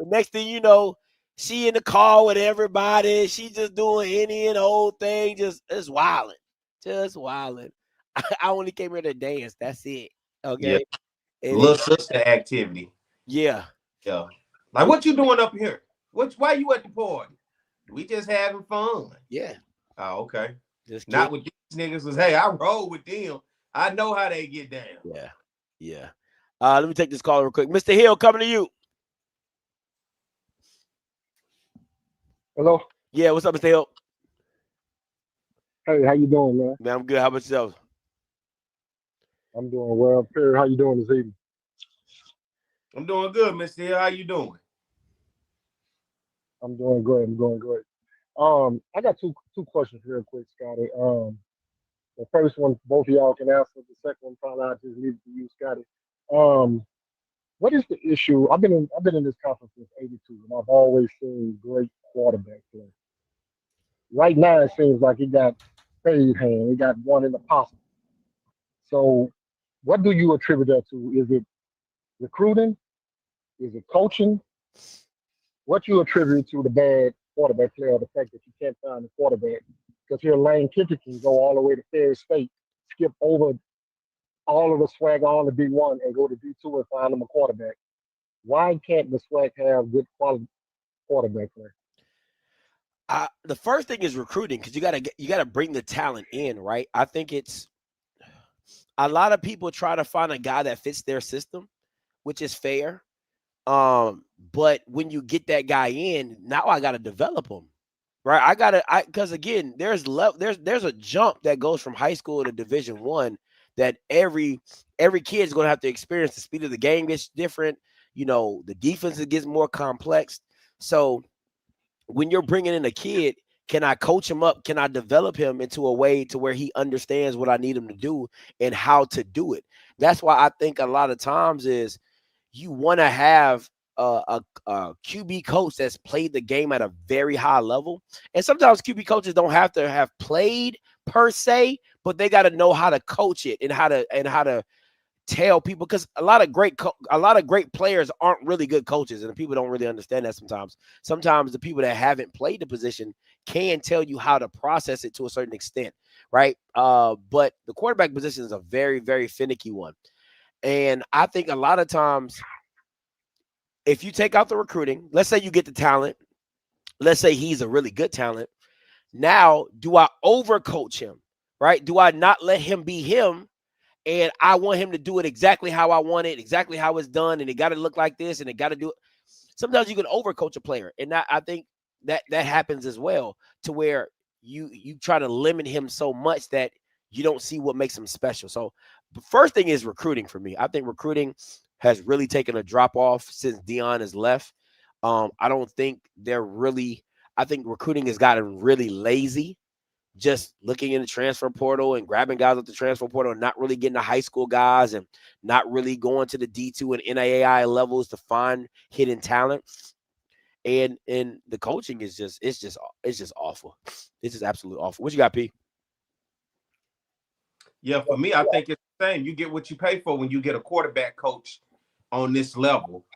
Next thing you know, she in the car with everybody. She just doing any and old thing. Just wilding. Just wilding. I only came here to dance. That's it. Okay. Yeah. Little sister activity. Yeah. Yeah. Like, what you doing up here? Why you at the party? We just having fun. Yeah. Oh, okay. Just not with these niggas. Was hey, I roll with them. I know how they get down. Yeah. Yeah. Let me take this call real quick. Mr. Hill, coming to you. Hello. Yeah, what's up, Mr. Hill? Hey, how you doing, man? Man, I'm good. How about yourself? I'm doing well. Perry, how you doing this evening? I'm doing good, Mr. Hill. How you doing? I'm doing great. I'm doing great. I got two questions real quick, Scotty. The first one, both of y'all can answer. The second one, probably I just leave it to you, Scotty. Um, what is the issue? I've been in this conference since '82, and I've always seen great quarterback play. Right now, it seems like he got spade hand. He got one in the pocket. So, what do you attribute that to? Is it recruiting? Is it coaching? What you attribute to the bad quarterback play or the fact that you can't find a quarterback? Because here Lane Kiffin can go all the way to Ferry State, skip over all of the SWAC, all the D1, and go to D2 and find them a quarterback. Why can't the SWAC have good quality quarterback play? The first thing is recruiting, because you gotta bring the talent in, right? I think it's a lot of people try to find a guy that fits their system, which is fair. But when you get that guy in, now I gotta develop him, right? Because again, there's a jump that goes from high school to Division I that every kid is gonna have to experience. The speed of the game gets different. The defense gets more complex. So when you're bringing in a kid, can I coach him up? Can I develop him into a way to where he understands what I need him to do and how to do it? That's why I think a lot of times is you want to have a QB coach that's played the game at a very high level. And sometimes QB coaches don't have to have played per se, but they got to know how to coach it and how to tell people, because a lot of great players aren't really good coaches, and people don't really understand that sometimes. Sometimes the people that haven't played the position can tell you how to process it to a certain extent, right? But the quarterback position is a very, very finicky one. And I think a lot of times, if you take out the recruiting, let's say you get the talent, let's say he's a really good talent. Now, do I overcoach him, right? Do I not let him be him? And I want him to do it exactly how I want it, exactly how it's done, and it got to look like this, and it got to do it. Sometimes you can overcoach a player, and I think that happens as well, to where you try to limit him so much that you don't see what makes him special. So the first thing is recruiting for me. I think recruiting has really taken a drop off since Dion has left. I don't think I think recruiting has gotten really lazy, just looking in the transfer portal and grabbing guys at the transfer portal and not really getting the high school guys and not really going to the D2 and NAIA levels to find hidden talent. And the coaching is just awful. It's just absolutely awful. What you got, P? Yeah, for me, I think it's the same. You get what you pay for when you get a quarterback coach on this level.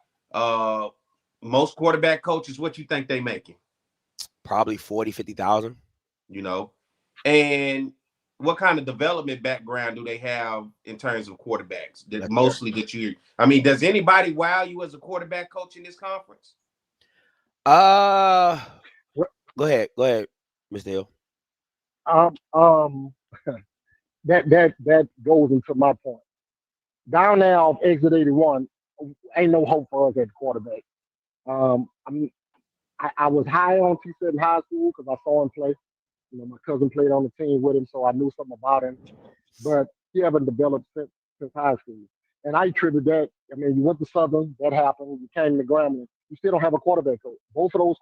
Most quarterback coaches, what you think they making? Probably 40, 50,000. And what kind of development background do they have in terms of quarterbacks? Does anybody wow you as a quarterback coach in this conference? Go ahead, Mr. Hill. That goes into my point. Down now of exit 81, ain't no hope for us at quarterback. I was high on T7 in high school because I saw him play. My cousin played on the team with him, so I knew something about him. But he haven't developed since high school. And I attribute that. You went to Southern, that happened. You came to Grambling. You still don't have a quarterback coach. Both of those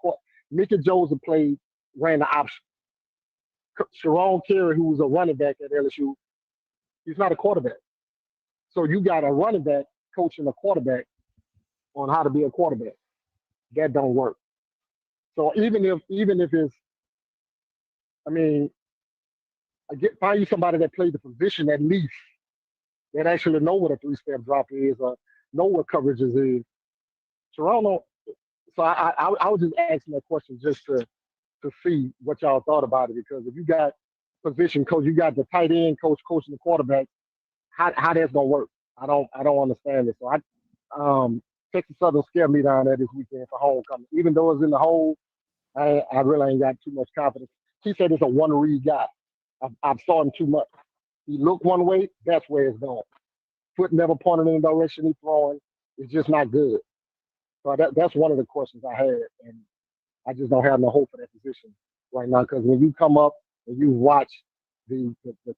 Mickey Joseph ran the option. Sharon Terry, who was a running back at LSU, he's not a quarterback. So you got a running back coaching a quarterback on how to be a quarterback. That don't work. So even if it's, find you somebody that played the position at least, that actually know what a three-step drop is or know what coverages is. Toronto. So I was just asking that question just to see what y'all thought about it, because if you got position coach, you got the tight end coach coaching the quarterback, how that's gonna work? I don't understand it. So Texas Southern scared me down there this weekend for homecoming. Even though it's in the hole, I really ain't got too much confidence. He said it's a one-read guy. I've saw him too much. He looked one way, that's where it's going. Foot never pointed in the direction he's throwing. It's just not good. So that's one of the questions I had. And I just don't have no hope for that position right now. Because when you come up and you watch the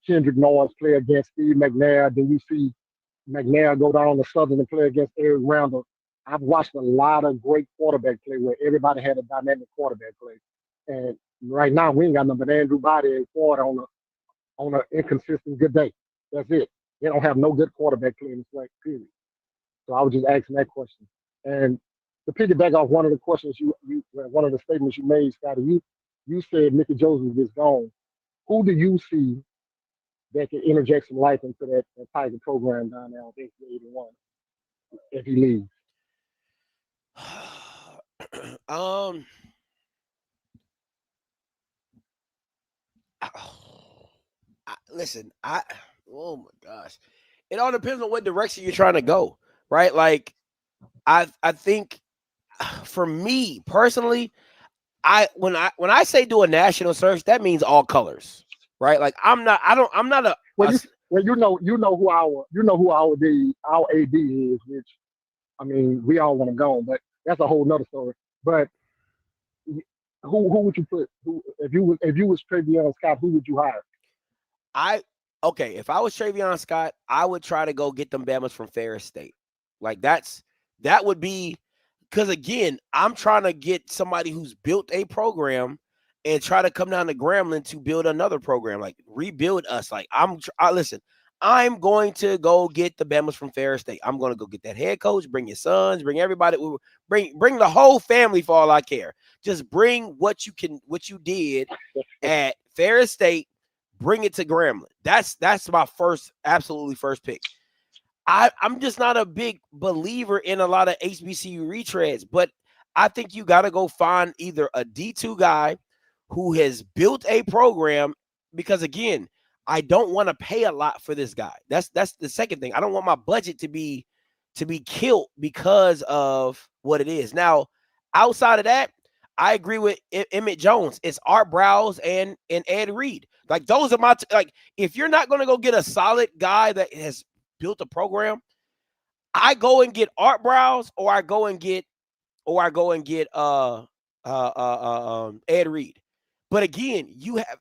Kendrick Noyes play against Steve McNair, then you see McNair go down to Southern and play against Eric Randall. I've watched a lot of great quarterback play where everybody had a dynamic quarterback play. And right now we ain't got nothing but Andrew Body and Ford on an inconsistent good day. That's it. They don't have no good quarterback play in the SWAC, period. So I was just asking that question. And to piggyback off one of the questions one of the statements you made, Scotty, you said Mickey Joseph is gone. Who do you see that can interject some life into that Tiger program down there on 81 if he leaves? Listen, oh my gosh, it all depends on what direction you're trying to go, right? Like, I think for me personally, when I say do a national search, that means all colors, right? Like I'm not a you know who our AD is, which I mean we all want to go, but that's a whole nother story. But who would you put? If you was Travion Scott, who would you hire? If I was Travion Scott, I would try to go get them Bamas from Ferris State. Like that would be, because again, I'm trying to get somebody who's built a program and try to come down to Grambling to build another program, like rebuild us. Like listen, I'm going to go get the Bamas from Ferris State. I'm going to go get that head coach, bring your sons, bring everybody, bring the whole family for all I care. Just bring what you did at Ferris State, bring it to Grambling. That's my absolutely first pick. I'm just not a big believer in a lot of HBCU retreads, but I think you got to go find either a D2 guy who has built a program, because again, I don't want to pay a lot for this guy. That's the second thing. I don't want my budget to be killed because of what it is. Now, outside of that, I agree with Emmett Jones. It's Art Browse and Ed Reed. Like those are my like. If you're not going to go get a solid guy that has built a program, I go and get Art Browse, or I go and get Ed Reed. But again,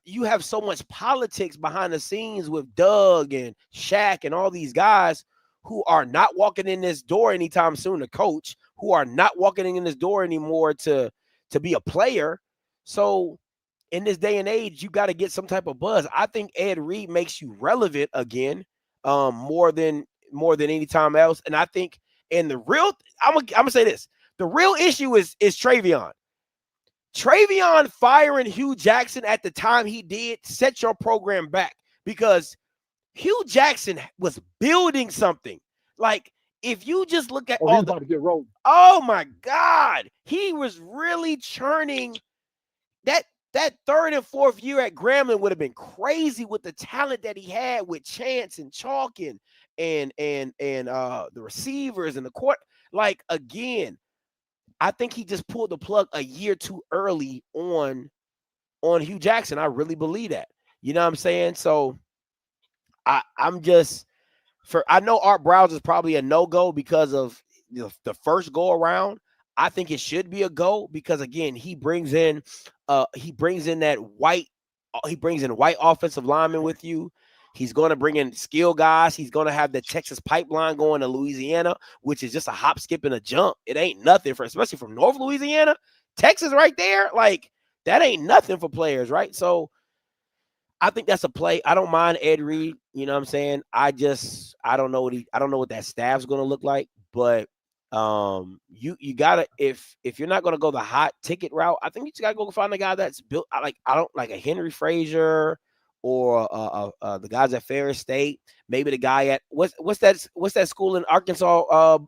you have so much politics behind the scenes with Doug and Shaq and all these guys who are not walking in this door anytime soon to coach, who are not walking in this door anymore to be a player. So in this day and age, you got to get some type of buzz. I think Ed Reed makes you relevant again, more than any time else. And I think, and I'm gonna say this, the real issue is Travion. Travion firing Hugh Jackson at the time he did set your program back, because Hugh Jackson was building something. Like, if you just look at about to get rolled. Oh my God, he was really churning. That third and fourth year at Grambling would have been crazy with the talent that he had with Chance and Chalk and the receivers and the court. Like, again, I think he just pulled the plug a year too early on Hugh Jackson. I really believe that. You know what I'm saying? So I know Art Browse is probably a no-go because of the first go around. I think it should be a go because, again, he brings in white offensive linemen with you. He's going to bring in skill guys. He's going to have the Texas pipeline going to Louisiana, which is just a hop, skip, and a jump. It ain't nothing especially from North Louisiana, Texas right there. Like, that ain't nothing for players, right? So I think that's a play. I don't mind Ed Reed. You know what I'm saying? I don't know what that staff's going to look like, but you gotta, if you're not gonna go the hot ticket route, I think you just gotta go find a guy that's built. I don't like a Henry Frazier or the guys at Ferris State. Maybe the guy at what's that school in Arkansas?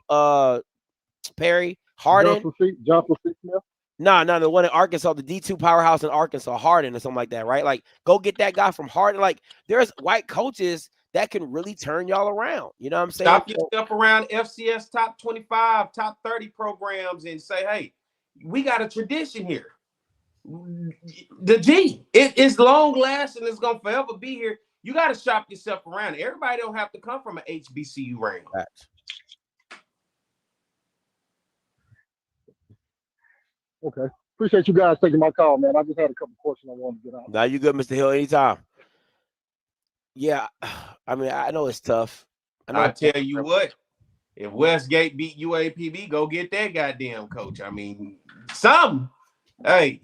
Perry Hardin. Johnson Smith. No, the one in Arkansas, the D2 powerhouse in Arkansas, Hardin or something like that, right? Like, go get that guy from Hardin. Like, there's white coaches that can really turn y'all around. You know what I'm saying? Stop yourself around FCS top 25, top 30 programs and say, hey, we got a tradition here. The G, it's long lasting. It's going to forever be here. You got to shop yourself around. Everybody don't have to come from an HBCU range. Right. Okay. Appreciate you guys taking my call, man. I just had a couple questions I wanted to get out. Now you good, Mr. Hill, anytime. Yeah, I mean, I know it's tough. I tell you what, if Westgate beat UAPB, go get that goddamn coach. I mean, some. Hey.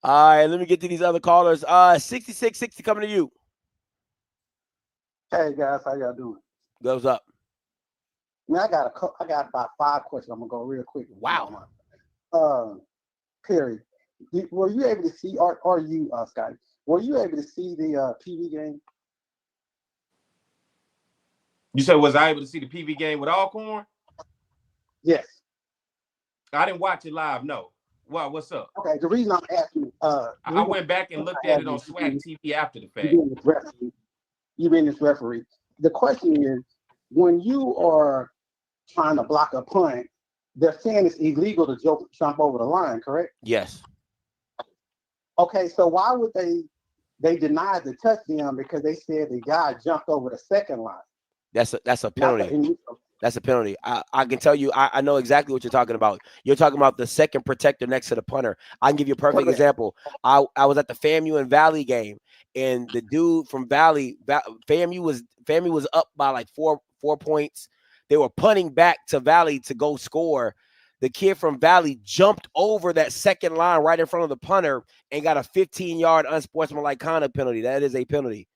All right, let me get to these other callers. 6660 coming to you. Hey guys, how y'all doing? Goes up. Man, I got about 5 questions. I'm gonna go real quick. Wow. Perry, were you able to see, or you, Scotty, were you able to see the PV game? You said, was I able to see the PV game with Alcorn? Yes. I didn't watch it live. No. Wow, what's up? Okay. The reason I'm asking, I went back and looked at it on SWAC TV after the fact. You being this referee. The question is, when you are trying to block a punt, they're saying it's illegal to jump over the line, correct? Yes. Okay, so why would they denied the touchdown because they said the guy jumped over the second line? That's a penalty. That's a penalty. I can tell you, I know exactly what you're talking about. You're talking about the second protector next to the punter. I can give you a perfect example. I was at the FAMU and Valley game, and the dude from Valley, FAMU was up by like four points. They were punting back to Valley to go score. The kid from Valley jumped over that second line right in front of the punter and got a 15-yard unsportsmanlike conduct penalty. That is a penalty.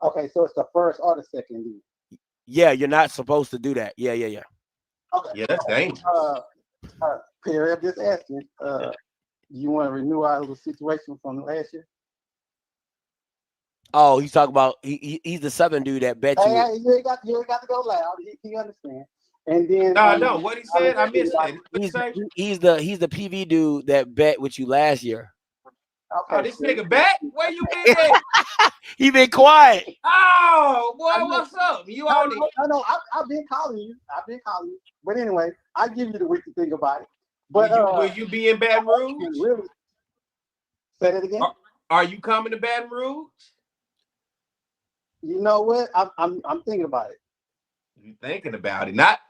Okay, so it's the first or the second. Yeah, you're not supposed to do that. Yeah. Okay. Yeah, that's dangerous. Perry, I'm just asking, do you want to renew our little situation from last year? Oh, he's talking about he's the Southern dude that bet you. Hey, you ain't got to go loud. He understands. And then no, what he said, I missed it. He's the PV dude that bet with you last year. Okay, oh, this nigga bet? Where you been at? He been quiet. Oh, boy, what's up? You all No, I've been calling you. But anyway, I give you the week to think about it. But will you be in Baton Rouge? Really? Say that again. Are you coming to Baton Rouge? You know what? I'm thinking about it. You thinking about it? Not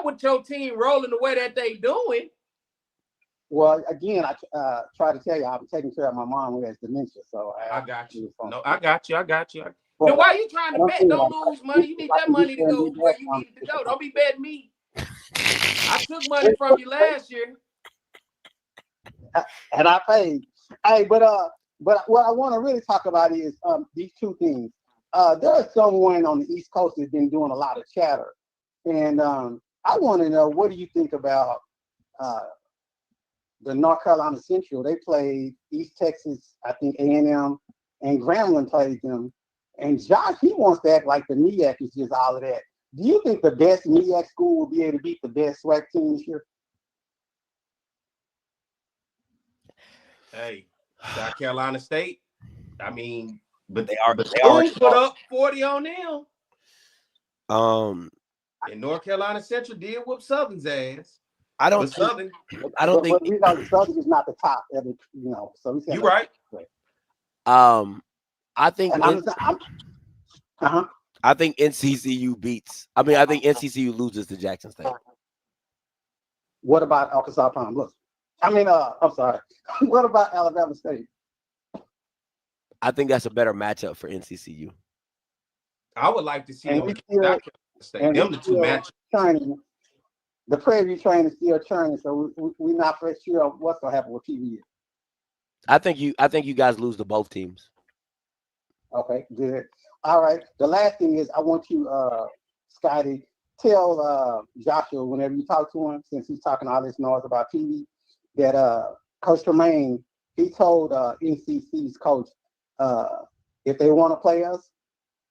with your team rolling the way that they doing. Well, again, I try to tell you, I'm taking care of my mom who has dementia. So I got you. No, I got you. Well, then why are you trying to bet? Don't lose money. You need that money to go where you need it to go. Don't be betting me. I took money from you last year. And I paid. Hey, but what I want to really talk about is these two things. There's someone on the East Coast that's been doing a lot of chatter. And I want to know, what do you think about the North Carolina Central? They played East Texas, I think A&M, and Grambling played them. And Josh, he wants to act like the MEAC is just all of that. Do you think the best MEAC school will be able to beat the best SWAC team this year? Hey, South Carolina State. I mean, but they put up 40 on them. And North Carolina Central did whoop Southern's ass. I don't think Southern is not the top ever, So you're right. I think I think NCCU beats. I think NCCU loses to Jackson State. What about Arkansas Palm? Look, I'm sorry. What about Alabama State? I think that's a better matchup for NCCU. I would like to see them the two matchups. The Prairie train is still churning, so we're not for sure what's gonna happen with PV. I think you guys lose to both teams. Okay, good. All right. The last thing is, I want you, Scotty, tell Joshua whenever you talk to him, since he's talking all this noise about PV, that Coach Tremaine, he told NCC's coach, if they want to play us,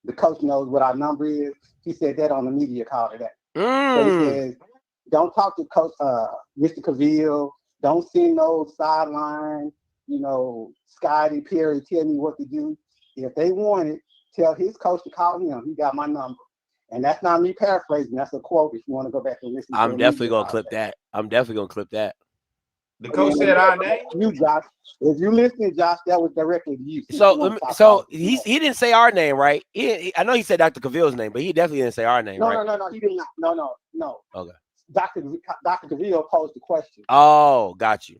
the coach knows what our number is. He said that on the media call today. So he says, don't talk to Coach Mr. Cavill. Don't send no sideline, Scotty, Perry, tell me what to do. If they want it, tell his coach to call him. He got my number. And that's not me paraphrasing. That's a quote if you want to go back and listen to it. I'm definitely going to clip that. The coach said our name? You, Josh. If you listening, Josh, that was directly to you. So he didn't say our name, right? I know he said Dr. Cavill's name, but he definitely didn't say our name, right? No, he did not. No. Okay. Dr. DeVille posed the question. Oh, got you.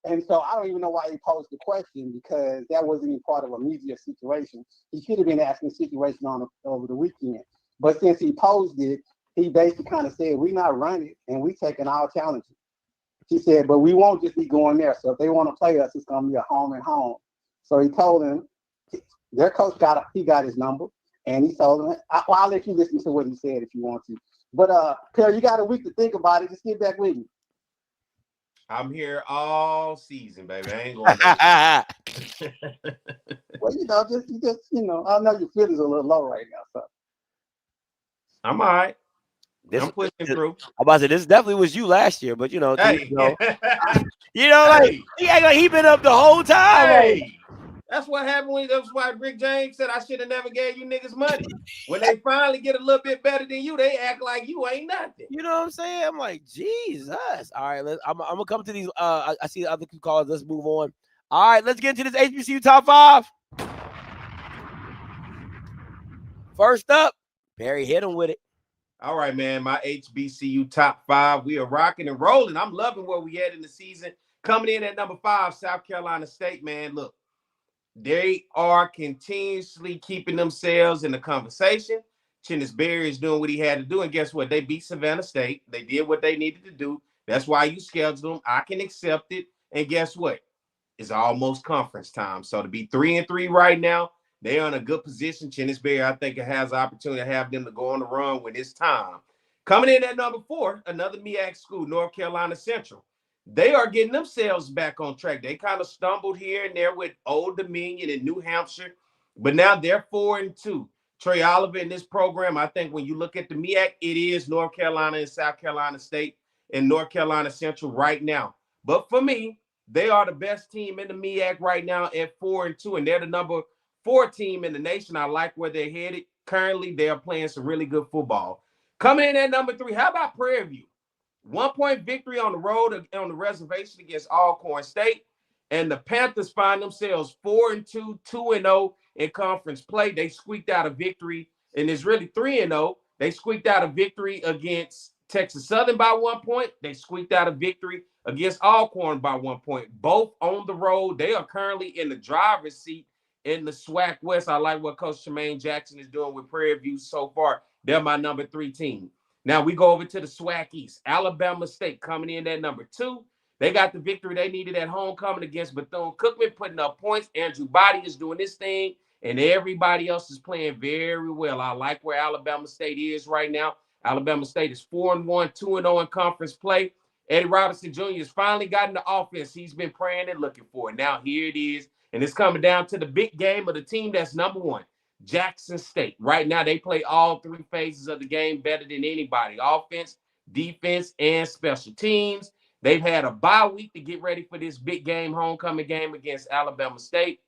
And so I don't even know why he posed the question, because that wasn't even part of a media situation. He should have been asking the situation over the weekend. But since he posed it, he basically kind of said, we're not running and we taking our challenges. He said, but we won't just be going there. So if they want to play us, it's going to be a home and home. So he told him, their coach got his number, and he told him, I'll let you listen to what he said if you want to. But Perry, you got a week to think about it. Just get back with me. I'm here all season, baby. I ain't going nowhere. Well, I know your feelings are a little low right now, so. I'm all right. I'm pushing through. I'm about to say, this definitely was you last year, but hey. like he act like he been up the whole time. Hey. That's what happened that's why Rick James said I should have never gave you niggas money. When they finally get a little bit better than you, they act like you ain't nothing. You know what I'm saying? I'm like, Jesus. All right, I'm gonna come to these. I see the other two callers. Let's move on. All right, let's get into this HBCU top 5. First up, Perry, hit him with it. All right, man. My HBCU top 5. We are rocking and rolling. I'm loving where we at in the season. Coming in at number 5, South Carolina State, man. Look. They are continuously keeping themselves in the conversation. Chennis Berry is doing what he had to do. And guess what? They beat Savannah State. They did what they needed to do. That's why you scheduled them. I can accept it. And guess what? It's almost conference time. So to be 3-3 right now, they're in a good position. Chennis Berry, I think, it has the opportunity to have them to go on the run when it's time. Coming in at number 4, another MEAC school, North Carolina Central. They are getting themselves back on track. They kind of stumbled here and there with Old Dominion and New Hampshire, but now they're 4-2. Trey Oliver in this program, I think when you look at the MEAC, it is North Carolina and South Carolina State and North Carolina Central right now. But for me, they are the best team in the MEAC right now at 4-2, and they're the number 4 team in the nation. I like where they're headed. Currently, they are playing some really good football. Coming in at number 3, how about Prairie View? 1-point victory on the road on the reservation against Alcorn State. And the Panthers find themselves 4-2, 2-0 in conference play. They squeaked out a victory, and it's really 3-0. They squeaked out a victory against Texas Southern by 1 point. They squeaked out a victory against Alcorn by 1 point. Both on the road. They are currently in the driver's seat in the SWAC West. I like what Coach Tremaine Jackson is doing with Prairie View so far. They're my number 3 team. Now we go over to the SWAC East. Alabama State coming in at number 2. They got the victory they needed at homecoming against Bethune-Cookman, putting up points. Andrew Body is doing this thing, and everybody else is playing very well. I like where Alabama State is right now. Alabama State is 4-1, 2-0 in conference play. Eddie Robinson Jr. has finally gotten the offense he's been praying and looking for. Now here it is, and it's coming down to the big game of the team that's number 1. Jackson State. Right now, they play all 3 phases of the game better than anybody. Offense, defense, and special teams. They've had a bye week to get ready for this big game, homecoming game against Alabama State.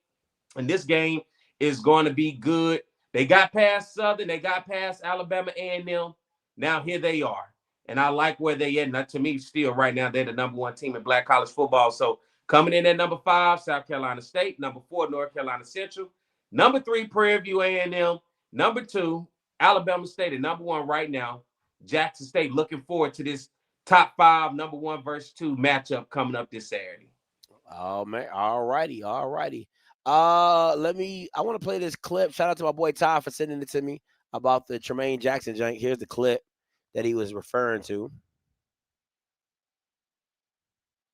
And this game is going to be good. They got past Southern. They got past Alabama A&M. Now here they are. And I like where they at. And to me, still right now, they're the number 1 team in black college football. So coming in at number 5, South Carolina State. Number 4, North Carolina Central. Number 3, Prairie View A&M. Number 2, Alabama State. And number 1 right now, Jackson State. Looking forward to this top 5, number 1 versus 2 matchup coming up this Saturday. Oh, man. All righty. I want to play this clip. Shout out to my boy Ty for sending it to me about the Tremaine Jackson joint. Here's the clip that he was referring to.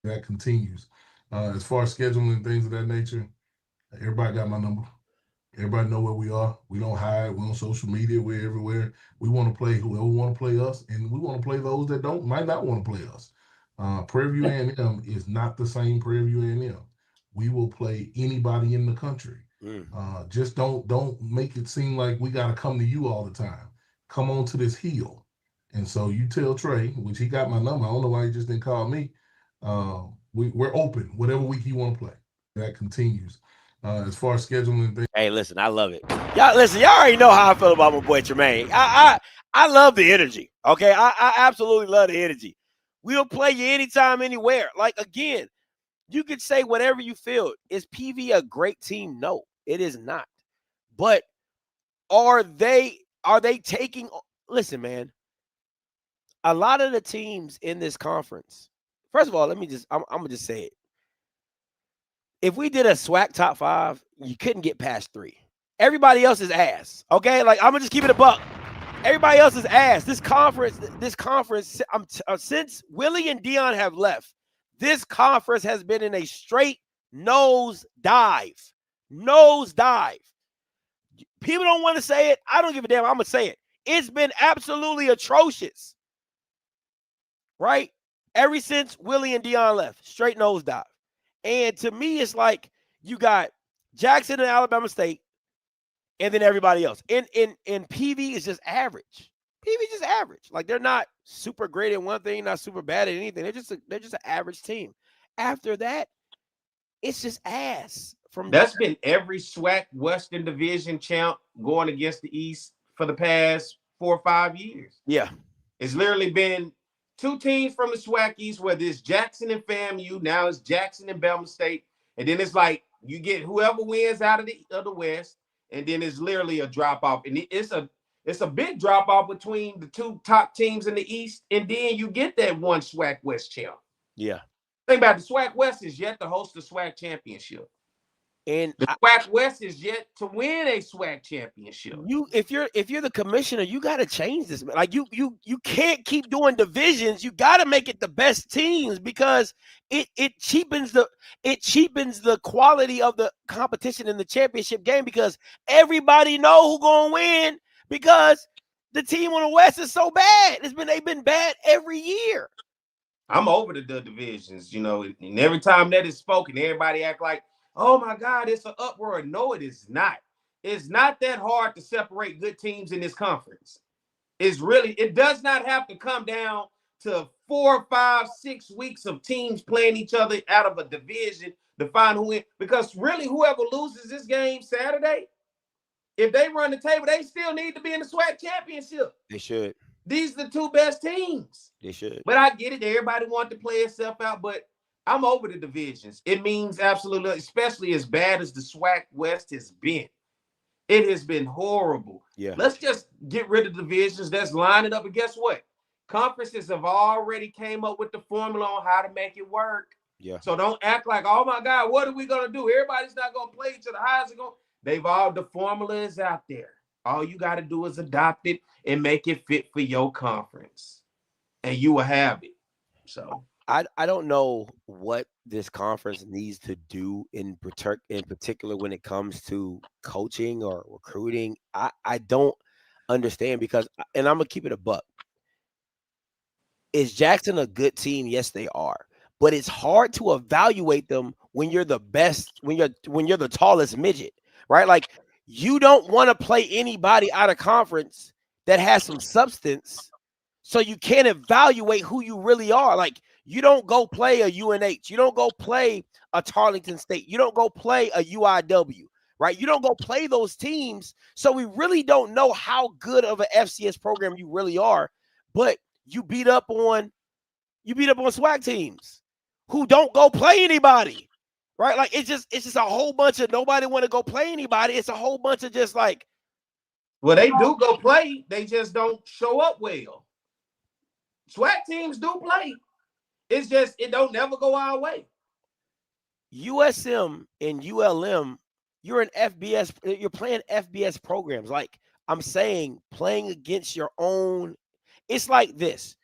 That continues. As far as scheduling and things of that nature, everybody got my number. Everybody know where we are. We don't hide. We're on social media. We're everywhere. We want to play whoever want to play us, and we want to play those that might not want to play us. Prairie View A&M is not the same Prairie View A&M. We will play anybody in the country. Just don't make it seem like we got to come to you all the time. Come on to this hill. And so you tell Trey, which he got my number. I don't know why he just didn't call me. We're open, whatever week you want to play. That continues. As far as scheduling things. Hey, listen, I love it. Y'all already know how I feel about my boy Tremaine. I love the energy. Okay, I absolutely love the energy. We'll play you anytime, anywhere. Like, again, you could say whatever you feel. Is PV a great team? No, it is not. But are they taking? Listen, man. a lot of the teams in this conference. First of all, I'm gonna just say it. If we did a SWAC top 5, you couldn't get past 3. Everybody else is ass. Okay, like I'm gonna just keep it a buck. Everybody else is ass. This conference, since Willie and Dion have left, this conference has been in a straight nosedive. Nosedive. People don't want to say it. I don't give a damn. I'm gonna say it. It's been absolutely atrocious. Right? Ever since Willie and Dion left, straight nosedive. And to me, it's like you got Jackson and Alabama State, and then everybody else. And PV is just average. PV is just average. Like they're not super great at one thing, not super bad at anything. They're just an average team. After that, it's just ass. That's been every SWAC Western Division champ going against the East for the past 4 or 5 years. Yeah. It's literally been 2 teams from the SWAC East, whether it's Jackson and FAMU, now it's Jackson and Belmont State, and then it's like you get whoever wins out of the West, and then it's literally a drop off, and it's a big drop off between the 2 top teams in the East, and then you get that one SWAC West champ. Yeah. Think about it, the SWAC West is yet to host the SWAC championship. And the SWAC West is yet to win a SWAC championship. If you're the commissioner, you got to change this. Like you can't keep doing divisions. You got to make it the best teams because it cheapens the quality of the competition in the championship game because everybody know who's gonna win because the team on the West is so bad. They've been bad every year. I'm over the divisions, and every time that is spoken, everybody act like, oh my God, it's an uproar. No, it is not. It's not that hard to separate good teams in this conference. It does not have to come down to 4, 5, 6 weeks of teams playing each other out of a division to find who wins. Because really, whoever loses this game Saturday, if they run the table, they still need to be in the SWAC championship. They should. These are the 2 best teams. They should. But I get it. Everybody wants to play itself out, but I'm over the divisions. It means absolutely, especially as bad as the SWAC West has been. It has been horrible. Yeah. Let's just get rid of divisions. Let's line it up. And guess what? Conferences have already came up with the formula on how to make it work. Yeah. So don't act like, oh my God, what are we going to do? Everybody's not going to play each other. How's it going? The formula is out there. All you got to do is adopt it and make it fit for your conference. And you will have it. So I don't know what this conference needs to do in particular when it comes to coaching or recruiting. I don't understand because, and I'm gonna keep it a buck. Is Jackson a good team? Yes, they are. But it's hard to evaluate them when you're the best, when you're the tallest midget, right? Like you don't want to play anybody out of conference that has some substance, so you can't evaluate who you really are. Like you don't go play a UNH, you don't go play a Tarleton State, you don't go play a UIW, right? You don't go play those teams, so we really don't know how good of an FCS program you really are. But you beat up on SWAC teams who don't go play anybody, right? Like it's just a whole bunch of nobody want to go play anybody. It's a whole bunch of just like, well, they do go play, they just don't show up well. SWAC teams do play. It's just it don't never go our way. USM and ULM, you're playing FBS programs. Like I'm saying, playing against your own. It's like this.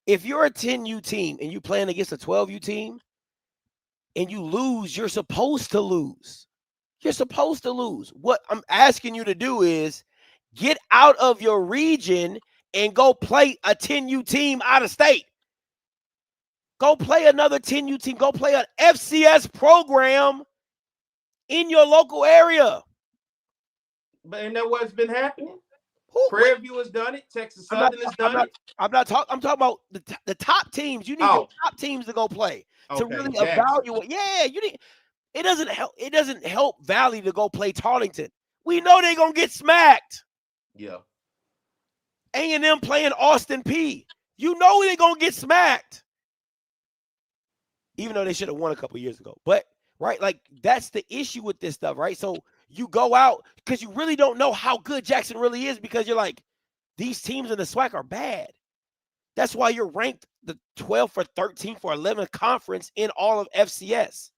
If you're a 10U team and you're playing against a 12U team and you lose, you're supposed to lose. You're supposed to lose. What I'm asking you to do is get out of your region and go play a 10U team out of state. Go play another 10U team. Go play an FCS program in your local area. But ain't that what's been happening? Prairie View has done it. Texas Southern has done it. I'm talking about the top teams. You need your top teams to go play to really evaluate. Yeah, you need. It doesn't help. It doesn't help Valley to go play Tarleton. We know they're gonna get smacked. Yeah. A&M playing Austin P. You know they're gonna get smacked. Even though they should have won a couple years ago. But right, like that's the issue with this stuff, right? So you go out because you really don't know how good Jackson really is because you're like, these teams in the SWAC are bad. That's why you're ranked the 12th or 13th or 11th conference in all of FCS.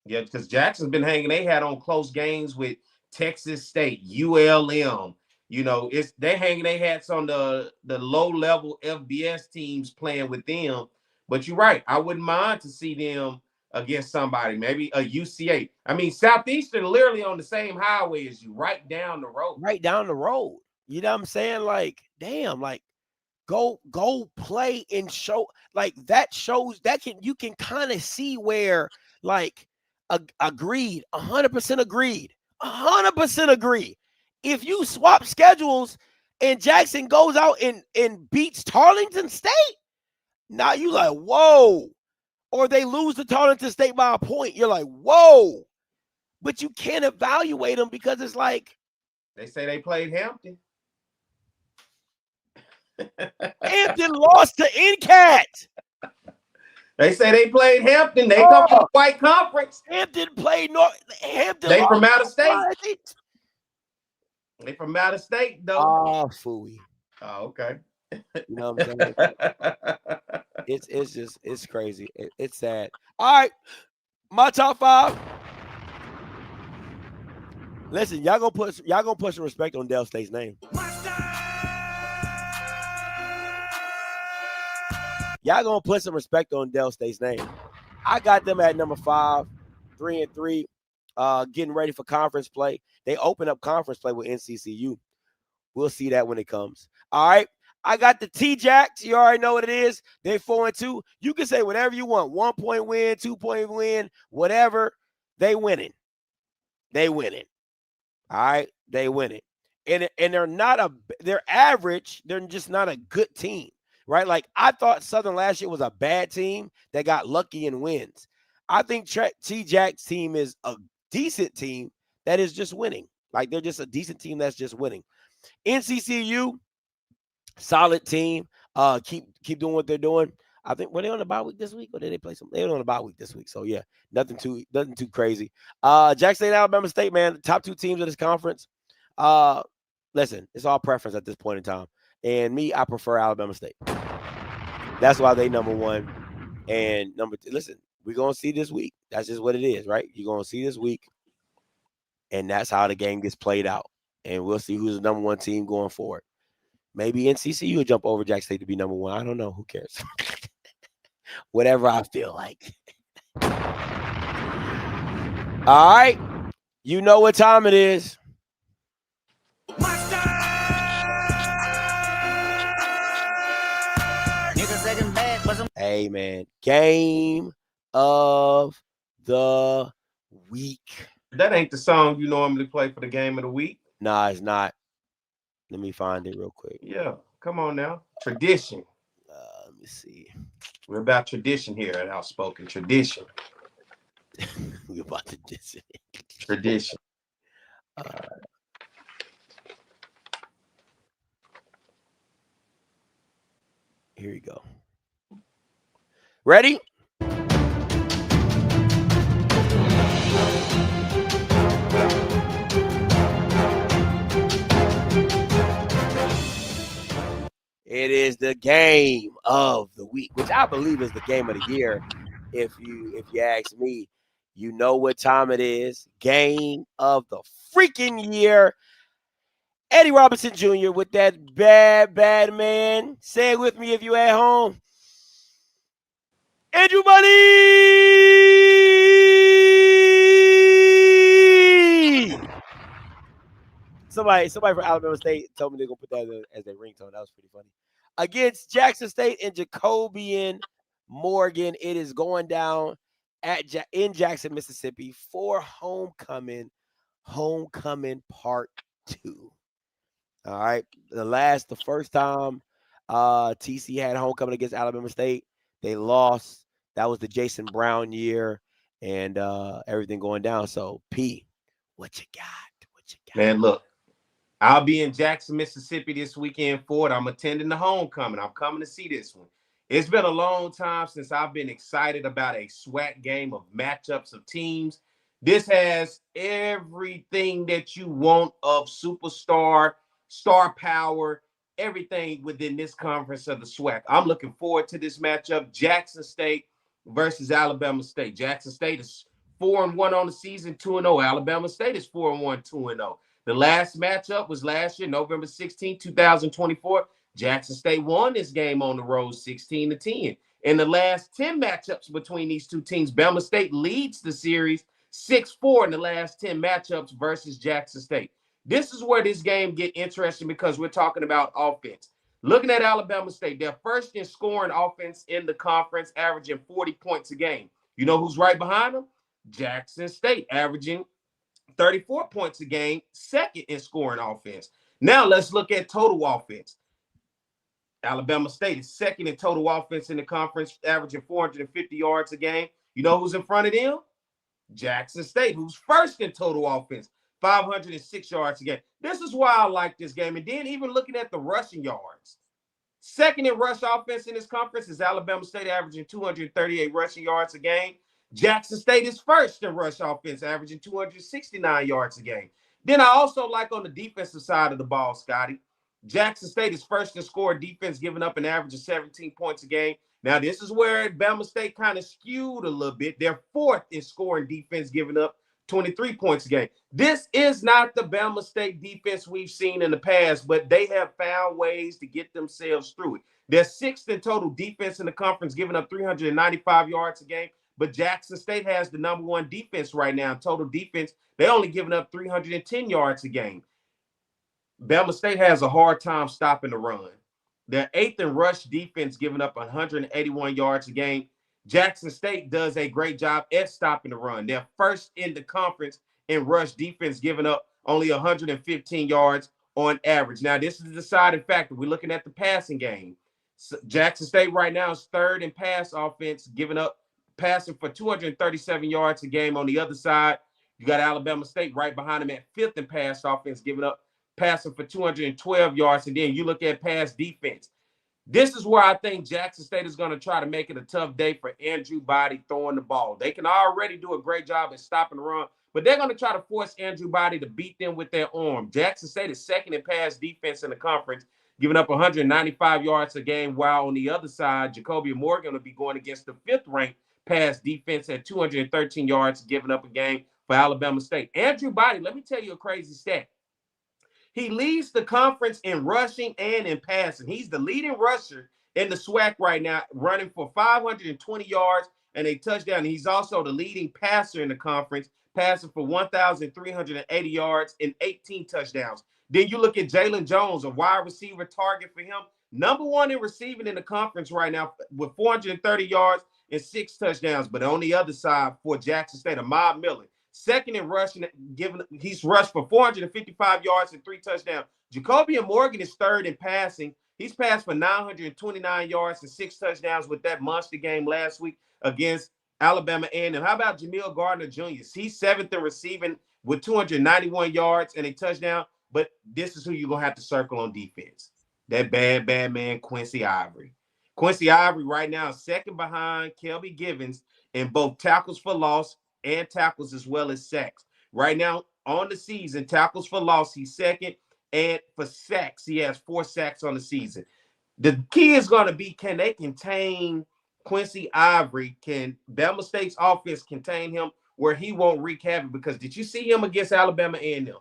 Yeah, because Jackson's been hanging their hat on close games with Texas State, ULM. You know, they're hanging their hats on the low-level FBS teams playing with them. But you're right. I wouldn't mind to see them against somebody, maybe a UCA. I mean, Southeastern literally on the same highway as you, right down the road. Right down the road. You know what I'm saying? Like, damn, like, go play and show. Like, that shows that you can kind of see where, like, agreed, 100% agreed, 100% agree. If you swap schedules and Jackson goes out and beats Tarleton State, now you like, whoa. Or they lose to Tarleton State by a point, you're like, whoa. But you can't evaluate them because it's like, they say they played Hampton. Hampton lost to NCAT. They say they played Hampton. They come from the white conference. Hampton played Hampton. They from out of state. They from out of state, though. Oh, phooey. Oh, okay. You know what I'm saying? It's crazy. It's sad. All right, my top 5. Listen, y'all gonna put some respect on Del State's name. Y'all gonna put some respect on Del State's name. I got them at number 5, 3-3, getting ready for conference play. They open up conference play with NCCU. We'll see that when it comes. All right. I got the T-Jacks. You already know what it is. They're 4-2. You can say whatever you want. 1-point win, 2-point win, whatever. They winning. They winning. All right. They winning. And they're average. They're just not a good team. Right? Like, I thought Southern last year was a bad team that got lucky and wins. I think T-Jack's team is a decent team that is just winning. Like, they're just a decent team that's just winning. NCCU, solid team. Keep doing what they're doing. I think, were they on the bye week this week, or did they play some? They were on the bye week this week. So yeah, nothing too crazy. Jackson State, Alabama State, man, the top 2 teams of this conference. Listen, it's all preference at this point in time. And me, I prefer Alabama State. That's why they number 1. And number 2, listen, we're going to see this week. That's just what it is, right? You're going to see this week. And that's how the game gets played out. And we'll see who's the number 1 team going forward. Maybe NCCU will jump over Jackson State to be number 1. I don't know. Who cares? Whatever I feel like. All right. You know what time it is. Hey, man. Game of the week. That ain't the song you normally play for the game of the week. Nah, it's not. Let me find it real quick. Yeah, come on now. Tradition. Let me see. We're about tradition here at Outspoken. Tradition. We're about tradition. Tradition. Here you go. Ready? It is the game of the week, which I believe is the game of the year. If you ask me, you know what time it is. Game of the freaking year. Eddie Robinson Jr. with that bad man. Say it with me if you at home. Andrew Buddy! Somebody from Alabama State told me they're going to put that as their ringtone. That was pretty funny. Against Jackson State and Jacobian Morgan, it is going down in Jackson, Mississippi for homecoming part 2. All right. The first time TC had homecoming against Alabama State, they lost. That was the Jason Brown year and everything going down. So, P, what you got? Man, look, I'll be in Jackson, Mississippi this weekend for it. I'm attending the homecoming. I'm coming to see this one. It's been a long time since I've been excited about a SWAC game of matchups of teams. This has everything that you want of superstar, star power, everything within this conference of the SWAC. I'm looking forward to this matchup. Jackson State versus Alabama State. Jackson State is 4-1 on the season, 2-0. Alabama State is 4-1, 2-0. The last matchup was last year, November 16, 2024. Jackson State won this game on the road 16-10. In the last 10 matchups between these two teams, Bama State leads the series 6-4 in the last 10 matchups versus Jackson State. This is where this game get interesting because we're talking about offense. Looking at Alabama State, they're first in scoring offense in the conference, averaging 40 points a game. You know who's right behind them? Jackson State, averaging 34 points a game, second in scoring offense. Now let's look at total offense. Alabama State is second in total offense in the conference, averaging 450 yards a game. You know who's in front of them? Jackson State, who's first in total offense, 506 yards a game. This is why I like this game. And then even looking at the rushing yards, second in rush offense in this conference is Alabama State, averaging 238 rushing yards a game. Jackson State is first in rush offense, averaging 269 yards a game. Then I also like on the defensive side of the ball, Scotty, Jackson State is first in score defense, giving up an average of 17 points a game. Now, this is where Bama State kind of skewed a little bit. They're fourth in scoring defense, giving up 23 points a game. This is not the Bama State defense we've seen in the past, but they have found ways to get themselves through it. They're sixth in total defense in the conference, giving up 395 yards a game. But Jackson State has the number one defense right now. Total defense, they're only giving up 310 yards a game. Bama State has a hard time stopping the run. They're eighth in rush defense, giving up 181 yards a game. Jackson State does a great job at stopping the run. They're first in the conference in rush defense, giving up only 115 yards on average. Now, this is the deciding factor. We're looking at the passing game. Jackson State right now is third in pass offense, passing for 237 yards a game. On the other side, you got Alabama State right behind them at fifth in pass offense, passing for 212 yards. And then you look at pass defense. This is where I think Jackson State is going to try to make it a tough day for Andrew Body throwing the ball. They can already do a great job at stopping the run, but they're going to try to force Andrew Body to beat them with their arm. Jackson State is second in pass defense in the conference, giving up 195 yards a game, while on the other side, Jacoby Morgan will be going against the fifth-ranked pass defense at 213 yards, giving up a game for Alabama State. Andrew Body, let me tell you a crazy stat. He leads the conference in rushing and in passing. He's the leading rusher in the SWAC right now, running for 520 yards and a touchdown. He's also the leading passer in the conference, passing for 1,380 yards and 18 touchdowns. Then you look at Jalen Jones, a wide receiver target for him, number one in receiving in the conference right now with 430 yards and 6 touchdowns. But on the other side for Jackson State, Ahmad Miller, second in rushing, he's rushed for 455 yards and 3 touchdowns. Jacoby Morgan is third in passing. He's passed for 929 yards and 6 touchdowns with that monster game last week against Alabama A&M. How about Jamil Gardner Jr.? He's seventh in receiving with 291 yards and a touchdown. But this is who you're going to have to circle on defense. That bad man, Quincy Ivory. Quincy Ivory right now is second behind Kelby Givens in both tackles for loss and tackles as well as sacks. Right now on the season, tackles for loss, he's second. And for sacks, he has 4 sacks on the season. The key is going to be, can they contain Quincy Ivory? Can Bama State's offense contain him where he won't wreak havoc? Because did you see him against Alabama A&M?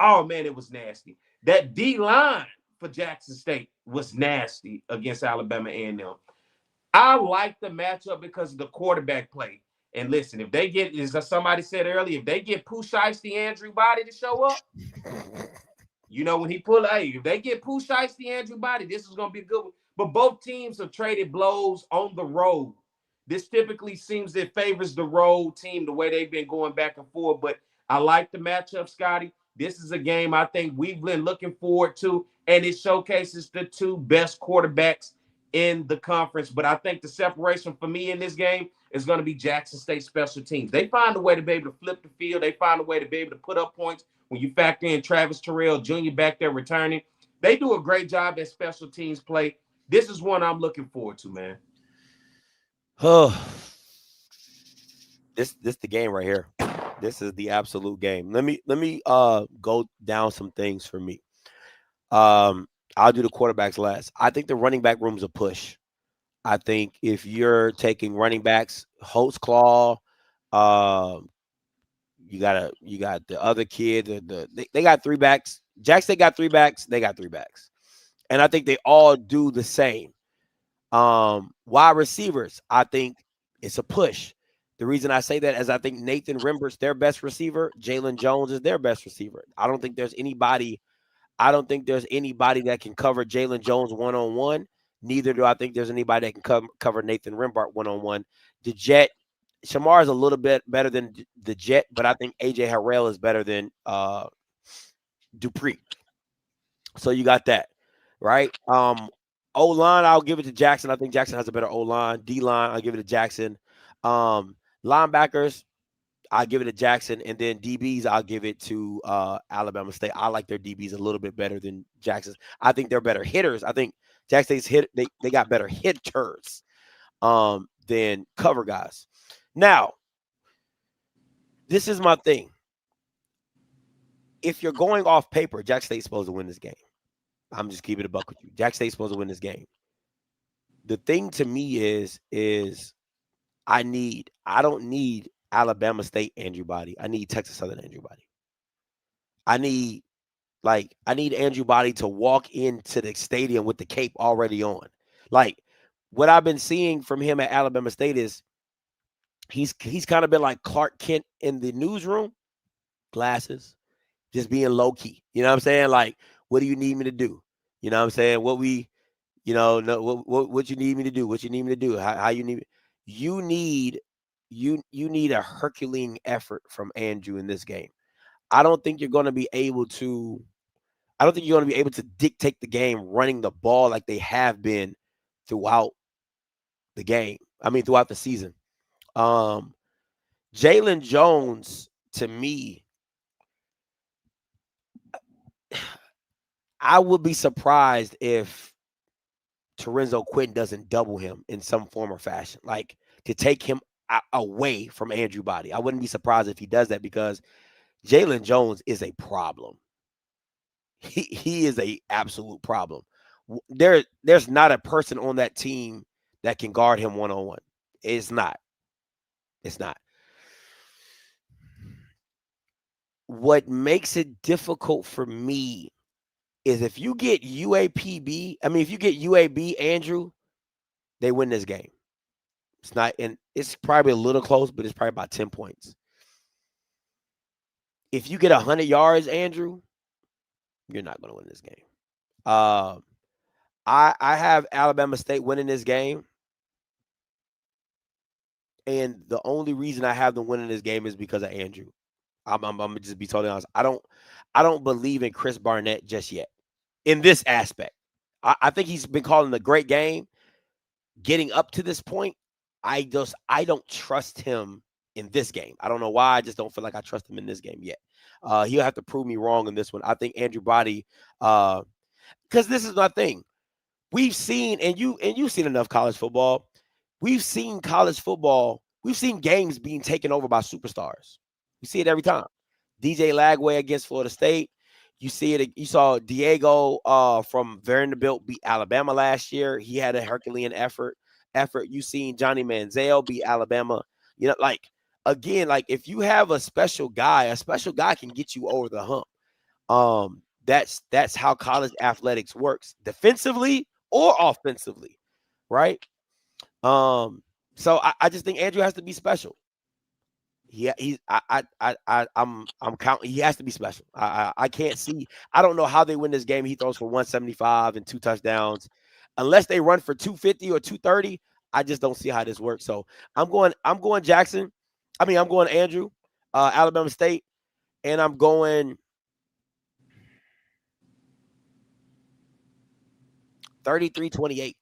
Oh, man, it was nasty. That D-line for Jackson State was nasty against Alabama A&M. I like the matchup because of the quarterback play. And listen, if they get, as somebody said earlier, if they get Pooh Shiesty Andrew Body to show up, you know, when he if they get Pooh Shiesty Andrew Body, this is going to be a good one. But both teams have traded blows on the road. This typically seems that favors the road team, the way they've been going back and forth. But I like the matchup, Scotty. This is a game I think we've been looking forward to, and it showcases the 2 best quarterbacks in the conference. But I think the separation for me in this game is going to be Jackson State special teams. They find a way to be able to flip the field. They find a way to be able to put up points when you factor in Travis Terrell Jr. back there returning. They do a great job at special teams play. This is one I'm looking forward to, man. Oh, this the game right here. This is the absolute game. Let me go down some things for me. I I'll do the quarterbacks last. I think the running back room's a push. I think if you're taking running backs, Holtzclaw, you got the other kid. They got 3 backs. Jackson got 3 backs. They got 3 backs, and I think they all do the same. Wide receivers, I think it's a push. The reason I say that is I think Nathan Rimbert's their best receiver. Jalen Jones is their best receiver. I don't think there's anybody that can cover Jalen Jones one-on-one. Neither do I think there's anybody that can cover Nathan Rimbart one-on-one. The Jet, Shamar is a little bit better than the Jet, but I think AJ Harrell is better than Dupree. So you got that, right? O-line, I'll give it to Jackson. I think Jackson has a better O-line. D-line, I'll give it to Jackson. Linebackers, I'll give it to Jackson. And then DBs, I'll give it to Alabama State. I like their DBs a little bit better than Jackson's. I think they're better hitters. I think Jackson State's they got better hitters than cover guys. Now, this is my thing. If you're going off paper, Jackson State's supposed to win this game. I'm just keeping it a buck with you. Jackson State's supposed to win this game. The thing to me is I don't need Alabama State Andrew Body. I need Texas Southern Andrew Body. I need Andrew Body to walk into the stadium with the cape already on. Like, what I've been seeing from him at Alabama State is he's kind of been like Clark Kent in the newsroom, glasses, just being low key. You know what I'm saying? Like, what do you need me to do? You know what I'm saying? What you need me to do? What you need me to do? How you need? You need a Herculean effort from Andrew in this game. I don't think you're going to be able to dictate the game running the ball like they have been throughout the game. I mean, throughout the season. Jalen Jones, to me, I would be surprised if Terenzo Quinn doesn't double him in some form or fashion, like to take him away from Andrew Body. I wouldn't be surprised if he does that because Jalen Jones is a problem. He is a absolute problem. There's not a person on that team that can guard him one-on-one. It's not. What makes it difficult for me is if you get UAPB, if you get UAB, Andrew, they win this game. It's not, and it's probably a little close, but it's probably about 10 points. If you get 100 yards, Andrew, you're not going to win this game. I have Alabama State winning this game. And the only reason I have them winning this game is because of Andrew. I'm gonna just be totally honest. I don't believe in Chris Barnett just yet in this aspect. I think he's been calling a great game. Getting up to this point, I don't trust him in this game. I don't know why. I just don't feel like I trust him in this game yet. He'll have to prove me wrong in this one. I think Andrew Body, because this is my thing. We've seen, and you've seen enough college football. We've seen college football. We've seen games being taken over by superstars. We see it every time. DJ Lagway against Florida State. You see it. You saw Diego from Vanderbilt beat Alabama last year. He had a Herculean effort. You seen Johnny Manziel beat Alabama. You know, if you have a special guy can get you over the hump. That's how college athletics works, defensively or offensively, right? So I just think Andrew has to be special. I'm counting. He has to be special. I can't see. I don't know how they win this game. He throws for 175 and 2 touchdowns, unless they run for 250 or 230. I just don't see how this works. So I'm going Jackson. I'm going Andrew, Alabama State, and I'm going 33-28.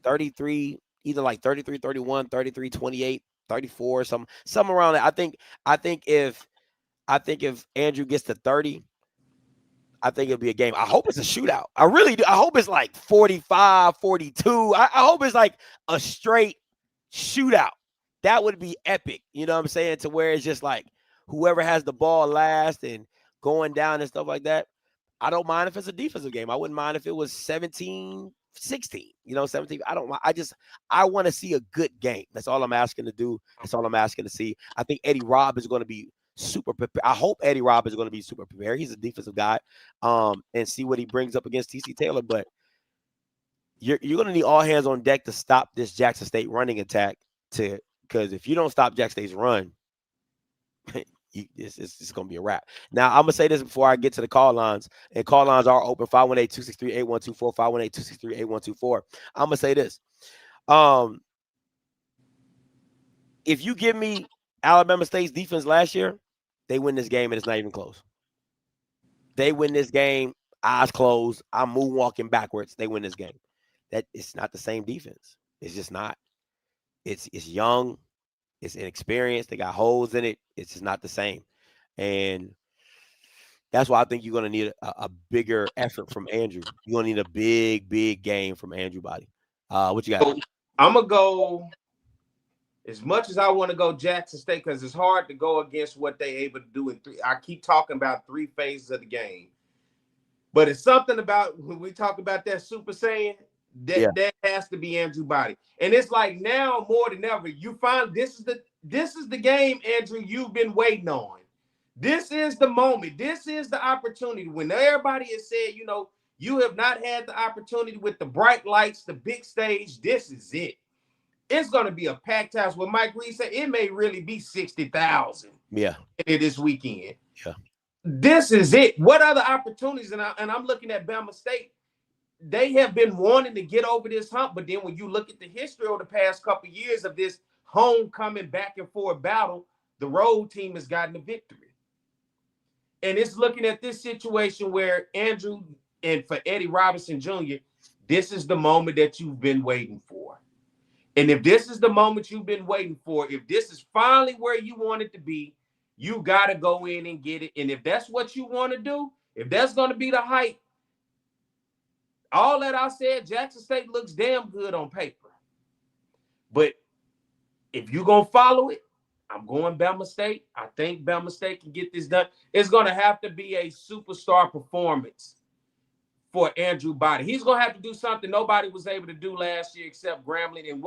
33, either like 33-31, 33-28. 34, some around that. I think if Andrew gets to 30, I think it'll be a game. I hope it's a shootout. I really do. I hope it's like 45-42. I hope it's like a straight shootout. That would be epic. You know what I'm saying? To where it's just like whoever has the ball last and going down and stuff like that. I don't mind if it's a defensive game. I wouldn't mind if it was 17-16, 17. I don't mind. I want to see a good game. That's all I'm asking to do. That's all I'm asking to see. I think Eddie Robb is going to be super prepared. I hope Eddie Robb is going to be super prepared. He's a defensive guy, and see what he brings up against TC Taylor. But you're going to need all hands on deck to stop this Jackson State running attack. Because if you don't stop Jackson State's run, it's going to be a wrap. Now, I'm going to say this before I get to the call lines, and call lines are open, 518-263-8124, 518-263-8124. I'm going to say this. If you give me Alabama State's defense last year, they win this game, and it's not even close. They win this game, eyes closed. I'm moonwalking backwards. They win this game. That it's not the same defense. It's just not. It's young. It's inexperienced. They got holes in it. It's just not the same. And that's why I think you're going to need a bigger effort from Andrew. You're going to need a big game from Andrew Body. What you got? I'm going to go, as much as I want to go Jackson State, because it's hard to go against what they're able to do in three. I keep talking about 3 phases of the game. But it's something about when we talk about that Super Saiyan, that has to be Andrew Body. And it's like now more than ever, you find this is the game, Andrew, you've been waiting on. This is the moment. This is the opportunity. When everybody has said, you have not had the opportunity with the bright lights, the big stage, this is it. It's going to be a packed house. What Mike Reed said, it may really be 60,000 this weekend. Yeah. This is it. What other opportunities? And I'm looking at Bama State. They have been wanting to get over this hump, but then when you look at the history of the past couple of years of this homecoming back and forth battle, the road team has gotten the victory. And it's looking at this situation where Andrew and for Eddie Robinson Jr., this is the moment that you've been waiting for. And if this is the moment you've been waiting for, if this is finally where you want it to be, you got to go in and get it. And if that's what you want to do, if that's going to be the hype, all that I said, Jackson State looks damn good on paper. But if you're going to follow it, I'm going Bama State. I think Bama State can get this done. It's going to have to be a superstar performance for Andrew Body. He's going to have to do something nobody was able to do last year except Grambling. And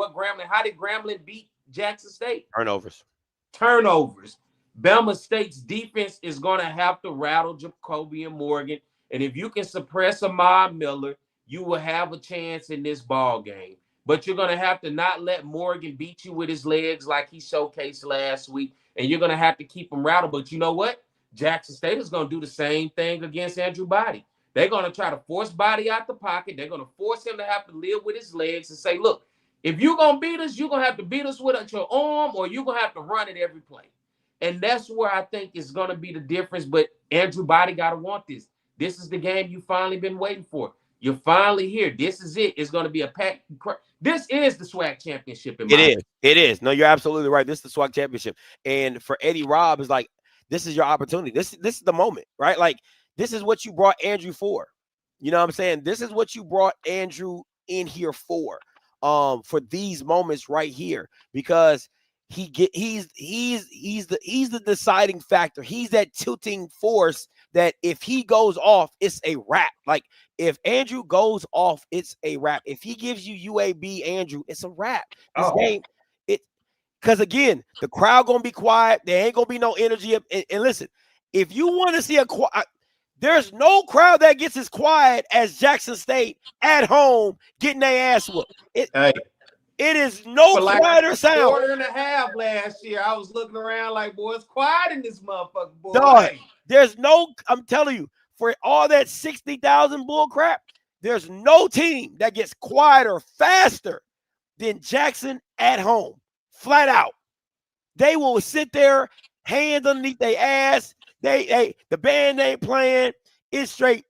how did Grambling beat Jackson State? Turnovers. Bama State's defense is going to have to rattle Jacoby and Morgan. And if you can suppress Ahmad Miller, you will have a chance in this ball game. But you're going to have to not let Morgan beat you with his legs like he showcased last week. And you're going to have to keep him rattled. But you know what? Jackson State is going to do the same thing against Andrew Body. They're going to try to force Body out the pocket. They're going to force him to have to live with his legs and say, look, if you're going to beat us, you're going to have to beat us with your arm or you're going to have to run it every play. And that's where I think is going to be the difference. But Andrew Body got to want this. This is the game you've finally been waiting for. You're finally here. This is it. It's going to be a packed. This is the SWAC championship. It is. No, you're absolutely right. This is the SWAC championship. And for Eddie Robb, is like, this is your opportunity. This is the moment, right? Like, this is what you brought Andrew for. You know what I'm saying? This is what you brought Andrew in here for these moments right here, because he's the deciding factor. He's that tilting force that if he goes off, it's a wrap. Like, if Andrew goes off, it's a wrap. If he gives you UAB Andrew, it's a wrap. This game, because again, the crowd gonna be quiet. There ain't gonna be no energy. And listen, if you want to see there's no crowd that gets as quiet as Jackson State at home getting their ass whooped. It is no quieter sound. Quarter and a half last year, I was looking around like, boy, it's quiet in this motherfucker, boy. Dog, there's no, I'm telling you, for all that 60,000 bull crap, there's no team that gets quieter faster than Jackson at home. Flat out. They will sit there, hands underneath their ass. The band ain't playing. It's straight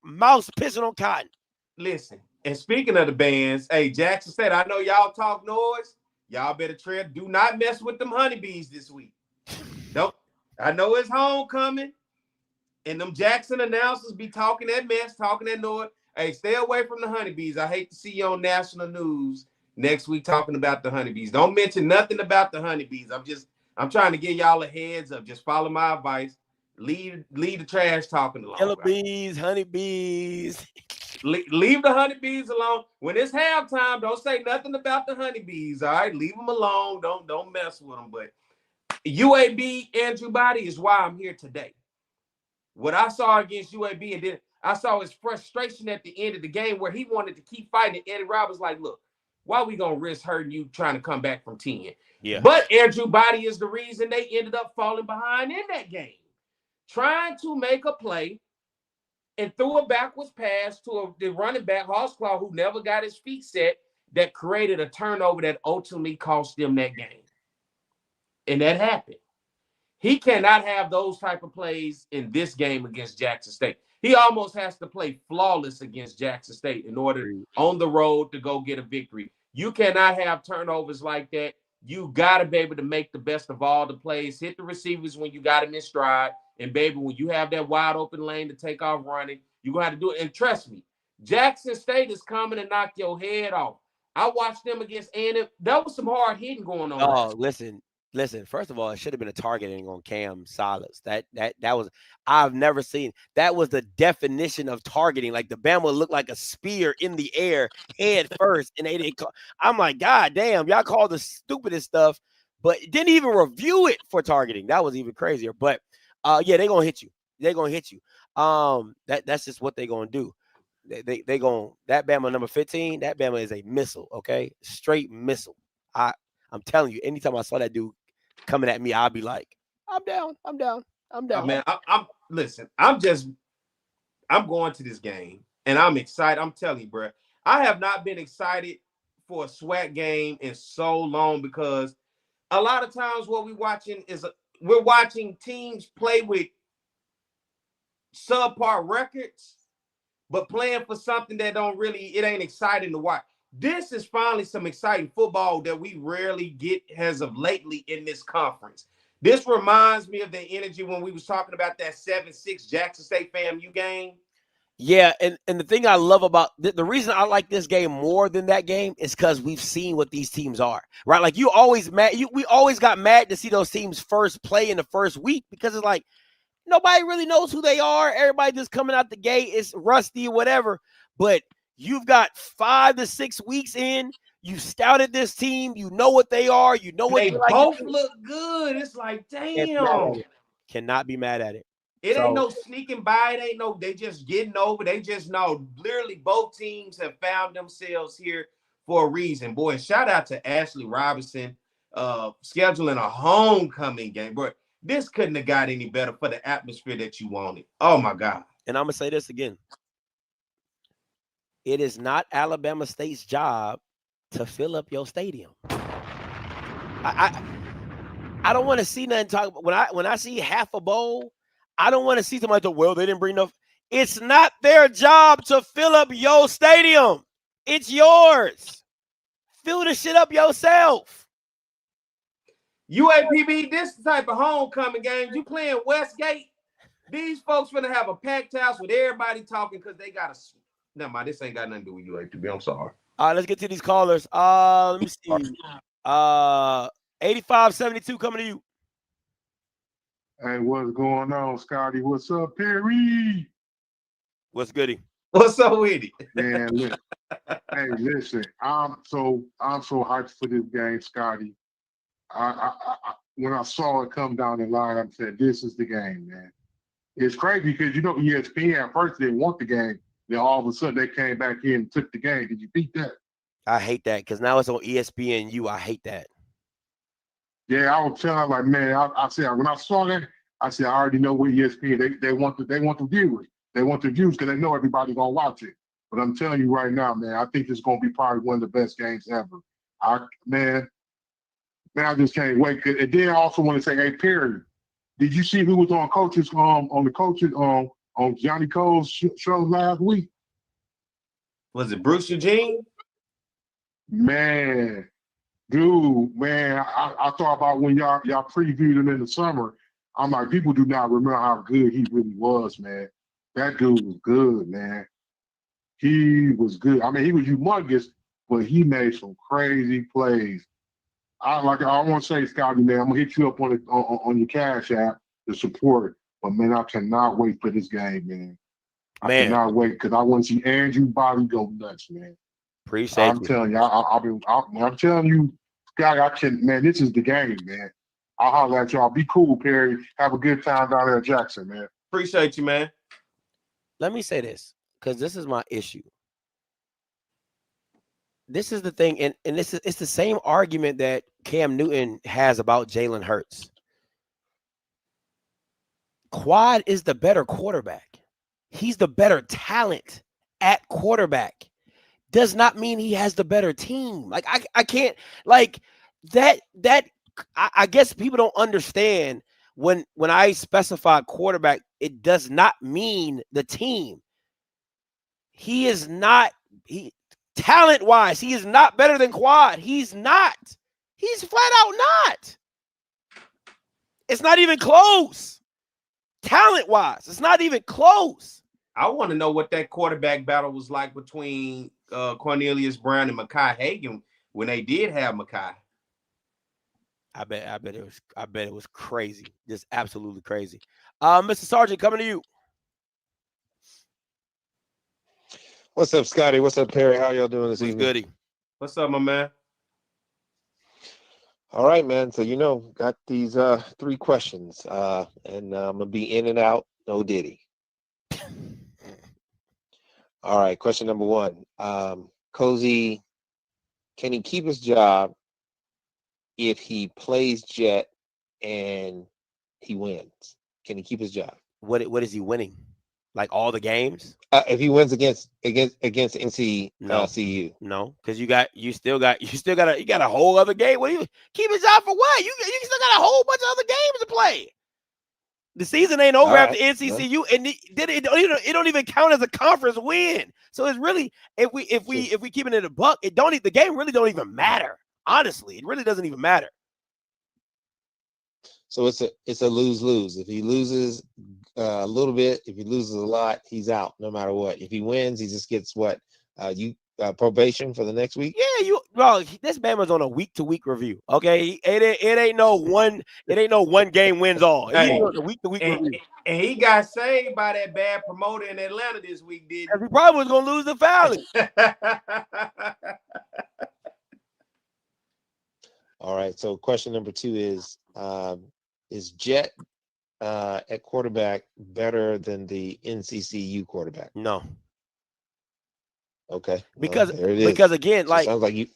mouse pissing on cotton. Listen, and speaking of the bands, hey, Jackson State, I know y'all talk noise. Y'all better tread. Do not mess with them honeybees this week. Don't. I know it's homecoming, and them Jackson announcers be talking that mess, talking that noise. Hey, stay away from the honeybees. I hate to see you on national news next week talking about the honeybees. Don't mention nothing about the honeybees. I'm trying to give y'all a heads up. Just follow my advice. Leave the trash talking alone. Killer bees, honeybees. Leave the honeybees alone. When it's halftime, don't say nothing about the honeybees. All right, leave them alone. Don't mess with them. But UAB, Andrew Body, is why I'm here today. What I saw against UAB, and then I saw his frustration at the end of the game where he wanted to keep fighting. Eddie Roberts like, look, why are we gonna risk hurting you trying to come back from 10? Yeah. But Andrew Body is the reason they ended up falling behind in that game, trying to make a play and threw a backwards pass to the running back, Horseclaw, who never got his feet set, that created a turnover that ultimately cost them that game. And that happened. He cannot have those type of plays in this game against Jackson State. He almost has to play flawless against Jackson State in order on the road to go get a victory. You cannot have turnovers like that. You got to be able to make the best of all the plays, hit the receivers when you got them in stride. And, baby, when you have that wide open lane to take off running, you're going to have to do it. And trust me, Jackson State is coming to knock your head off. I watched them against A&M. That was some hard hitting going on. Oh, listen. First of all, it should have been a targeting on Cam Silas. That was, I've never seen. That was the definition of targeting. Like the Bama looked like a spear in the air, head first, and they didn't call. I'm like, God damn, y'all called the stupidest stuff, but didn't even review it for targeting. That was even crazier. But yeah, they're gonna hit you. They're gonna hit you. That's just what they're gonna do. They gonna, that Bama number 15. That Bama is a missile. Okay, straight missile. I'm telling you, anytime I saw that dude coming at me, I'll be like, I'm down. Oh, man, listen, I'm going to this game and I'm excited. I'm telling you, bro, I have not been excited for a SWAC game in so long, because a lot of times what we're watching teams play with subpar records, but playing for something that it ain't exciting to watch. This is finally some exciting football that we rarely get as of lately in this conference. This reminds me of the energy when we was talking about that 7-6 Jackson State FAMU game. Yeah, and the thing I love about the reason I like this game more than that game is because we've seen what these teams are, right? Like we always got mad to see those teams first play in the first week, because it's like nobody really knows who they are. Everybody just coming out the gate, it's rusty or whatever. But you've got 5 to 6 weeks in. You scouted this team. You know what they are. You know what they like. Both look good. It's like, damn. Cannot be mad at it. It ain't no sneaking by. It ain't no, they just getting over. They just know. Literally, both teams have found themselves here for a reason. Boy, shout out to Ashley Robinson scheduling a homecoming game. Boy, this couldn't have got any better for the atmosphere that you wanted. Oh, my God. And I'm going to say this again. It is not Alabama State's job to fill up your stadium. I don't want to see nothing talk about when I see half a bowl. I don't want to see somebody say, well, they didn't bring enough. It's not their job to fill up your stadium. It's yours. Fill the shit up yourself. UAPB, this type of homecoming games, you playing Westgate, these folks finna have a packed house with everybody talking because they got a. Never mind, this ain't got nothing to do with UAPB. I'm sorry. All right, let's get to these callers. Let me see. 8572 coming to you. Hey, what's going on, Scotty? What's up, Prairie? What's goody? What's up with it? Man, look. Hey, listen. I'm so hyped for this game, Scotty. When I saw it come down the line, I said, "This is the game, man." It's crazy because ESPN at first didn't want the game. Then all of a sudden they came back in and took the game. Did you beat that? I hate that because now it's on ESPNU. I hate that. Yeah, I was telling like, man, I said when I saw that, I said I already know what ESPN they want the viewers. They want the views because they know everybody's gonna watch it. But I'm telling you right now, man, I think it's gonna be probably one of the best games ever. Man, I just can't wait. And then I also want to say, hey, Perry, did you see who was on the coaches on Johnny Cole's show last week? Was it Bruce Eugene? Man, dude, man, I thought about when y'all previewed him in the summer. I'm like, people do not remember how good he really was, man. That dude was good, man. He was good. I mean, he was humongous, but he made some crazy plays. I want to say, Scotty, man, I'm gonna hit you up on your Cash App to support. But man, I cannot wait for this game, man. I Man. cannot wait because I want to see Andrew Bobby go nuts, man. Appreciate I'm you. telling you, I'm telling you, Scott, man, this is the game, man. I'll holler at y'all. Be cool, Perry. Have a good time down there at Jackson, man. Appreciate you, man. Let me say this, because this is my issue. This is the thing, and it's the same argument that Cam Newton has about Jalen Hurts. Quad is the better quarterback. He's the better talent at quarterback. Does not mean he has the better team. Like I can't like that. I guess people don't understand when I specify quarterback, it does not mean the team. He is not talent-wise, he is not better than Quad. He's not. He's flat out not. It's not even close. Talent-wise, it's not even close. I want to know what that quarterback battle was like between Cornelius Brown and Mekhi Hagan when they did have Mekhi. I bet it was crazy. Just absolutely crazy. Mr. Sergeant, coming to you. What's up, Scotty? What's up, Perry? How y'all doing this evening? Goody. What's up, my man? All right, man. So got these 3 questions, and I'm gonna be in and out. No Diddy. All right. Question number 1. Cozy, can he keep his job if he plays Jet and he wins? Can he keep his job? What is he winning? Like all the games? If he wins against NCCU. No, because you got a whole other game. What do you keep his job for? What? You still got a whole bunch of other games to play. The season ain't over after NCCU, and it don't even count as a conference win. So it's really if we keep it in a buck, the game really don't even matter. Honestly, it really doesn't even matter. So it's a lose-lose. If he loses a little bit, if he loses a lot, he's out no matter what. If he wins, he just gets probation for the next week. Yeah, this Bama's on a week-to-week review. Okay, it ain't no one game wins all. Hey, on a week-to-week review. And he got saved by that bad promoter in Atlanta this week, didn't he? He probably was gonna lose the Falcons. All right. So question number 2 is Jet at quarterback better than the NCCU quarterback? No. Okay. Because again, so sounds like you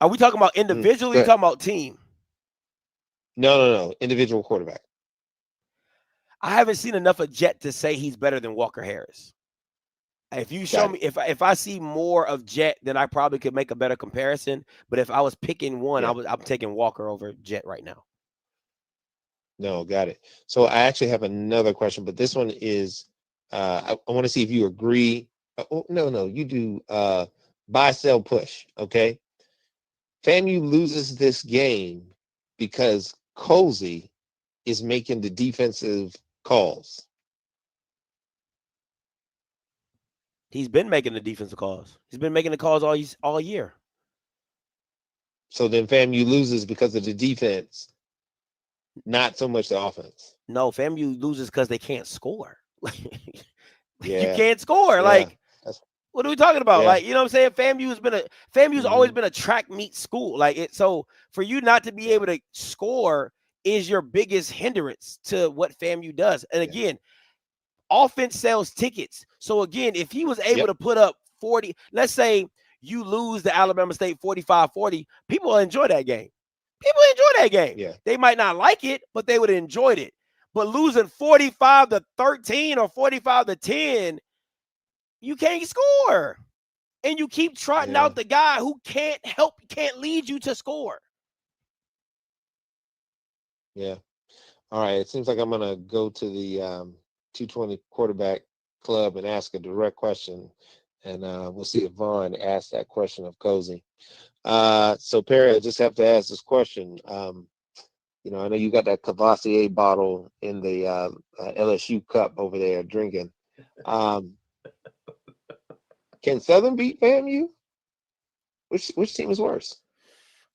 are we talking about individually? Or talking about team? No. Individual quarterback. I haven't seen enough of Jet to say he's better than Walker Harris. If you show me, if I see more of Jet, then I probably could make a better comparison. But if I was picking one, I'm taking Walker over Jet right now. No, got it. So I actually have another question, but this one is I want to see if you agree. No, you do buy, sell, push. Okay. FAMU loses this game because Cozy is making the defensive calls. He's been making the defensive calls. He's been making the calls all year. So then FAMU loses because of the defense, not so much the offense. No, FAMU loses because they can't score. You can't score. Like, what are we talking about? Like, you know what I'm saying? FAMU's always been a track meet school. So for you not to be able to score is your biggest hindrance to what FAMU does. And again, offense sells tickets. So again, if he was able to put up 40, let's say you lose the Alabama State 45-40, people will enjoy that game. Yeah. They might not like it, but they would have enjoyed it. But losing 45-13 or 45-10, you can't score. And you keep trotting out the guy who can't lead you to score. Yeah. All right. It seems like I'm going to go to the 220 quarterback club and ask a direct question. And we'll see if Vaughn asks that question of Cozy. So Perry, I just have to ask this question. I know you got that Cavassier bottle in the LSU cup over there drinking. Can Southern beat FAMU? Which team is worse?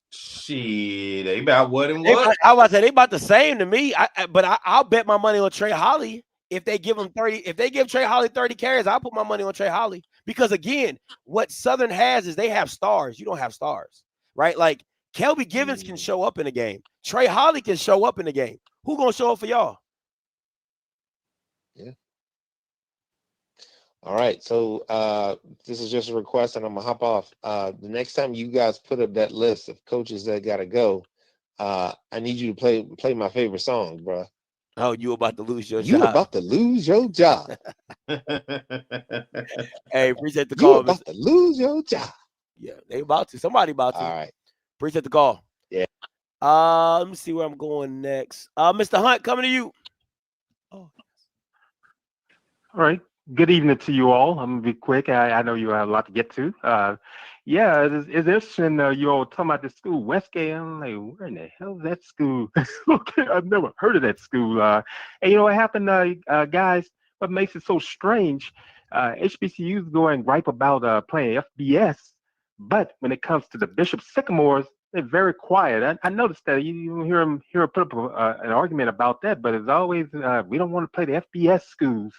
Shit, they about what and what. I was say they about the same to me. But I'll bet my money on Trey Holly if they give him 30, if they give Trey Holly 30 carries, I'll put my money on Trey Holly. Because again, what Southern has is they have stars. You don't have stars, right? Like Kelby Givens can show up in a game. Trey Holly can show up in a game. Who gonna show up for y'all? Yeah. All right. So this is just a request, and I'm gonna hop off. The next time you guys put up that list of coaches that gotta go, I need you to play my favorite song, bro. Oh, you about to lose your job. You about to lose your job. Hey, appreciate the call. You about to lose your job. Yeah, they about to. Somebody about to. All right. Appreciate the call. Yeah. Let me see where I'm going next. Mr. Hunt, coming to you. All right. Good evening to you all. I'm gonna be quick. I know you have a lot to get to. Yeah, it's interesting. You all talking about the school, Westgate. I'm like, where in the hell is that school? Okay, I've never heard of that school. And you know what happened, guys? What makes it so strange? HBCUs going ripe about playing FBS, but when it comes to the Bishop Sycamores, they're very quiet. I noticed that you hear them put up an argument about that, but it's always we don't want to play the FBS schools.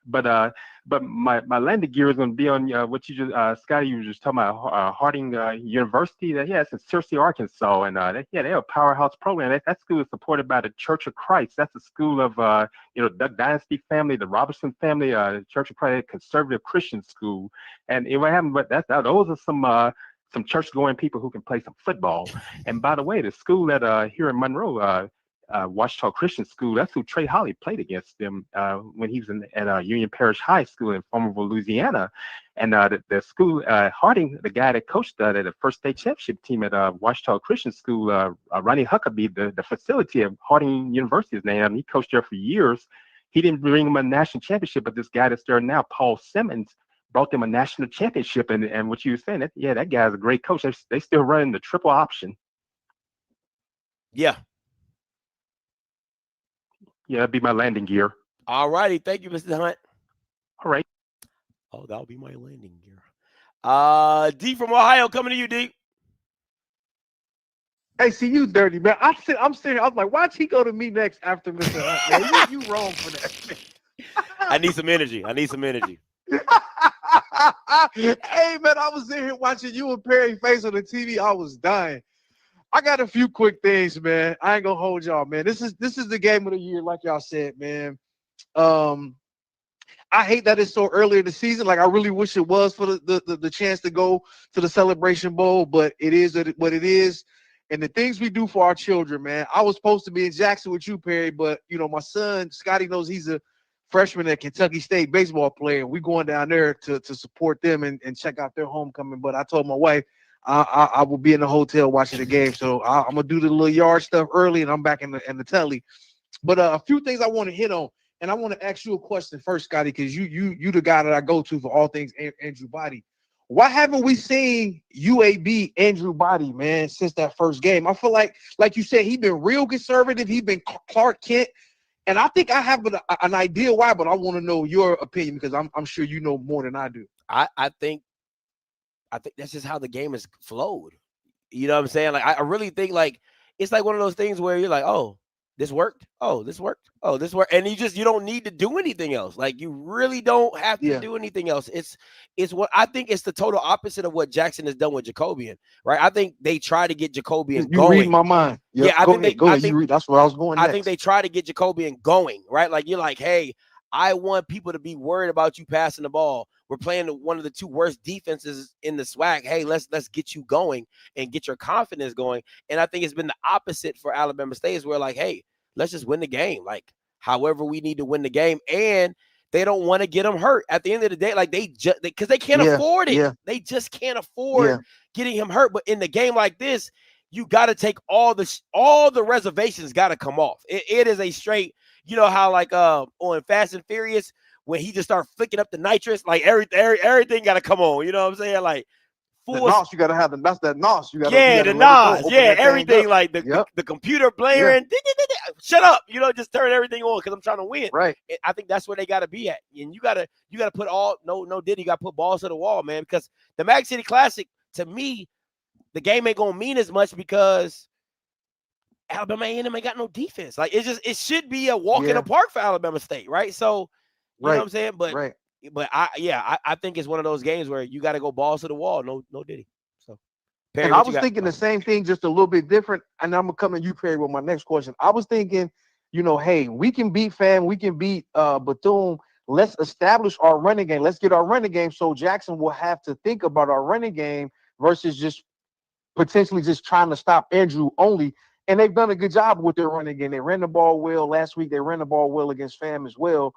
But my landing gear is going to be on what you just Scotty, you were just talking about Harding University. It's in Searcy, Arkansas, and they're a powerhouse program. That school is supported by the Church of Christ. That's a school of Duck Dynasty family, the Robertson family, Church of Christ, conservative Christian school. And what happened? But those are some church-going people who can play some football. And by the way, the school at here in Monroe, Washita Christian School, that's who Trey Holly played against them when he was at Union Parish High School in Farmerville, Louisiana. And the school, Harding, the guy that coached the first state championship team at Washita Christian School, Ronnie Huckabee, the facility of Harding University is named. He coached there for years. He didn't bring him a national championship, but this guy that's there now, Paul Simmons, brought them a national championship. And what you were saying, that guy's a great coach. They still running the triple option. Yeah. Yeah, that'd be my landing gear. All righty. Thank you, Mr. Hunt. All right. Oh, that'll be my landing gear. D from Ohio, coming to you, D. Hey, see, you dirty, man. I'm sitting. I was like, why'd he go to me next after Mr. Hunt? Man, you wrong for that. I need some energy. Hey, man, I was in here watching you and Prairie face on the TV. I was dying. I got a few quick things, man. I ain't gonna hold y'all, man. This is the game of the year, like y'all said, man. I hate that it's so early in the season. Like, I really wish it was for the chance to go to the Celebration Bowl, but it is what it is. And the things we do for our children, man. I was supposed to be in Jackson with you, Perry, but my son Scotty knows he's a freshman at Kentucky State baseball player, and we going down there to support them and check out their homecoming. But I told my wife I will be in the hotel watching the game, so I'm gonna do the little yard stuff early, and I'm back in the telly. But a few things I want to hit on, and I want to ask you a question first, Scotty, because you the guy that I go to for all things Andrew Body. Why haven't we seen UAB Andrew Body, man, since that first game? I feel like you said, he's been real conservative. He's been Clark Kent. And I think I have an idea why, but I want to know your opinion because I'm sure you know more than I do. I think that's just how the game has flowed. You know what I'm saying? Like, I really think, like, it's like one of those things where you're like, oh, this worked. Oh, this worked. Oh, this worked. And you don't need to do anything else. Like, you really don't have to do anything else. It's what I think it's the total opposite of what Jackson has done with Jacobian, right? I think they try to get Jacobian going. You read my mind. Yeah, I think that's where I was going next. I think they try to get Jacobian going, right? Like, you're like, hey, I want people to be worried about you passing the ball. We're playing one of the two worst defenses in the SWAC. Hey, let's get you going and get your confidence going. And I think it's been the opposite for Alabama State, is where, like, hey, let's just win the game. Like, however we need to win the game. And they don't want to get them hurt. At the end of the day, like, because they can't afford it. Yeah. They just can't afford getting him hurt. But in the game like this, you got to take all the reservations got to come off. It is a straight, you know how, like, on Fast and Furious, when he just started flicking up the nitrous, like, everything got to come on. You know what I'm saying? Like, the NOS, you got to have that's that NOS. You got the NOS. Yeah, everything, like the computer blaring. Shut up. Just turn everything on because I'm trying to win. Right. I think that's where they got to be at. And you gotta put no Diddy, you got to put balls to the wall, man, because the Mag City Classic, to me, the game ain't going to mean as much because Alabama A&M ain't got no defense. Like it should be a walk in the park for Alabama State, right? So you know what I'm saying? But I think it's one of those games where you got to go balls to the wall. No Diddy. So Perry, and I was thinking the same thing, just a little bit different. And I'm gonna come to you, Perry, with my next question. I was thinking, hey, we can beat FAM, we can beat Bethune. Let's establish our running game. Let's get our running game. So Jackson will have to think about our running game versus just potentially just trying to stop Andrew only. And they've done a good job with their running game. They ran the ball well last week. They ran the ball well against FAM as well.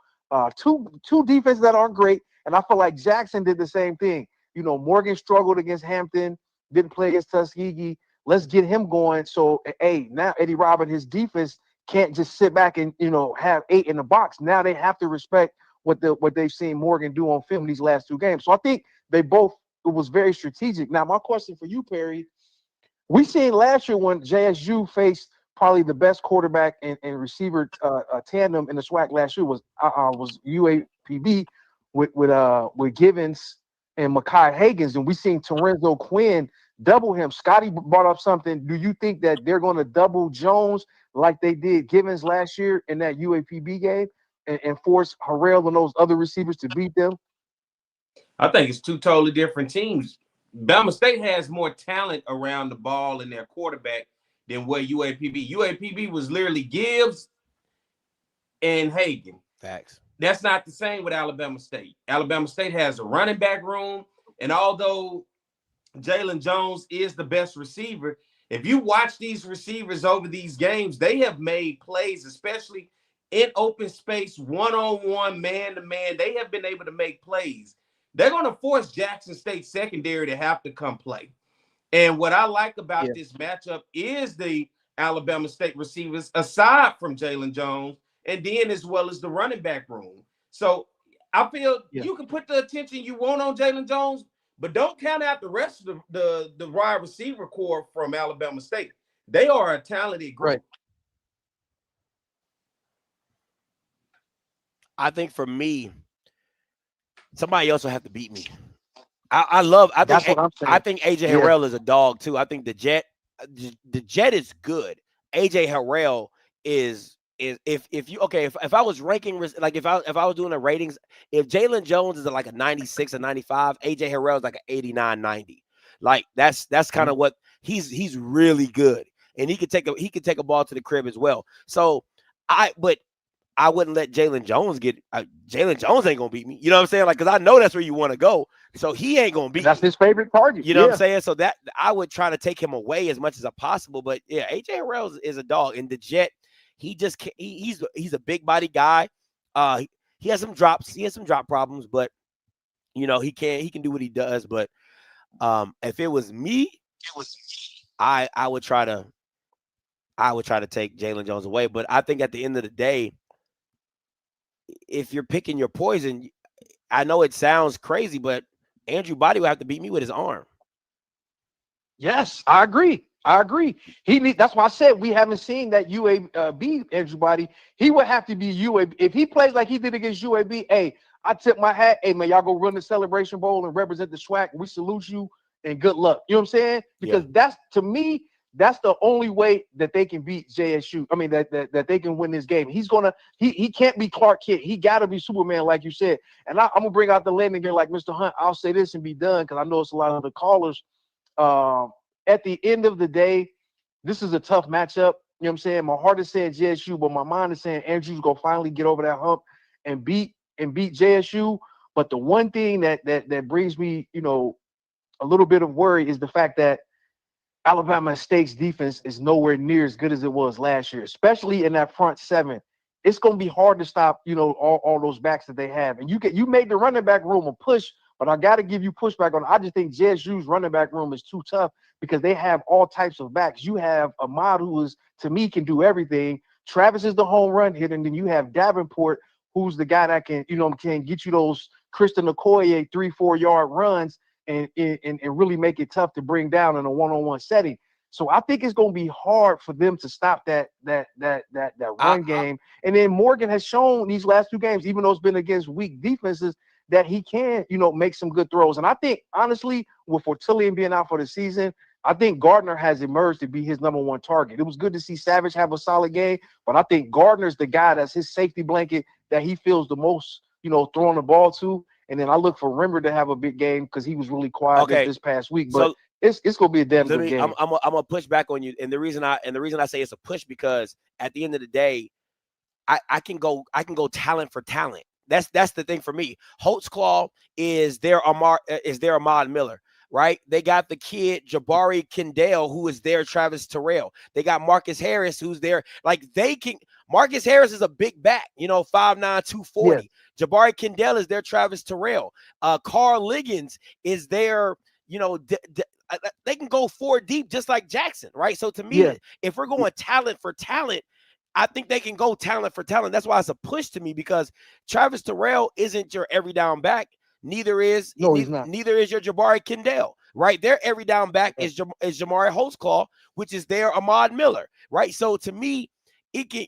Two defenses that aren't great. And I feel like Jackson did the same thing. Morgan struggled against Hampton, didn't play against Tuskegee. Let's get him going. So, hey, now Eddie Robert, his defense can't just sit back and, have 8 in the box. Now they have to respect what they've seen Morgan do on film these last 2 games. So I think it was very strategic. Now, my question for you, Perry, we seen last year when JSU faced probably the best quarterback and receiver tandem in the SWAC last year was UAPB with Givens and Mekhi Hagans, and we seen Terenzo Quinn double him. Scotty brought up something. Do you think that they're going to double Jones like they did Givens last year in that UAPB game and force Harrell and those other receivers to beat them? I think it's 2 totally different teams. Bama State has more talent around the ball and their quarterback than what UAPB. UAPB was literally Gibbs and Hagan. Facts. That's not the same with Alabama State. Alabama State has a running back room, and although Jalen Jones is the best receiver, if you watch these receivers over these games, they have made plays, especially in open space, one-on-one, man-to-man. They have been able to make plays. They're going to force Jackson State secondary to have to come play. And what I like about this matchup is the Alabama State receivers, aside from Jalen Jones, and then as well as the running back room. So I feel you can put the attention you want on Jalen Jones, but don't count out the rest of the wide receiver core from Alabama State. They are a talented group. Right. I think for me, somebody else will have to beat me. I think AJ Harrell is a dog too. I think the Jet is good. AJ Harrell is if I was ranking, like if I was doing the ratings, if Jalen Jones is like a 96 or 95, AJ Harrell is like an 89, 90. Like that's kind of what he's really good, and he could take a ball to the crib as well. So I wouldn't let Jalen Jones get Jalen Jones ain't gonna beat me. You know what I'm saying? Like, because I know that's where you want to go. So he ain't gonna beat That's his favorite target. You know what I'm saying? So that I would try to take him away as much as possible. But yeah, AJ Harrell is a dog. And the Jet, he just can't, he's a big body guy. He has some drops. He has some drop problems, but he can do what he does. But if it was me, I would try to take Jalen Jones away. But I think at the end of the day, if you're picking your poison, I know it sounds crazy, but Andrew Body will have to beat me with his arm. Yes, I agree. That's why I said we haven't seen that UAB Andrew Body. He would have to be UAB. If he plays like he did against UAB, hey, I tip my hat. Hey, man, y'all go run the Celebration Bowl and represent the SWAC. We salute you and good luck. You know what I'm saying? Because that's, to me, that's the only way that they can beat JSU. I mean, that they can win this game. He can't be Clark Kent. He got to be Superman, like you said. And I'm going to bring out the landing gear like Mr. Hunt. I'll say this and be done because I know it's a lot of the callers. At the end of the day, this is a tough matchup. You know what I'm saying? My heart is saying JSU, but my mind is saying Andrew's going to finally get over that hump and beat JSU. But the one thing that brings me, a little bit of worry is the fact that Alabama State's defense is nowhere near as good as it was last year, especially in that front seven. It's going to be hard to stop, all those backs that they have. And you made the running back room a push, but I got to give you pushback on it. I just think JSU's running back room is too tough because they have all types of backs. You have Ahmad, who is, to me, can do everything. Travis is the home run hitter, and then you have Davenport, who's the guy that can get you those Christian Okoye 3-4 yard runs and really make it tough to bring down in a one-on-one setting. So I think it's going to be hard for them to stop that run game. And then Morgan has shown these last 2 games, even though it's been against weak defenses, that he can, make some good throws. And I think, honestly, with Fortillion being out for the season, I think Gardner has emerged to be his #1 target. It was good to see Savage have a solid game, but I think Gardner's the guy that's his safety blanket that he feels the most, throwing the ball to. And then I look for Rimmer to have a big game because he was really quiet this past week. But it's gonna be a damn good game. I'm gonna push back on you, and the reason I say it's a push because at the end of the day, I can go talent for talent. That's the thing for me. Holtzclaw is their Ahmad Miller, right? They got the kid Jabari Kendall, who is their Travis Terrell. They got Marcus Harris, who's there. Like Marcus Harris is a big back, 5'9", 240. Yeah. Jabari Kendall is their Travis Terrell. Carl Liggins is their, they can go 4 deep just like Jackson, right? So to me, if we're going talent for talent, I think they can go talent for talent. That's why it's a push to me because Travis Terrell isn't your every down back. Neither is your Jabari Kendall, right? Their every down back is Jamari Holtzclaw, which is their Ahmad Miller, right? So to me, it can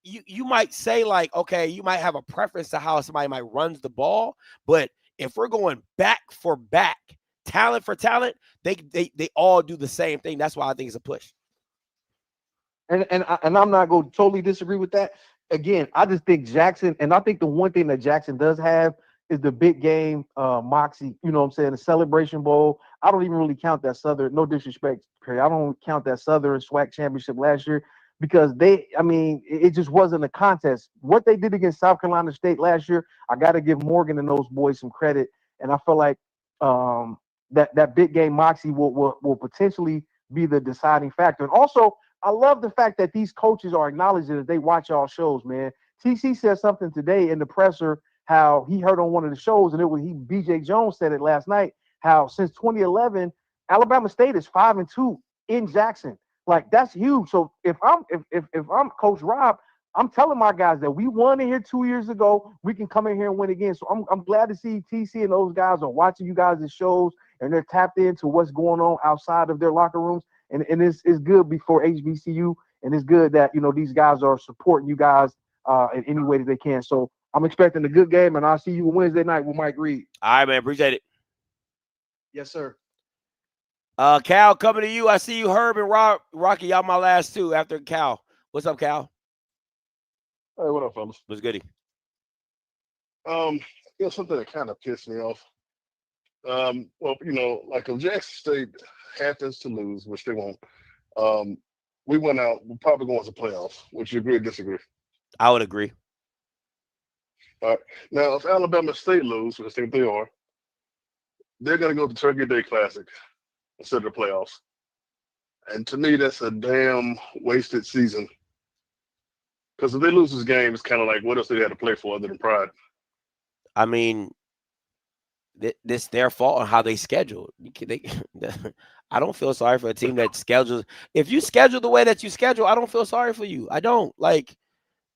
you might say like, okay, you might have a preference to how somebody might runs the ball, but if we're going back for back, talent for talent, they all do the same thing. That's why I think it's a push. And I'm not going to totally disagree with that. Again, I just think Jackson, and I think the one thing that Jackson does have is the big game moxie. You know what I'm saying? The Celebration Bowl. I don't even really count that Southern. No disrespect, Perry. I don't count that Southern SWAC championship last year because it just wasn't a contest. What they did against South Carolina State last year, I got to give Morgan and those boys some credit. And I feel like that big game moxie will potentially be the deciding factor. And also, I love the fact that these coaches are acknowledging that they watch all shows, man. TC said something today in the presser, how he heard on one of the shows, and BJ Jones said it last night, how since 2011, Alabama State is 5-2 in Jackson. Like, that's huge. So if I'm Coach Rob, I'm telling my guys that we won in here 2 years ago. We can come in here and win again. So I'm glad to see TC and those guys are watching you guys' shows, and they're tapped into what's going on outside of their locker rooms. And it's good before HBCU, and it's good that these guys are supporting you guys in any way that they can. So I'm expecting a good game, and I'll see you Wednesday night with Mike Reed. All right, man. Appreciate it. Yes, sir. Cal, coming to you. I see you, Herb and Rocky. Y'all my last two after Cal. What's up, Cal? Hey, what up, fellas? What's goody? Something that kind of pissed me off. Well, like if Jackson State happens to lose, which they won't, we went out, we're probably going to playoffs. Would you agree or disagree? I would agree. All right. Now, if Alabama State lose, which I think they are, they're going to go to Turkey Day Classic instead of the playoffs. And to me, that's a damn wasted season. Because if they lose this game, it's kind of like, what else do they have to play for other than pride? I mean, this their fault on how they schedule. I don't feel sorry for a team that schedules. If you schedule the way that you schedule, I don't feel sorry for you. I don't. Like,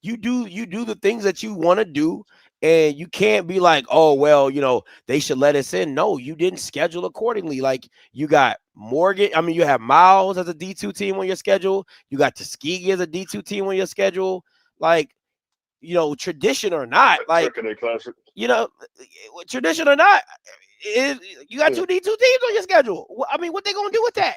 you do the things that you want to do, and you can't be like, oh, well, they should let us in. No, you didn't schedule accordingly. Like, you got Morgan. I mean, you have Miles as a D2 team on your schedule. You got Tuskegee as a D2 team on your schedule. Like, tradition or not, like, tradition or not, you got 2 D2 teams on your schedule. I mean, what they gonna do with that?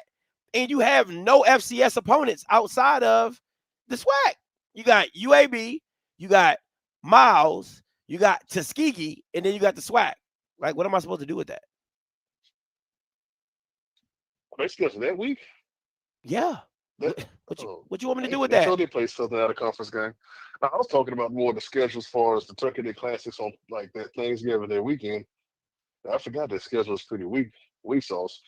And you have no FCS opponents outside of the SWAC. You got UAB, you got Miles, you got Tuskegee, and then you got the SWAC. Like, what am I supposed to do with that? They scheduled that week? Yeah. What you want me to do with that? So they play something out of conference game. I was talking about more the schedule as far as the Turkey Day Classics on like that Thanksgiving Day weekend. I forgot that schedule was pretty weak sauce.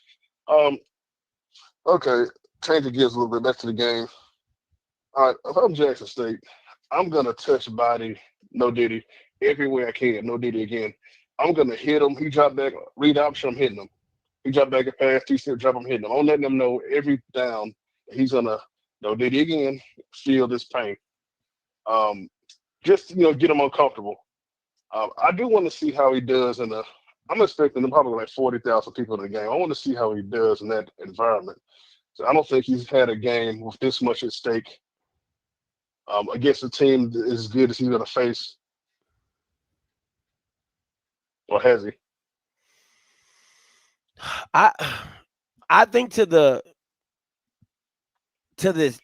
Okay, changing gears a little bit back to the game. All right, if I'm Jackson State, I'm gonna touch body, no Diddy, every way I can, no Diddy again. I'm gonna hit him. He dropped back, read option, I'm hitting him. He dropped back and pass, 2-step drop, I'm hitting him. I'm letting them know every down he's gonna no Diddy again, feel this pain. Just get him uncomfortable. I do want to see how he does I'm expecting probably like 40,000 people in the game. I want to see how he does in that environment. So I don't think he's had a game with this much at stake against a team that is as good as he's going to face. Or has he? I think to the to the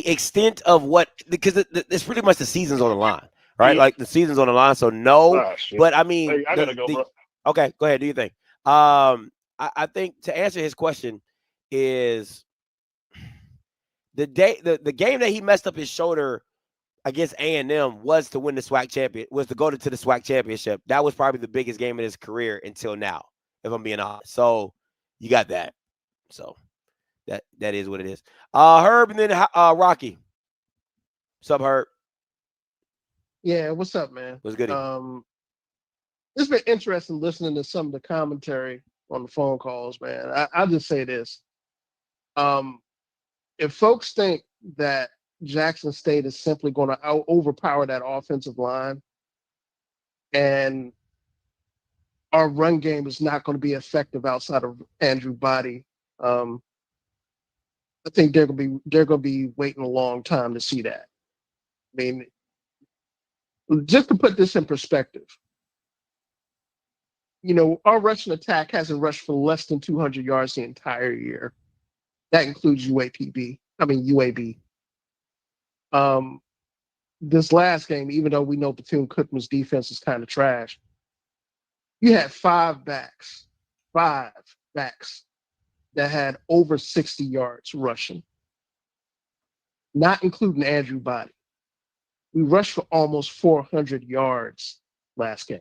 extent of what, because it's pretty much the season's on the line, right? Yeah. Like the season's on the line, so no. Ah, shit. But I mean, Hey, I gotta go, bro. okay, go ahead. Do you think? I think to answer his question is the game that he messed up his shoulder against A&M was to win the SWAC champion, was to go to the SWAC championship. That was probably the biggest game of his career until now, if I'm being honest. So you got that. So that is what it is. Herb and then Rocky. What's up, Herb? Yeah, what's up, man? What's good? It's been interesting listening to some of the commentary on the phone calls, man. I'll just say this. If folks think that Jackson State is simply going to overpower that offensive line and our run game is not going to be effective outside of Andrew Body, I think they're going to be waiting a long time to see that. I mean, just to put this in perspective, our rushing attack hasn't rushed for less than 200 yards the entire year. That includes UAB. This last game, even though we know Bethune-Cookman's defense is kind of trash, you had five backs that had over 60 yards rushing, not including Andrew Body. We rushed for almost 400 yards last game.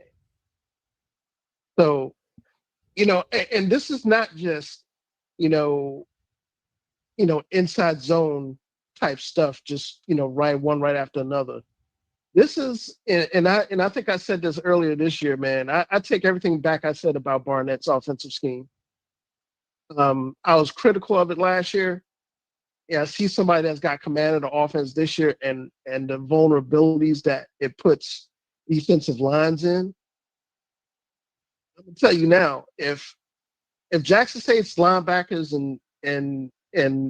So, and this is not just, inside zone type stuff, just, right after another. This is, and I think I said this earlier this year, man. I take everything back I said about Barnett's offensive scheme. I was critical of it last year. Yeah, I see somebody that's got command of the offense this year, and the vulnerabilities that it puts defensive lines in. I'm gonna tell you now, if Jackson State's linebackers and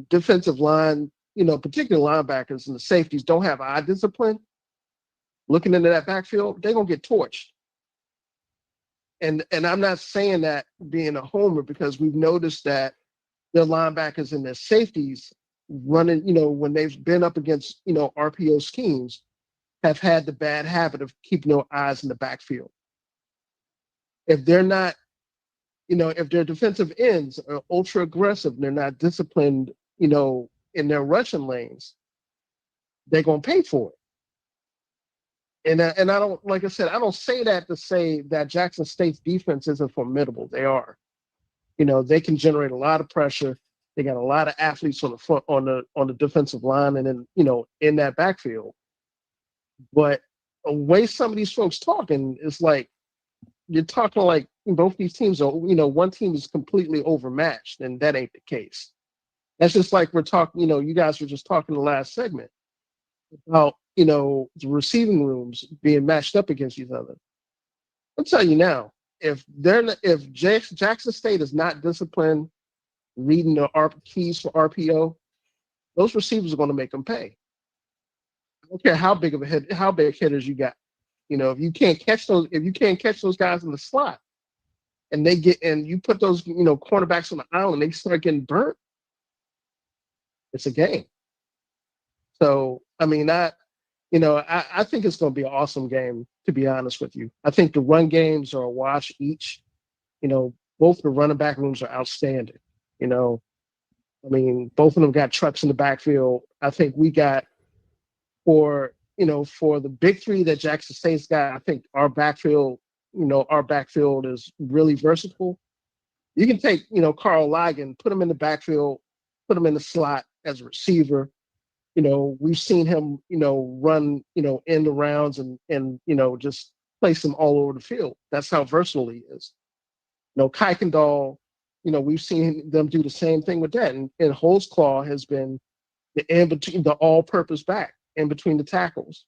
defensive line, particular linebackers and the safeties don't have eye discipline, looking into that backfield, they're gonna get torched. And I'm not saying that being a homer, because we've noticed that their linebackers and their safeties running, when they've been up against, RPO schemes, have had the bad habit of keeping their eyes in the backfield. If they're not, if their defensive ends are ultra aggressive and they're not disciplined, in their rushing lanes, they're going to pay for it. And I don't, like I said, I don't say that to say that Jackson State's defense isn't formidable. They are. They can generate a lot of pressure. They got a lot of athletes on the front, on the defensive line, and then in that backfield. But the way some of these folks talking is like, you're talking like both these teams are, one team is completely overmatched, and that ain't the case. That's just like we're talking, you guys were just talking the last segment about, the receiving rooms being matched up against each other. I'll tell you now, if Jackson State is not disciplined, reading the keys for RPO, those receivers are going to make them pay. I don't care how big hitters you got. If you can't catch those guys in the slot, and you put those, cornerbacks on the island, they start getting burnt. It's a game. So, I mean, I think it's going to be an awesome game, to be honest with you. I think the run games are a wash each. Both the running back rooms are outstanding. I mean, both of them got trucks in the backfield. I think we got for the big three that Jackson State's got, I think our backfield is really versatile. You can take, Carl Ligon, put him in the backfield, put him in the slot as a receiver. We've seen him, run, end arounds and just place him all over the field. That's how versatile he is. Kuykendall, we've seen them do the same thing with that. And Holtzclaw has been the all-purpose back in between the tackles.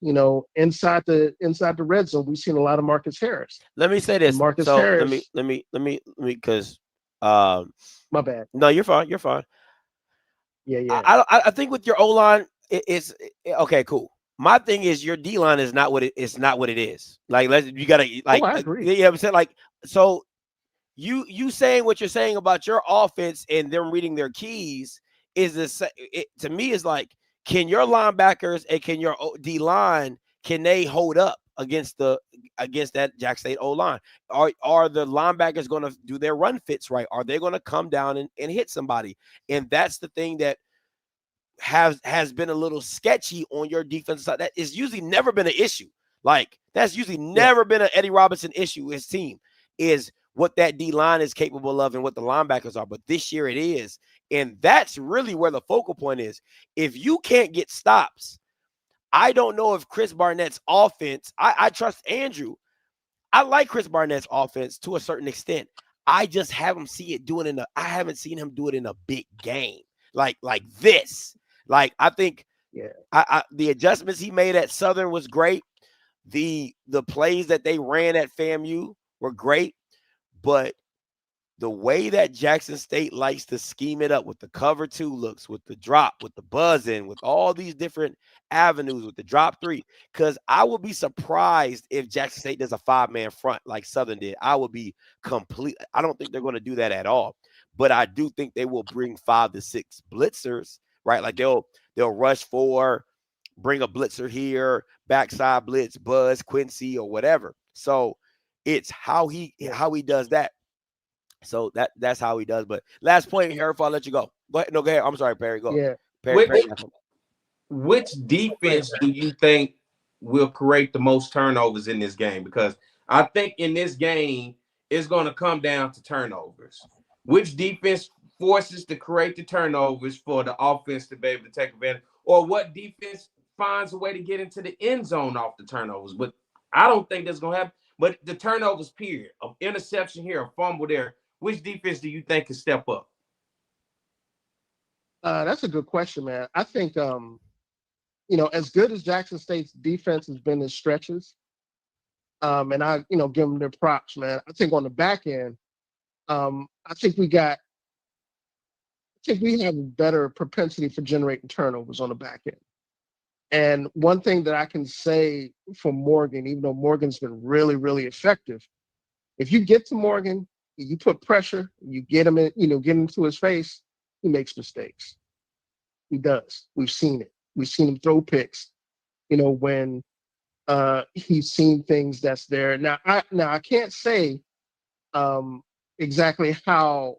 Inside the red zone, we've seen a lot of Marcus Harris. Let me say this. Harris. Let me, because my bad. No, you're fine. You're fine. Yeah. I think with your O-line, it's okay, cool. My thing is your D-line is not what it is. Like, you gotta, like, I agree. I'm saying, like, so you saying what you're saying about your offense and them reading their keys is to me is like, can your linebackers and can your D line, can they hold up against that Jack State O line? Are the linebackers going to do their run fits right? Are they going to come down and hit somebody? And that's the thing that has been a little sketchy on your defensive side. That is usually never been an issue. Like, that's usually never been an Eddie Robinson issue. His team is what that D line is capable of and what the linebackers are. But this year it is. And that's really where the focal point is. If you can't get stops, I don't know if Chris Barnett's offense, I trust Andrew. I like Chris Barnett's offense to a certain extent. I just haven't seen him do it in a big game like this. Like, I think the adjustments he made at Southern was great. The plays that they ran at FAMU were great, but the way that Jackson State likes to scheme it up with the cover 2 looks, with the drop, with the buzz-in, with all these different avenues, with the drop 3, because I would be surprised if Jackson State does a 5-man front like Southern did. I would be I don't think they're going to do that at all, but I do think they will bring 5 to 6 blitzers, right? Like they'll rush 4, bring a blitzer here, backside blitz, buzz, Quincy, or whatever. So it's how he does that. So that's how he does. But last point here, if I'll let you go. Go ahead. No, go ahead. I'm sorry, Perry. Go. Yeah. Perry. Which defense do you think will create the most turnovers in this game? Because I think in this game, it's going to come down to turnovers. Which defense forces to create the turnovers for the offense to be able to take advantage? Or what defense finds a way to get into the end zone off the turnovers? But I don't think that's going to happen. But the turnovers, period, of interception here, a fumble there, which defense do you think can step up? That's a good question, man. I think, as good as Jackson State's defense has been in stretches, and I, give them their props, man. I think on the back end, I think we have a better propensity for generating turnovers on the back end. And one thing that I can say for Morgan, even though Morgan's been really, really effective, if you get to Morgan, you put pressure, you get him in, get into his face, he makes mistakes. He does. We've seen it. We've seen him throw picks, when he's seen things that's there. Now I can't say exactly how,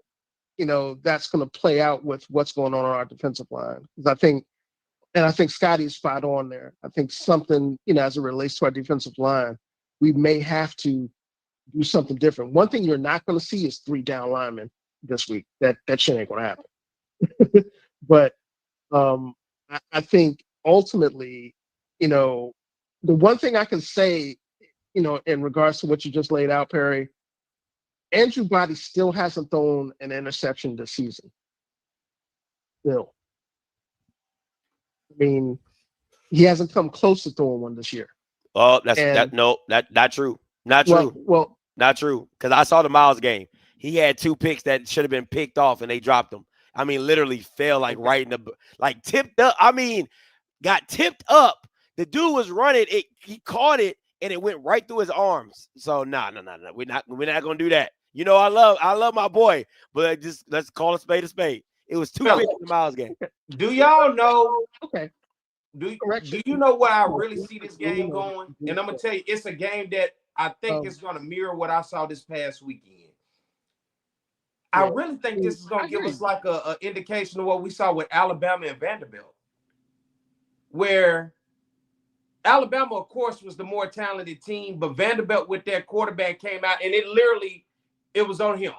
that's going to play out with what's going on our defensive line. Because I think Scotty's spot on there. I think something, as it relates to our defensive line, we may have to do something different. One thing you're not going to see is 3 down linemen this week. That shit ain't going to happen. But I think ultimately, the one thing I can say, in regards to what you just laid out, Perry, Andrew Body still hasn't thrown an interception this season. Still. I mean, he hasn't come close to throwing one this year. Oh, not true. Not true. Well, not true. Because I saw the Miles game. He had 2 picks that should have been picked off, and they dropped them. I mean, literally fell like right in tipped up. I mean, got tipped up. The dude was running. He caught it, and it went right through his arms. So no. We're not gonna do that. I love my boy, but just let's call a spade a spade. It was 2 picks in the Miles game. Do y'all know? Okay. Do you know where I really see this game going? And I'm gonna tell you, it's a game that I think is gonna mirror what I saw this past weekend. I really think this is gonna give us like a indication of what we saw with Alabama and Vanderbilt, where Alabama, of course, was the more talented team, but Vanderbilt with their quarterback came out and it was on him.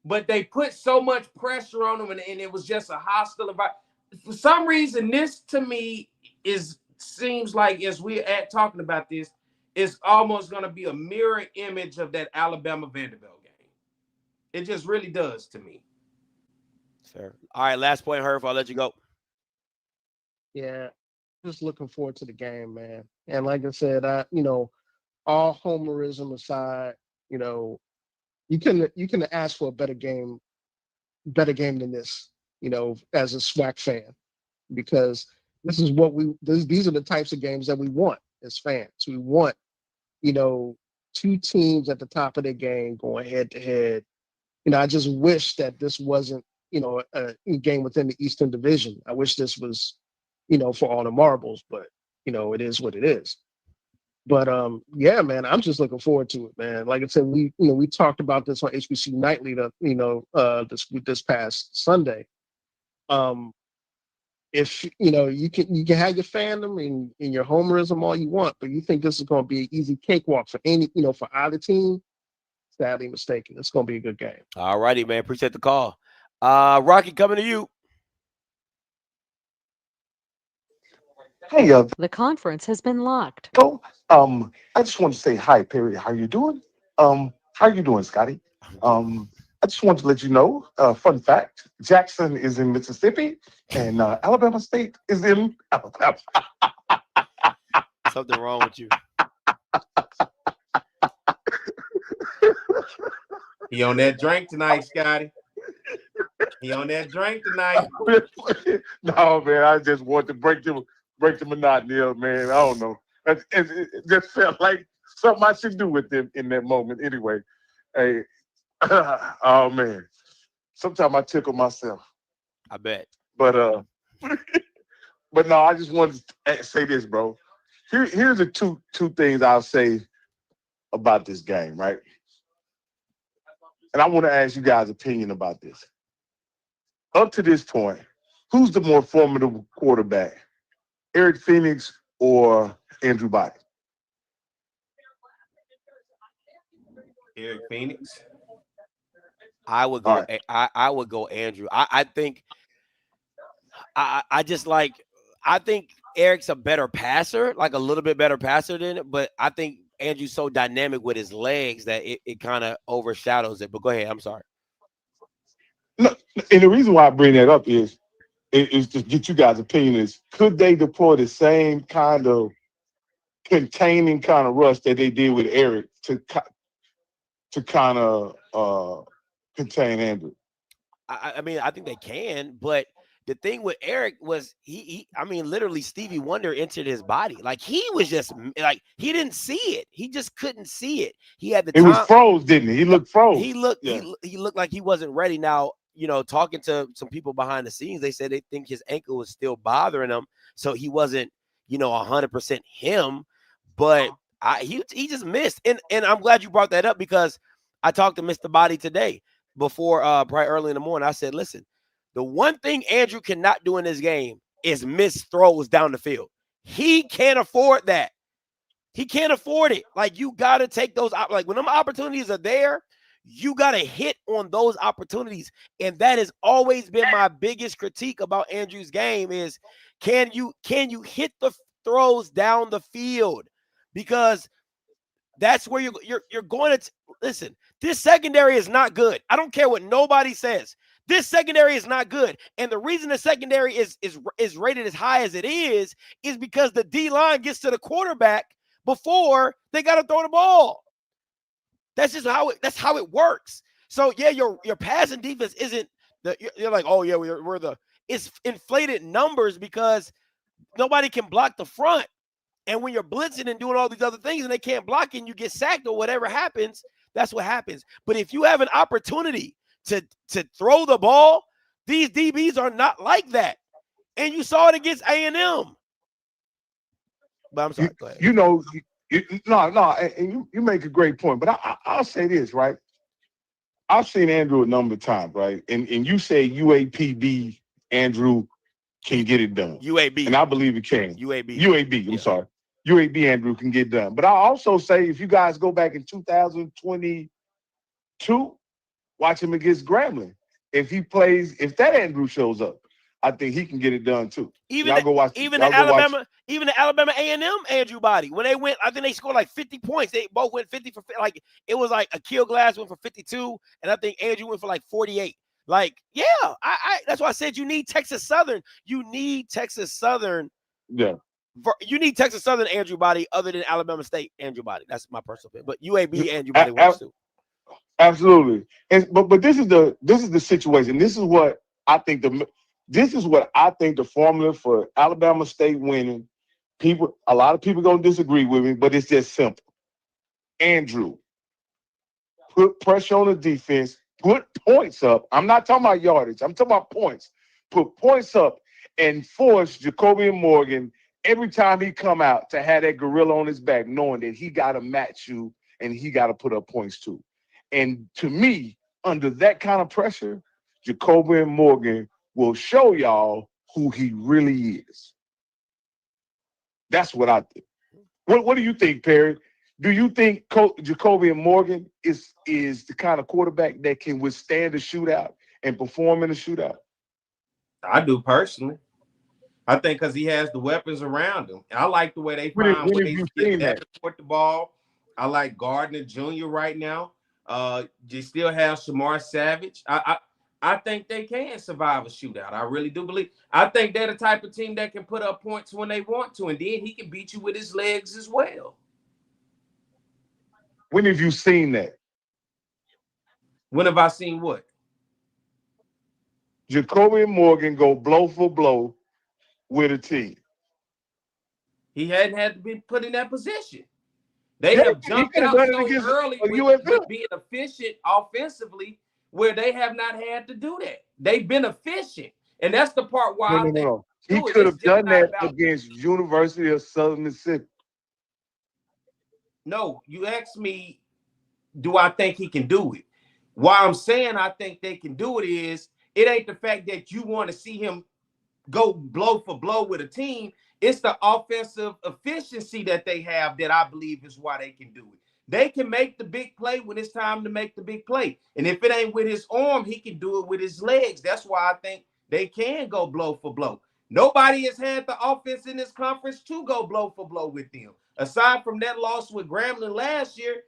But they put so much pressure on him, and it was just a hostile environment. For some reason, this to me seems like, as we're talking about this, it's almost going to be a mirror image of that Alabama Vanderbilt game. It just really does to me. Fair. All right, last point, Herb. I'll let you go. Yeah, just looking forward to the game, man. And like I said, all homerism aside, you can ask for a better game than this, as a SWAC fan, because this is what these are the types of games that we want as fans. We want, two teams at the top of their game going head to head. I just wish that this wasn't, a game within the Eastern Division. I wish this was, for all the marbles, but it is what it is. But yeah, man, I'm just looking forward to it, man. Like I said, we talked about this on HBCU Nightly, this past Sunday. If you can have your fandom and your homerism all you want, but you think this is going to be an easy cakewalk for for either team, sadly mistaken. It's going to be a good game. All righty, man. Appreciate the call. Rocky, coming to you. Hey, the conference has been locked. I just want to say hi, Perry. How you doing? How you doing, Scotty? I just want to let you know, fun fact, Jackson is in Mississippi and Alabama State is in Alabama. Something wrong with you. He on that drink tonight, Scotty. He on that drink tonight. No, man, I just want to break the monotony up, man. I don't know. It just felt like something I should do with them in that moment. Anyway, hey, oh man, sometimes I tickle myself. I bet. But but no, I just wanted to say this, bro. Here's the two things I'll say about this game, right? And I want to ask you guys' opinion about this. Up to this point, who's the more formidable quarterback? Eric Phoenix or Andrew Body? Eric Phoenix. I would go. Right. I would go Andrew. I think. I think Eric's a better passer, like a little bit better passer than it. But I think Andrew's so dynamic with his legs that it kind of overshadows it. But go ahead. I'm sorry. No, and the reason why I bring that up is to get you guys' opinion is, could they deploy the same kind of containing kind of rush that they did with Eric to kind of contain Andrew? I mean, I think they can, but the thing with Eric was he literally Stevie Wonder entered his body. Like he was just like, he didn't see it. He just couldn't see it. He had the time. It was froze, didn't he? He looked froze. He looked like he wasn't ready. Now, talking to some people behind the scenes, they said they think his ankle was still bothering him. So he wasn't, 100% him, but he just missed. And I'm glad you brought that up, because I talked to Mr. Body today before probably early in the morning. I said, listen, the one thing Andrew cannot do in this game is miss throws down the field. He can't afford that. He can't afford it. Like, you got to take those, like when them opportunities are there, you got to hit on those opportunities. And that has always been my biggest critique about Andrew's game is, can you hit the throws down the field? Because that's where you're going to listen. This secondary is not good. I don't care what nobody says. This secondary is not good. And the reason the secondary is rated as high as it is because the D-line gets to the quarterback before they got to throw the ball. That's just how it works. So yeah, your passing defense isn't you're like, oh yeah, it's inflated numbers because nobody can block the front. And when you're blitzing and doing all these other things and they can't block it and you get sacked or whatever happens, that's what happens. But if you have an opportunity to throw the ball, these DBs are not like that. And you saw it against A&M. But I'm sorry, go ahead. And you make a great point. But I'll say this, right? I've seen Andrew a number of times, right? And you say UAPB, Andrew can get it done. UAB. And I believe it can. UAB. I'm sorry. UAB Andrew can get done. But I also say, if you guys go back in 2022, watch him against Grambling. If that Andrew shows up, I think he can get it done too. Even the Alabama A&M Andrew Body, when they went, I think they scored like 50 points. They both went 50 for, like, it was like Akil Glass went for 52, and I think Andrew went for like 48. Like, yeah, I that's why I said you need Texas Southern. You need Texas Southern. Yeah. You need Texas Southern Andrew Body other than Alabama State Andrew Body. That's my personal opinion. But UAB Andrew Body works too. Absolutely. But this is the situation. This is what I think the formula for Alabama State winning. A lot of people gonna disagree with me, but it's just simple. Andrew, put pressure on the defense, put points up. I'm not talking about yardage. I'm talking about points. Put points up and force Jacoby Morgan every time he come out to have that gorilla on his back, knowing that he got to match you and he got to put up points too. And to me, under that kind of pressure, Jacoby Morgan will show y'all who he really is. That's what I think. What do you think, Perry? Do you think Jacoby Morgan is the kind of quarterback that can withstand a shootout and perform in a shootout? I do personally. I think because he has the weapons around him. And I like the way they find ways to get back with the ball. I like Gardner Jr. right now. They still have Shamar Savage. I think they can survive a shootout. I really do believe. I think they're the type of team that can put up points when they want to, and then he can beat you with his legs as well. When have you seen that? When have I seen what? Jacoby Morgan go blow for blow with a team. He hadn't had to be put in that position. They have jumped out so early with being efficient offensively where they have not had to do that. They've been efficient. And that's the part why I think he could have done that against University of Southern Mississippi. No, you asked me, do I think he can do it? Why I'm saying I think they can do it is it ain't the fact that you want to see him go blow for blow with a team. It's the offensive efficiency that they have that I believe is why they can do it. They can make the big play when it's time to make the big play. And if it ain't with his arm, he can do it with his legs. That's why I think they can go blow for blow. Nobody has had the offense in this conference to go blow for blow with them. Aside from that loss with Grambling last year,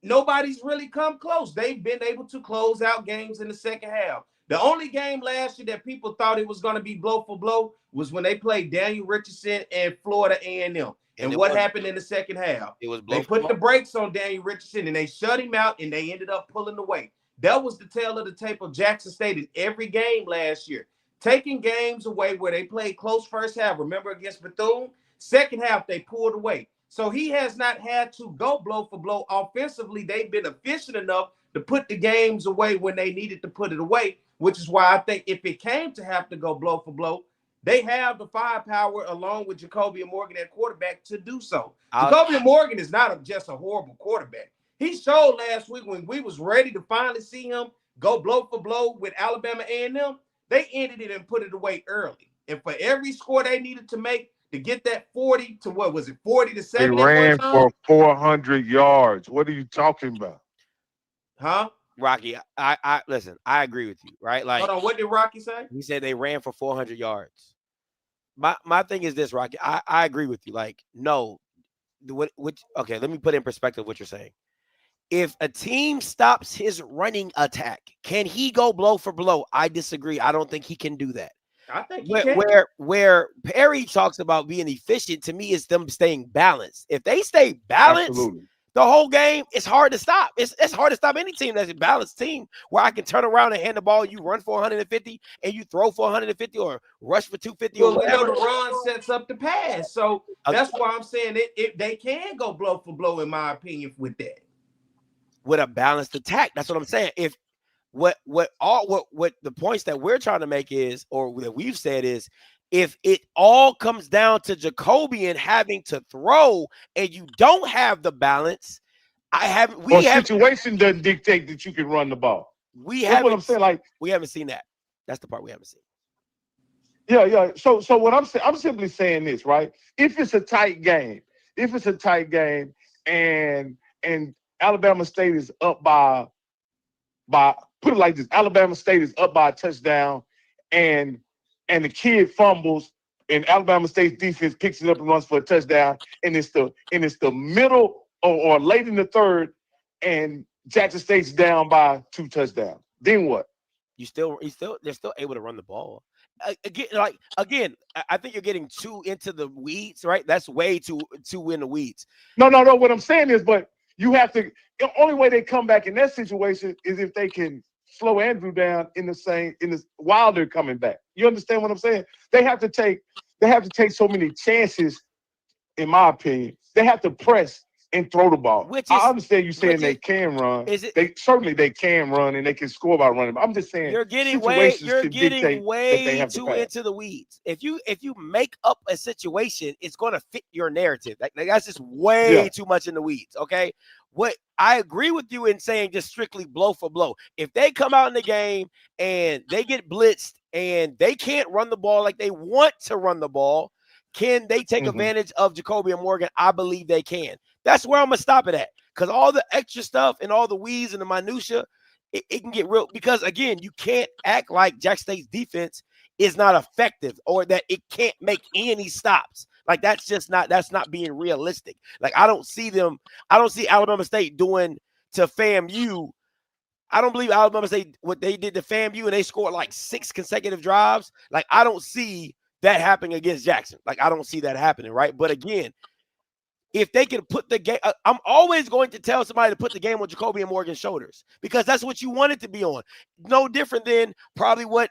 nobody's really come close. They've been able to close out games in the second half. The only game last year that people thought it was going to be blow for blow was when they played Daniel Richardson and Florida A&M. And what happened in the second half? It was they put the brakes on Daniel Richardson and they shut him out and they ended up pulling away. That was the tail of the tape of Jackson State in every game last year. Taking games away where they played close first half. Remember against Bethune? Second half, they pulled away. So he has not had to go blow for blow offensively. They've been efficient enough to put the games away when they needed to put it away, which is why I think if it came to have to go blow for blow, they have the firepower along with Jacoby Morgan at quarterback to do so. Jacoby Morgan is not just a horrible quarterback. He showed last week when we was ready to finally see him go blow for blow with Alabama A&M, they ended it and put it away early. And for every score they needed to make to get that 40 to what was it, 40 to 7? They ran for 400 yards. What are you talking about? Huh? Rocky, I listen, I agree with you, right? Like, hold on, what did Rocky say? He said they ran for 400 yards. My thing is this, Rocky. I agree with you. Like, no, okay, let me put in perspective what you're saying. If a team stops his running attack, can he go blow for blow? I disagree. I don't think he can do that. I think he can. Where Perry talks about being efficient, to me, is them staying balanced. If they stay balanced the whole game, it's hard to stop. It's hard to stop any team that's a balanced team where I can turn around and hand the ball, you run for 150 and you throw for 150 or rush for 250 or whatever. You know, the run sets up the pass. So that's why I'm saying they can go blow for blow, in my opinion, with that. With a balanced attack. That's what I'm saying. If what the points that we're trying to make is, or that we've said is, if it all comes down to Jacoby and having to throw and you don't have the balance, situation doesn't dictate that you can run the ball. That's what I'm saying. Like, we haven't seen that. That's the part we haven't seen. Yeah. So what I'm simply saying this, right? If it's a tight game, and Alabama State is up by put it like this, Alabama State is up by a touchdown and the kid fumbles and Alabama State's defense picks it up and runs for a touchdown, and it's the middle or late in the third, and Jackson State's down by 2 touchdowns. Then what? They're still able to run the ball. Again, I think you're getting too into the weeds, right? That's way too in the weeds. No. What I'm saying is, but you have to. The only way they come back in that situation is if they can slow Andrew down while they're coming back. You understand what I'm saying? They have to take so many chances, in my opinion. They have to press and throw the ball. Which is, I understand you saying they is, can run. Is it, they can run and they can score by running. But I'm just saying you're getting situations way can dictate that they have to too pass. into the weeds. If you make up a situation, it's going to fit your narrative. Like that's just way too much in the weeds. Okay, what I agree with you in saying just strictly blow for blow. If they come out in the game and they get blitzed and they can't run the ball like they want to run the ball, can they take advantage of Jacoby and Morgan? I believe they can. That's where I'm going to stop it at. Because all the extra stuff and all the weeds and the minutia, it can get real. Because, again, you can't act like Jackson State's defense is not effective or that it can't make any stops. Like, that's not being realistic. Like, I don't see Alabama State doing to FAMU. I don't believe Alabama State, what they did to FAMU, and they scored like 6 consecutive drives. Like, I don't see that happening against Jackson. Like, I don't see that happening, right? But again, if they can put the game, I'm always going to tell somebody to put the game on Jacoby and Morgan's shoulders because that's what you want it to be on. No different than probably what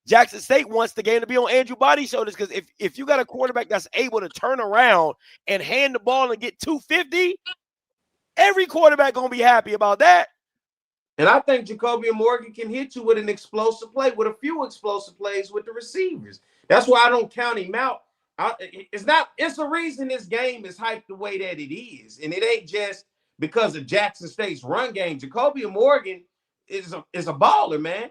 Jackson State wants the game to be on Andrew Body's shoulders, because if you got a quarterback that's able to turn around and hand the ball and get 250, every quarterback going to be happy about that. And I think Jacoby and Morgan can hit you with an explosive play, with a few explosive plays with the receivers. That's why I don't count him out. It's the reason this game is hyped the way that it is. And it ain't just because of Jackson State's run game. Jacoby and Morgan is a baller, man.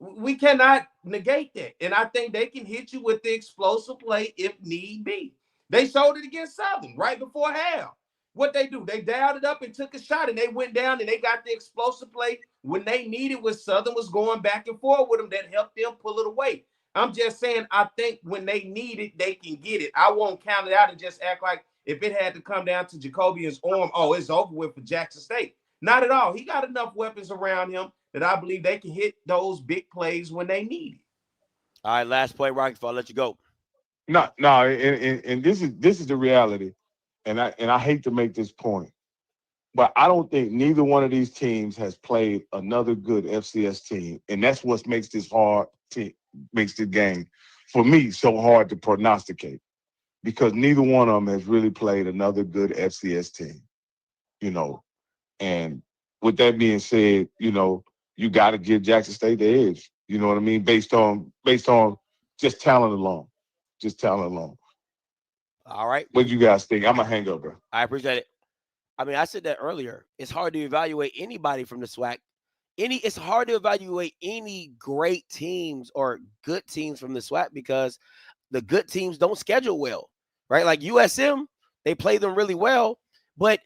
We cannot negate that. And I think they can hit you with the explosive play if need be. They showed it against Southern right before half. What they do, they dialed it up and took a shot, and they went down and they got the explosive play when they needed, when Southern was going back and forth with them, that helped them pull it away. I'm just saying, I think when they need it, they can get it. I won't count it out and just act like if it had to come down to Jacobian's arm, oh, it's over with for Jackson State. Not at all. He got enough weapons around him that I believe they can hit those big plays when they need it. All right, last play, Rocky, before I let you go. No, and this is the reality. And I hate to make this point, but I don't think neither one of these teams has played another good FCS team, and that's what makes this makes the game for me so hard to prognosticate, because neither one of them has really played another good FCS team, And with that being said, you got to give Jackson State the edge. You know what I mean? Based on just talent alone, All right. What do you guys think? I'm a hangover. I appreciate it. I mean, I said that earlier. It's hard to evaluate anybody from the SWAC. It's hard to evaluate any great teams or good teams from the SWAC because the good teams don't schedule well, right? Like USM, they play them really well. But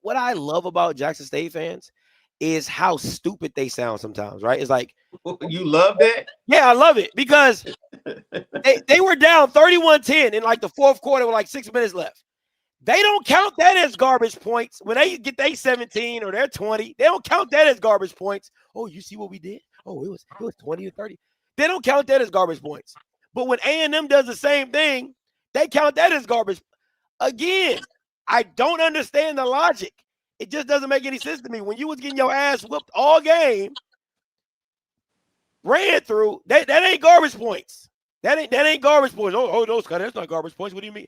what I love about Jackson State fans is how stupid they sound sometimes, right? It's like, you love that? Yeah, I love it because they were down 31-10 in like the fourth quarter with like 6 minutes left. They don't count that as garbage points. When they get their 17 or their 20, they don't count that as garbage points. Oh, you see what we did? Oh, it was 20 or 30. They don't count that as garbage points. But when A&M does the same thing, they count that as garbage. Again, I don't understand the logic. It just doesn't make any sense to me. When you was getting your ass whooped all game, ran through, that ain't garbage points. That ain't garbage points. Oh, that's not garbage points. What do you mean?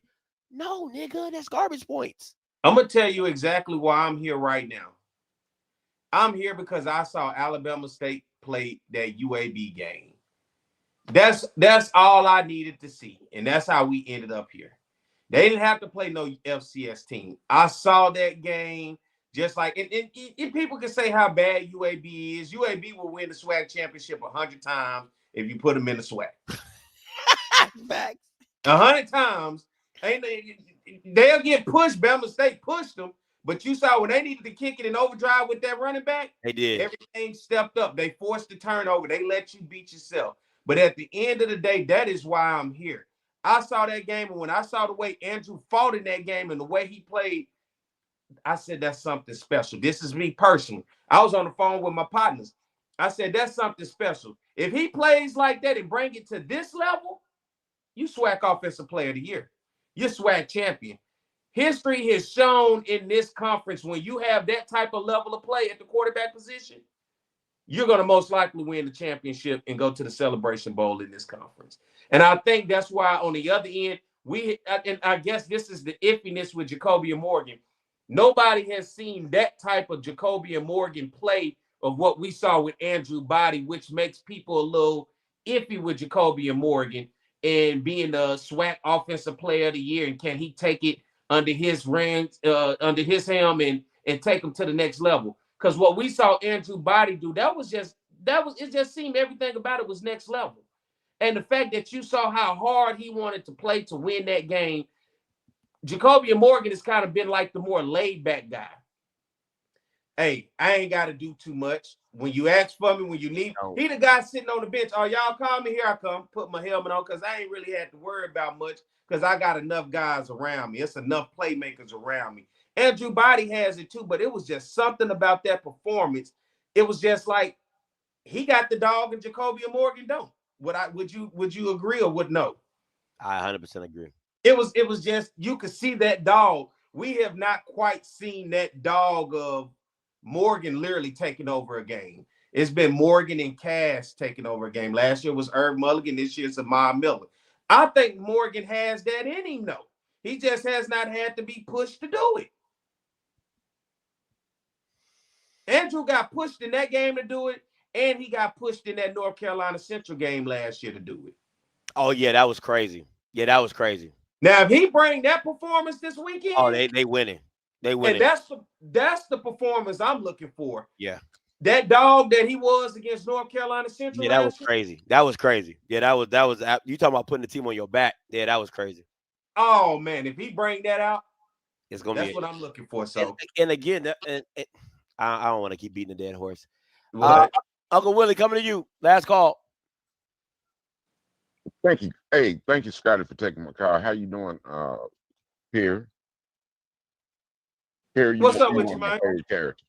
No, nigga, that's garbage points. I'm going to tell you exactly why I'm here right now. I'm here because I saw Alabama State play that UAB game. That's all I needed to see, and that's how we ended up here. They didn't have to play no FCS team. I saw that game just like, and people can say how bad UAB is. UAB will win the SWAC championship 100 times if you put them in the SWAC. Facts. 100 times. They'll get pushed. Bama State pushed them, but you saw when they needed to kick it in overdrive with that running back, they did. Everything stepped up. They forced the turnover. They let you beat yourself. But at the end of the day, that is why I'm here. I saw that game, and when I saw the way Andrew fought in that game and the way he played, I said, that's something special. This is me personally. I was on the phone with my partners. I said, that's something special. If he plays like that and bring it to this level, you SWAC Offensive Player of the Year. You're SWAC champion. History has shown in this conference, when you have that type of level of play at the quarterback position, you're going to most likely win the championship and go to the Celebration Bowl in this conference. And I think that's why on the other end, and I guess this is the iffiness with Jacobian Morgan. Nobody has seen that type of Jacobian Morgan play of what we saw with Andrew Body, which makes people a little iffy with Jacobian Morgan and being the SWAC Offensive Player of the Year. And can he take it under his reins, under his helm, and take him to the next level? Because what we saw Andrew Body do, it just seemed everything about it was next level. And the fact that you saw how hard he wanted to play to win that game, Jacobian Morgan has kind of been like the more laid-back guy. Hey, I ain't got to do too much. When you ask for me, when you need, he the guy sitting on the bench. Oh, y'all call me, here I come. Put my helmet on because I ain't really had to worry about much because I got enough guys around me. It's enough playmakers around me. Andrew Body has it too, but it was just something about that performance. It was just like he got the dog and Jacobian Morgan don't. Would you agree or would no? I 100% agree. It was just, you could see that dog. We have not quite seen that dog of Morgan literally taking over a game. It's been Morgan and Cass taking over a game. Last year was Herb Mulligan. This year's Ahmad Miller. I think Morgan has that in him, though. He just has not had to be pushed to do it. Andrew got pushed in that game to do it, and he got pushed in that North Carolina Central game last year to do it. Oh, yeah, that was crazy. Yeah, that was crazy. Now, if he bring that performance this weekend, oh, they winning. They winning. And that's the performance I'm looking for. Yeah. That dog that he was against North Carolina Central. Yeah, that was crazy. That was crazy. Yeah, that was you talking about putting the team on your back. Yeah, that was crazy. Oh man, if he bring that out, it's gonna that's what I'm looking for. So and again, I don't want to keep beating the dead horse. Uncle Willie, coming to you. Last call. Thank you. Hey, thank you, Scotty, for taking my call. How you doing, here? Here, you. What's up with you, man? Character.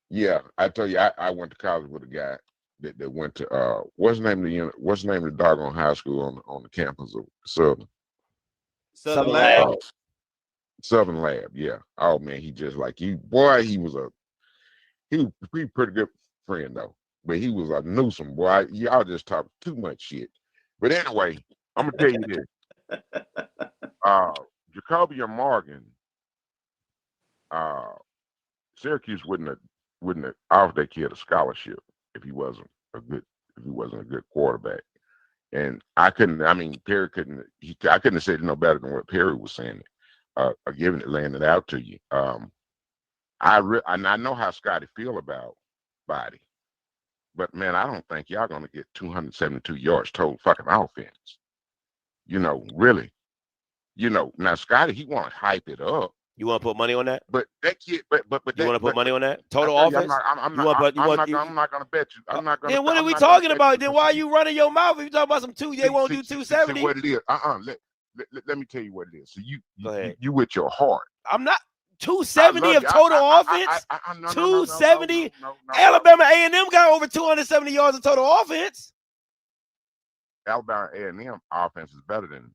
Yeah, I tell you, I went to college with a guy that went to what's the name of the doggone high school on the campus of Southern Lab. Southern Lab, yeah. Oh man, he just like you, boy. He was a pretty good friend though, but he was a nuisance boy. Y'all just talk too much shit. But anyway, I'm gonna tell you this. Jacobian Morgan, Syracuse wouldn't have offered that kid a scholarship if he wasn't a good quarterback. And I couldn't have said no better than what Perry was saying, giving it, laying it out to you. I know how Scotty feel about Body, but man, I don't think y'all gonna get 272 yards total fucking offense. Really. Now Scotty, he want to hype it up. You want to put money on that? But that kid, but you want to put money on that total offense? I'm not going to bet you. I'm not going. Then what are we talking about? Then why are you running your mouth? If you talking about some they won't do 270. What it is? Let me tell you what it is. So you with your heart. I'm not 270 of total offense. 270. Alabama A&M got over 270 yards of total offense. Alabama A&M offense is better than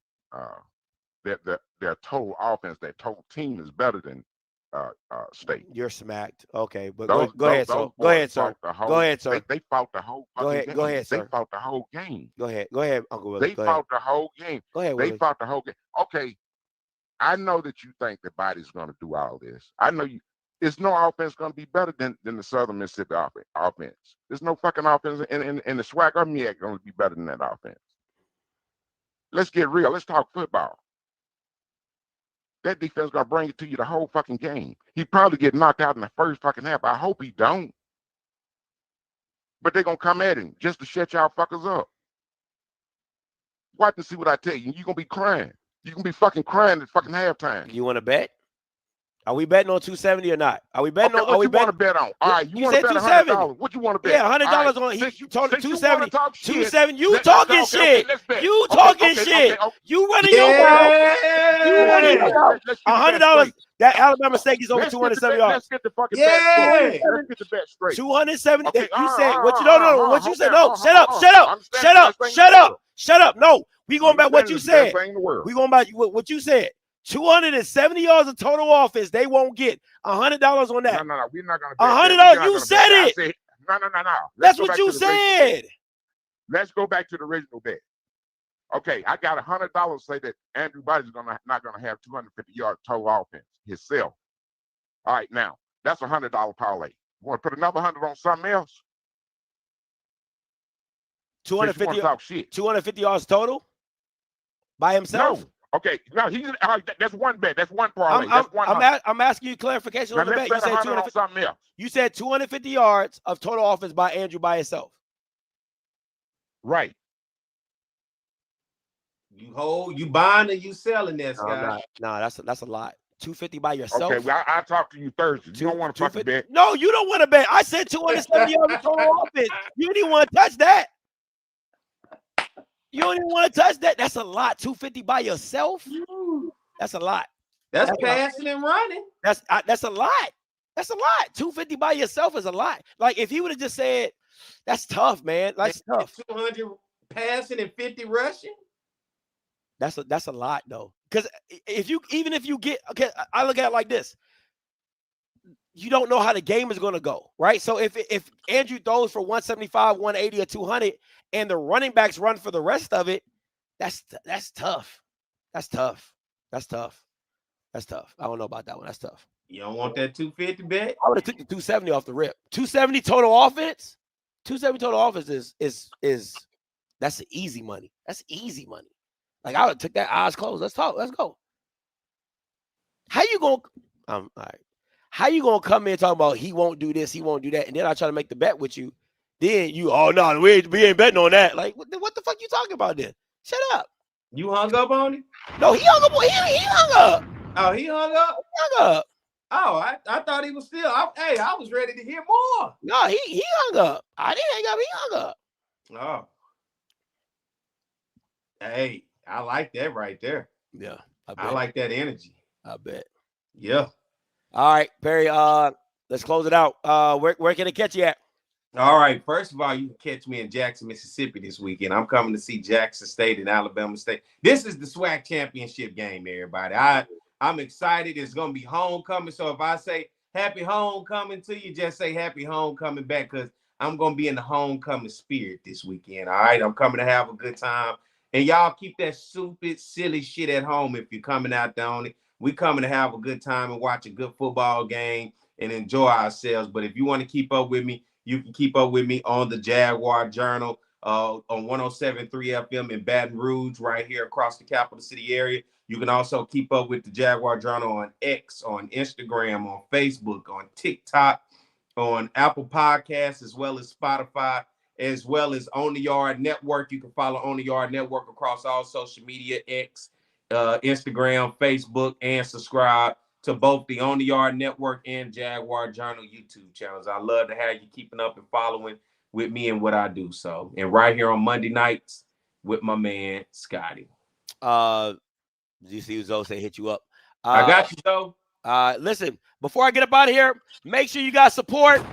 their total offense. Their total team is better than State. You're smacked. Okay, but go ahead, sir. Go ahead, sir. Go ahead, sir. They fought the whole. Go ahead, sir. They fought the whole game. Go ahead, Uncle Willie. They fought the whole game. Go ahead, They fought the whole game. Okay, I know that you think the Body's going to do all this. I know you. There's no offense going to be better than the Southern Mississippi offense. There's no fucking offense in the SWAC or MEAC going to be better than that offense. Let's get real. Let's talk football. That defense gonna bring it to you the whole fucking game. He probably get knocked out in the first fucking half. I hope he don't. But they're gonna come at him just to shut y'all fuckers up. Watch and see what I tell you. You're gonna be crying. You're gonna be fucking crying at fucking halftime. You want to bet? Are we betting on 270 or not? Are we betting on? What you want to bet on? All right, you want to bet $100. What you want to bet? Yeah, $100 on. You talking 270. 270. You talking shit. You talking shit. You running your mouth. You running your mouth. $100. That Alabama State is over 270 yards. Let's get the fucking bet straight. Let's get the bet straight. 270. Okay, you said what you don't know. What you said? No, shut up. Shut up. Shut up. Shut up. Shut up. No, we going back what you said. We going back what you said. 270 yards of total offense. They won't get $100 on that. No. We're not gonna. $100. You said it. No. That's what you said. Let's go back to the original bet. Okay, I got $100 say that Andrew Body's not gonna have 250 yards total offense himself. All right, now that's $100 parlay. You want to put another 100 on something else? 250. Talk shit. 250 yards total by himself. No. Okay, no, that's one bet. That's one parlay. I'm asking you clarification now on the bet. You said 250 on something else. You said 250 yards of total offense by Andrew by himself. Right. You buying or you selling that, Scott? No, that's a lot. 250 by yourself. Okay, well, I'll talk to you Thursday. You don't want to fucking bet. No, you don't want to bet. I said 270 yards of total offense. You didn't even want to touch that. You don't even want to touch that. That's a lot. 250 by yourself. That's a lot. That's passing and running. That's a lot. That's a lot. 250 by yourself is a lot. Like if he would have just said, that's tough, man. That's tough. 200 passing and 50 rushing. That's a lot though. Because if you get, okay, I look at it like this. You don't know how the game is going to go, right? So if Andrew throws for 175, 180, or 200, and the running backs run for the rest of it, that's tough. That's tough. That's tough. That's tough. I don't know about that one. That's tough. You don't want that 250 bet? I would have took the 270 off the rip. 270 total offense. 270 total offense is that's easy money. That's easy money. Like I would have took that eyes closed. Let's talk. Let's go. How you gonna? All right. How you gonna come in talking about he won't do this, he won't do that, and then I try to make the bet with you? Then you, oh no, we ain't betting on that. Like what the fuck you talking about then? Shut up. You hung up on him? No, he hung up. He hung up. Oh, he hung up. He hung up. Oh, I thought he was still. I was ready to hear more. No, he hung up. I didn't hang up. He hung up. Oh. Hey, I like that right there. Yeah, I like that energy. I bet. Yeah. All right, Perry. Let's close it out. Where can it catch you at? All right. First of all, you can catch me in Jackson, Mississippi this weekend. I'm coming to see Jackson State and Alabama State. This is the SWAC championship game, everybody. I'm excited. It's gonna be homecoming. So if I say happy homecoming to you, just say happy homecoming back, because I'm gonna be in the homecoming spirit this weekend. All right. I'm coming to have a good time. And y'all keep that stupid, silly shit at home if you're coming out there on it. We coming to have a good time and watch a good football game and enjoy ourselves. But if you want to keep up with me, you can keep up with me on the Jaguar Journal on 107.3 FM in Baton Rouge, right here across the capital city area. You can also keep up with the Jaguar Journal on X, on Instagram, on Facebook, on TikTok, on Apple Podcasts, as well as Spotify, as well as On the Yard Network. You can follow On the Yard Network across all social media, X, Instagram, Facebook, and subscribe to both the On the Yard Network and Jaguar Journal YouTube channels. I love to have you keeping up and following with me and what I do. So, and right here on Monday nights with my man, Scotty. GCU Zoe say hit you up. I got you, Zoe. Listen, before I get up out of here, make sure you guys support.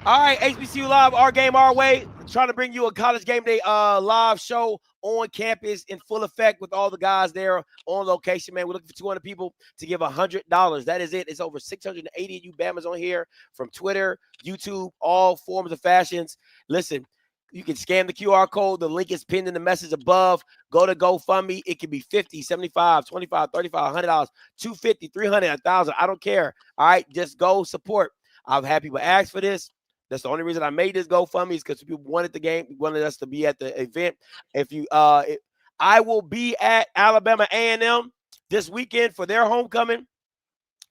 All right, HBCU Live, our game, our way. Trying to bring you a college game day live show on campus in full effect with all the guys there on location, man. We're looking for 200 people to give $100. That is it. It's over 680 of you Bammers on here from Twitter, YouTube, all forms of fashions. Listen, you can scan the QR code. The link is pinned in the message above. Go to GoFundMe. It can be $50, $75, $25, $35, $100, $250, $300, $1,000. I don't care. All right, just go support. I've had people ask for this. That's the only reason I made this GoFundMe is because people wanted the game, wanted us to be at the event. If you, I will be at Alabama A&M this weekend for their homecoming.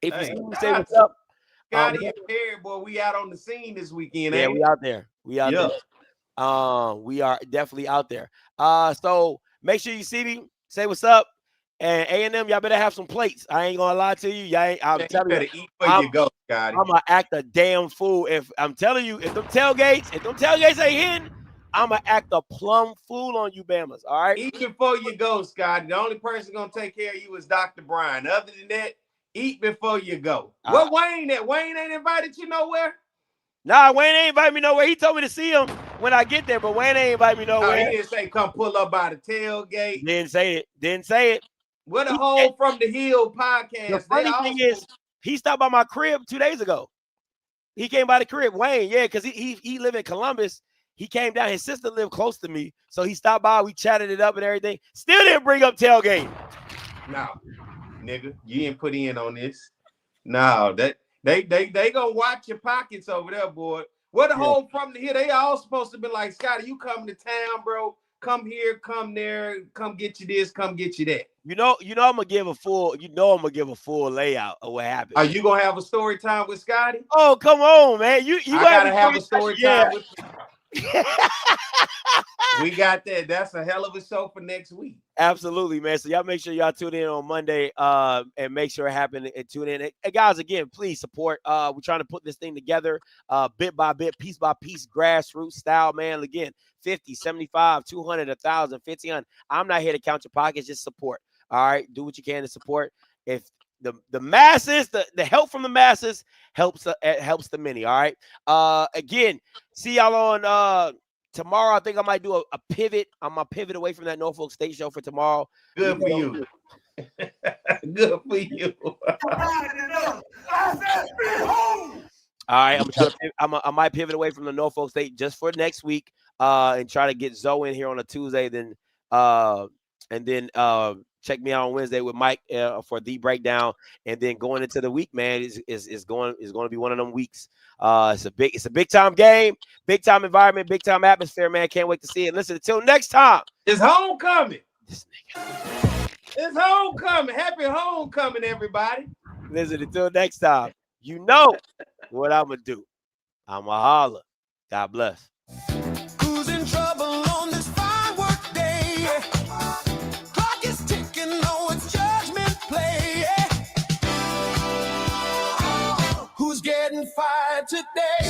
If you say what's up, Scotty and Perry, boy, we out on the scene this weekend. Yeah, we out there. We out there. We are definitely out there. So make sure you see me, say what's up. And A&M, y'all better have some plates. I ain't gonna lie to you. I'm telling you, eat before you go, Scotty. I'm gonna act a damn fool. If I'm telling you, if them tailgates ain't hitting, I'm gonna act a plumb fool on you, Bammers. All right. Eat before you go, Scotty. The only person gonna take care of you is Dr. Brian. Other than that, eat before you go. Where Wayne at? Wayne ain't invited you nowhere? Nah, Wayne ain't invite me nowhere. He told me to see him when I get there, but Wayne ain't invite me nowhere. He didn't say come pull up by the tailgate. Didn't say it. What a whole From the Hill podcast. The funny thing is, he stopped by my crib 2 days ago. He came by the crib, Wayne, yeah, because he live in Columbus. He came down. His sister lived close to me, so he stopped by. We chatted it up and everything. Still didn't bring up tailgate. No, nigga, you didn't put in on this. No, that they gonna watch your pockets over there, boy. Where the whole from here? They all supposed to be like, Scotty, you come to town, bro. Come here, come there, come get you this, come get you that. I'm gonna give a full. I'm gonna give a full layout of what happened. Are you gonna have a story time with Scotty? Oh, come on, man. You gotta have a story time with me. We got that. That's a hell of a show for next week. Absolutely, man. So y'all make sure y'all tune in on Monday and make sure it happens and tune in. And guys, again, please support. We're trying to put this thing together bit by bit, piece by piece, grassroots style, man. Again, 50, 75, 200, 1,000, 1,500. I'm not here to count your pockets, just support. All right, do what you can to support. If the masses, the help from the masses helps the many. All right. Again, see y'all on tomorrow. I think I might do a pivot. I'm gonna pivot away from that Norfolk State show for tomorrow. Good for you. Good for you. All right, I might pivot away from the Norfolk State just for next week, and try to get Zoe in here on a Tuesday. Then, and then check me out on Wednesday with Mike for the breakdown. And then going into the week, man, is going to be one of them weeks. It's a big time game, big time environment, big time atmosphere, man. Can't wait to see it. Listen, until next time, it's homecoming. It's homecoming. Happy homecoming, everybody. Listen, until next time, you know what I'm gonna do. I'm gonna holler. God bless. Who's in trouble on this fine work day? Clock is ticking, oh, it's judgment play. Who's getting fired today?